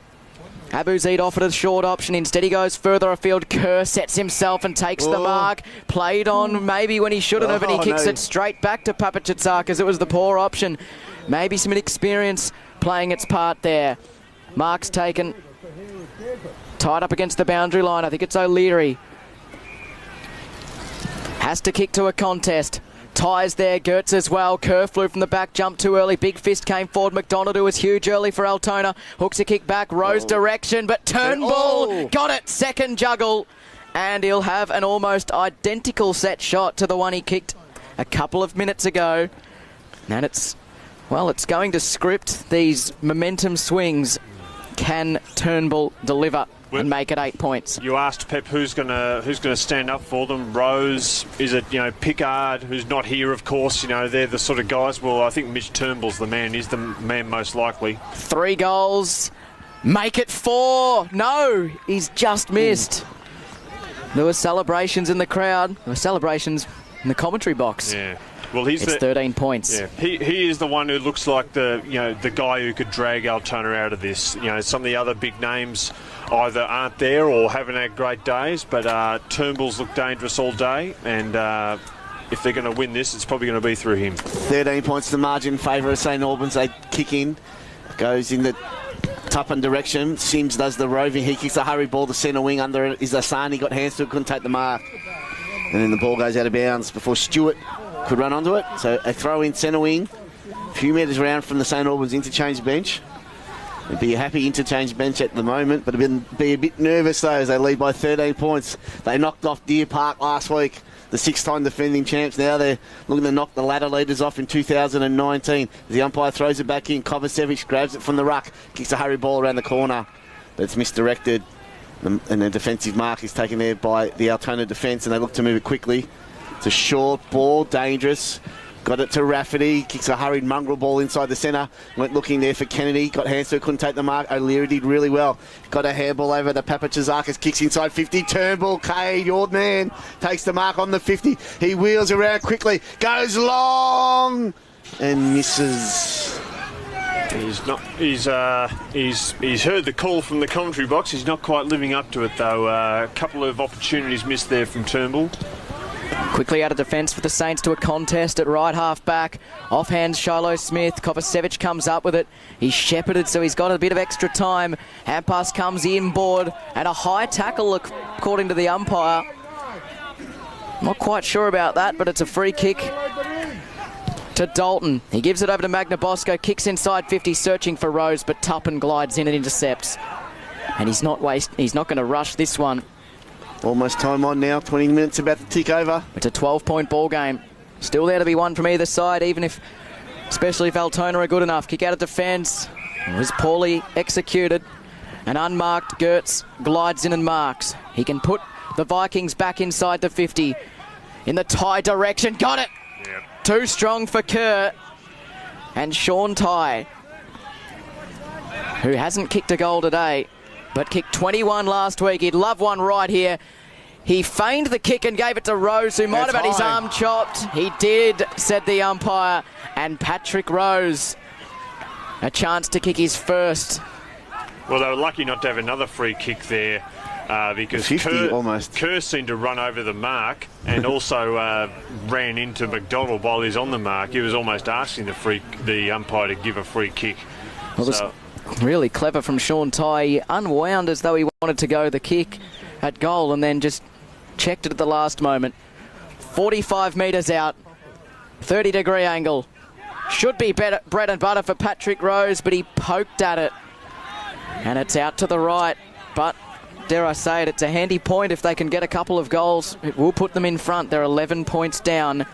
Abu Zaid offered a short option. Instead he goes further afield. Kerr sets himself and takes the mark. Played on maybe when he shouldn't have, and he kicks it straight back to Papachitsakis. It was the poor option. Maybe some inexperience playing its part there. Mark's taken. Tied up against the boundary line. I think it's O'Leary. Has to kick to a contest. Ties there, Gertz as well. Kerr flew from the back, jumped too early. Big fist came forward. McDonald, who was huge early for Altona. Hooks a kick back, Rose direction, but Turnbull got it. Second juggle. And he'll have an almost identical set shot to the one he kicked a couple of minutes ago. And it's going to script these momentum swings. Can Turnbull deliver and make it 8 points? You asked Pep who's gonna stand up for them. Rose, is it Pickard, who's not here, of course. They're the sort of guys. Well, I think Mitch Turnbull's the man. He's the man most likely. 3 goals, make it 4. No, he's just missed. There were celebrations in the crowd. There were celebrations in the commentary box. Yeah. Well, it's 13 points. Yeah, he is the one who looks like the guy who could drag Altona out of this. Some of the other big names either aren't there or haven't had great days, but Turnbull's looked dangerous all day, and if they're going to win this, it's probably going to be through him. 13 points to margin in favour of St Albans. They kick in, goes in the Tuppen direction. Sims does the roving. He kicks a hurry ball to centre wing under it. Is Asani got hands to it, couldn't take the mark, and then the ball goes out of bounds before Stewart could run onto it. So a throw in centre wing, a few metres around from the St Albans interchange bench. It'd be a happy interchange bench at the moment, but it'd be a bit nervous though as they lead by 13 points. They knocked off Deer Park last week, the 6-time defending champs. Now they're looking to knock the ladder leaders off in 2019. The umpire throws it back in. Kovacevic grabs it from the ruck, kicks a hurry ball around the corner, but it's misdirected. And the defensive mark is taken there by the Altona defence, and they look to move it quickly. It's a short ball, dangerous. Got it to Rafferty, kicks a hurried mongrel ball inside the centre. Went looking there for Kennedy, got hands to it, couldn't take the mark. O'Leary did really well. Got a handball over to Papachitsakis, kicks inside 50. Turnbull, Cade, your man, takes the mark on the 50. He wheels around quickly, goes long, and misses. He's heard the call from the commentary box. He's not quite living up to it though. A couple of opportunities missed there from Turnbull. Quickly out of defence for the Saints to a contest at right half back. Offhand Shiloh Smith. Kovacevic comes up with it. He's shepherded, so he's got a bit of extra time. Hand pass comes inboard and a high tackle according to the umpire. Not quite sure about that, but it's a free kick to Dalton. He gives it over to Magnabosco, kicks inside 50, searching for Rose, but Tuppen glides in and intercepts. And he's not going to rush this one. Almost time on now, 20 minutes about to tick over. It's a 12-point ball game. Still there to be won from either side, especially if Altona are good enough. Kick out of defence. It was poorly executed. An unmarked Gertz glides in and marks. He can put the Vikings back inside the 50. In the tie direction. Got it! Yep. Too strong for Kerr. And Sean Ty, who hasn't kicked a goal today, but kicked 21 last week. He'd love one right here. He feigned the kick and gave it to Rose, who might have had his arm chopped. He did, said the umpire. And Patrick Rose, a chance to kick his first. Well, they were lucky not to have another free kick there because Kerr seemed to run over the mark and also ran into McDonald while he's on the mark. He was almost asking the umpire to give a free kick. Well, really clever from Sean Ty. He unwound as though he wanted to go the kick at goal and then just checked it at the last moment. 45 metres out, 30-degree angle. Should be bread and butter for Patrick Rose, but he poked at it. And it's out to the right. But, dare I say it, it's a handy point if they can get a couple of goals. It will put them in front. They're 11 points down.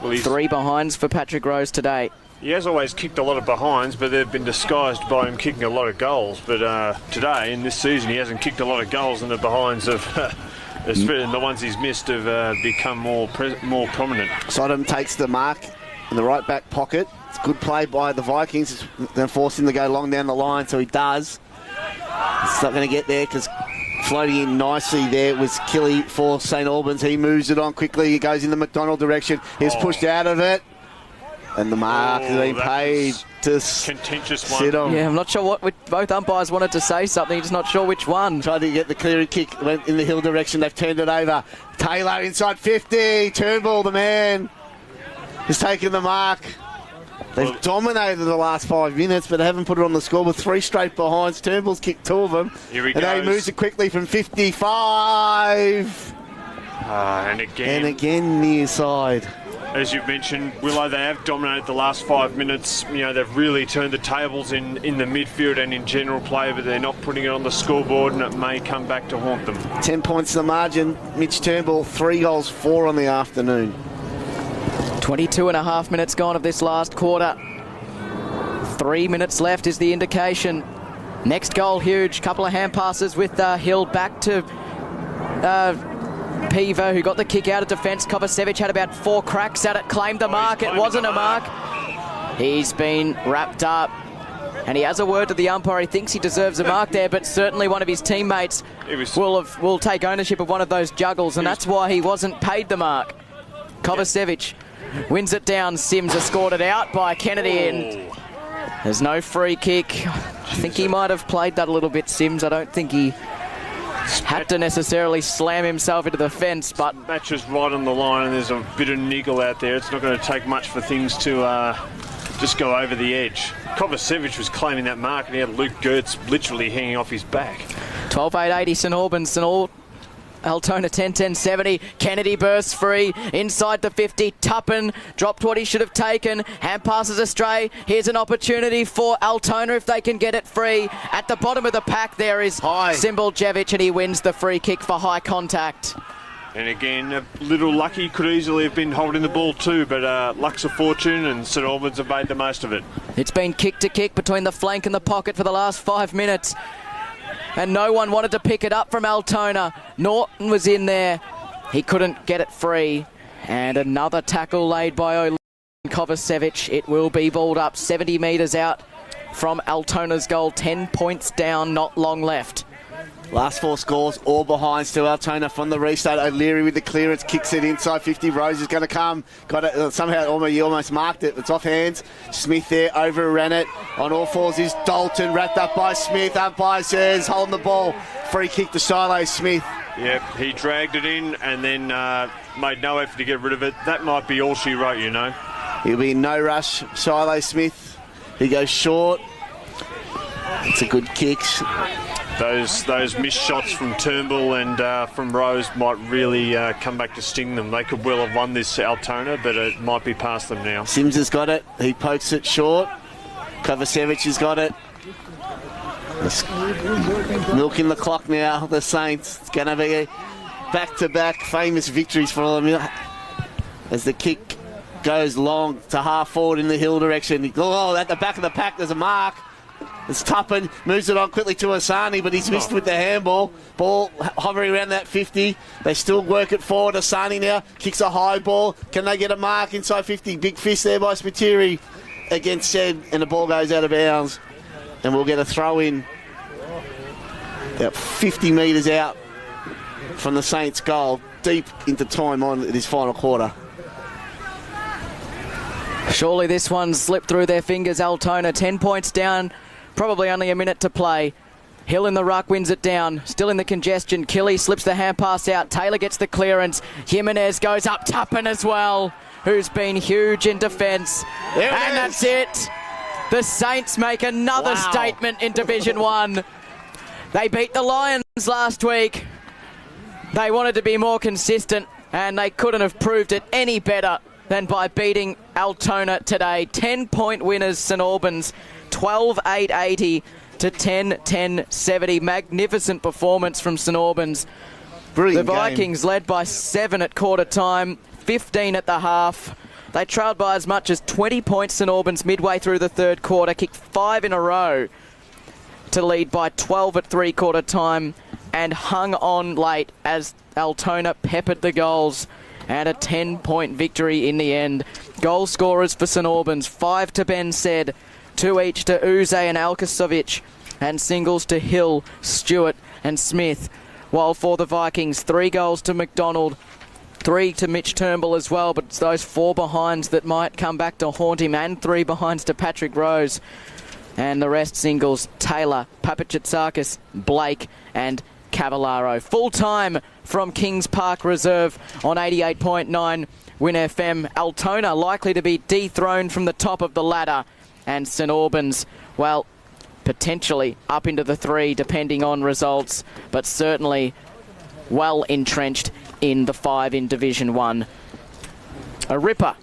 Well, 3 behinds for Patrick Rose today. He has always kicked a lot of behinds, but they've been disguised by him kicking a lot of goals. But today, in this season, he hasn't kicked a lot of goals, and the behinds have, the ones he's missed, have become more prominent. Sodom takes the mark in the right back pocket. It's good play by the Vikings. They're forcing him to go long down the line, so he does. It's not going to get there because floating in nicely there was Killy for St Albans. He moves it on quickly. He goes in the McDonald direction. He's pushed out of it. And the mark has been paid to contentious one. Sit on. Yeah, I'm not sure what both umpires wanted to say something, just not sure which one. Tried to get the clearing kick, went in the hill direction. They've turned it over. Taylor inside 50. Turnbull, the man, has taken the mark. They've dominated the last 5 minutes, but they haven't put it on the score with 3 straight behinds. Turnbull's kicked 2 of them. Here he goes. Then he moves it quickly from 55. And again near side. As you've mentioned, Willow, they have dominated the last 5 minutes. You know, they've really turned the tables in the midfield and in general play, but they're not putting it on the scoreboard, and it may come back to haunt them. 10 points the margin. Mitch Turnbull, 3 goals, 4 on the afternoon. 22.5 minutes gone of this last quarter. 3 minutes left is the indication. Next goal, huge. Couple of hand passes with Hill back to Pivo, who got the kick out of defence. Kovacevic had about 4 cracks at it, claimed the mark. It wasn't a mark. He's been wrapped up. And he has a word to the umpire. He thinks he deserves a mark there, but certainly one of his teammates will take ownership of one of those juggles, and that's why he wasn't paid the mark. Kovacevic wins it down. Sims has scored it out by Kennedy, and there's no free kick. I think he might have played that a little bit, Sims. I don't think he had to necessarily slam himself into the fence, but match is right on the line, and there's a bit of niggle out there. It's not going to take much for things to just go over the edge. Kovacevic was claiming that mark, and he had Luke Gertz literally hanging off his back. 12-8-80 St Albans. Altona 10-10-70. Kennedy bursts free inside the 50. Tuppen dropped what he should have taken. Hand passes astray. Here's an opportunity for Altona if they can get it free. At the bottom of the pack there is Simbaljevic, and he wins the free kick for high contact. And again, a little lucky, could easily have been holding the ball too, but luck's a fortune, and St Albans have made the most of it. It's been kick to kick between the flank and the pocket for the last 5 minutes. And no one wanted to pick it up from Altona. Norton was in there. He couldn't get it free. And another tackle laid by Kovacevic. It will be balled up 70 metres out from Altona's goal. 10 points down, not long left. Last 4 scores, all behinds to Altona from the restart. O'Leary with the clearance, kicks it inside 50. Rose is going to come. Got it. Somehow he almost marked it. It's off hands. Smith there, overran it. On all fours is Dalton, wrapped up by Smith. Umpire says, holding the ball. Free kick to Shiloh Smith. Yep, he dragged it in and then made no effort to get rid of it. That might be all she wrote, you know. He'll be in no rush. Shiloh Smith, he goes short. It's a good kick. Those missed shots from Turnbull and from Rose might really come back to sting them. They could well have won this Altona, but it might be past them now. Sims has got it. He pokes it short. Kovacevic has got it. Milking the clock now, the Saints. It's going to be a back-to-back famous victories for them as the kick goes long to half forward in the hill direction. Oh, at the back of the pack, there's a mark. It's Tuppen, moves it on quickly to Asani, but he's missed with the handball. Ball hovering around that 50. They still work it forward. Asani now kicks a high ball. Can they get a mark inside 50? Big fist there by Spiteri against Sed, and the ball goes out of bounds. And we'll get a throw in about 50 metres out from the Saints' goal, deep into time on this final quarter. Surely this one slipped through their fingers. Altona 10 points down, probably only a minute to play. Hill in the ruck wins it down, still in the congestion. Killy slips the hand pass out. Taylor gets the clearance. Jimenez goes up. Tuppen as well, who's been huge in defence. And that's it. The Saints make another statement in Division 1. They beat the Lions last week. They wanted to be more consistent, and they couldn't have proved it any better than by beating Altona today. 10-point winners, St Albans, 12-8-80 to 10-10-70. Magnificent performance from St Albans. Brilliant The Vikings led by 7 at quarter time, 15 at the half. They trailed by as much as 20 points, St Albans, midway through the third quarter, kicked 5 in a row to lead by 12 at three-quarter time, and hung on late as Altona peppered the goals, and a 10-point victory in the end. Goal scorers for St Albans, 5 to Ben Said, 2 each to Uze and Alkasovic, and singles to Hill, Stewart and Smith. While for the Vikings, 3 goals to McDonald, 3 to Mitch Turnbull as well, but it's those 4 behinds that might come back to haunt him, and 3 behinds to Patrick Rose. And the rest singles, Taylor, Papachitsakis, Blake and Cavallaro. Full time from Kings Park Reserve on 88.9 Win FM. Altona likely to be dethroned from the top of the ladder, and St Albans, well, potentially up into the 3 depending on results, but certainly well entrenched in the 5 in Division 1. A ripper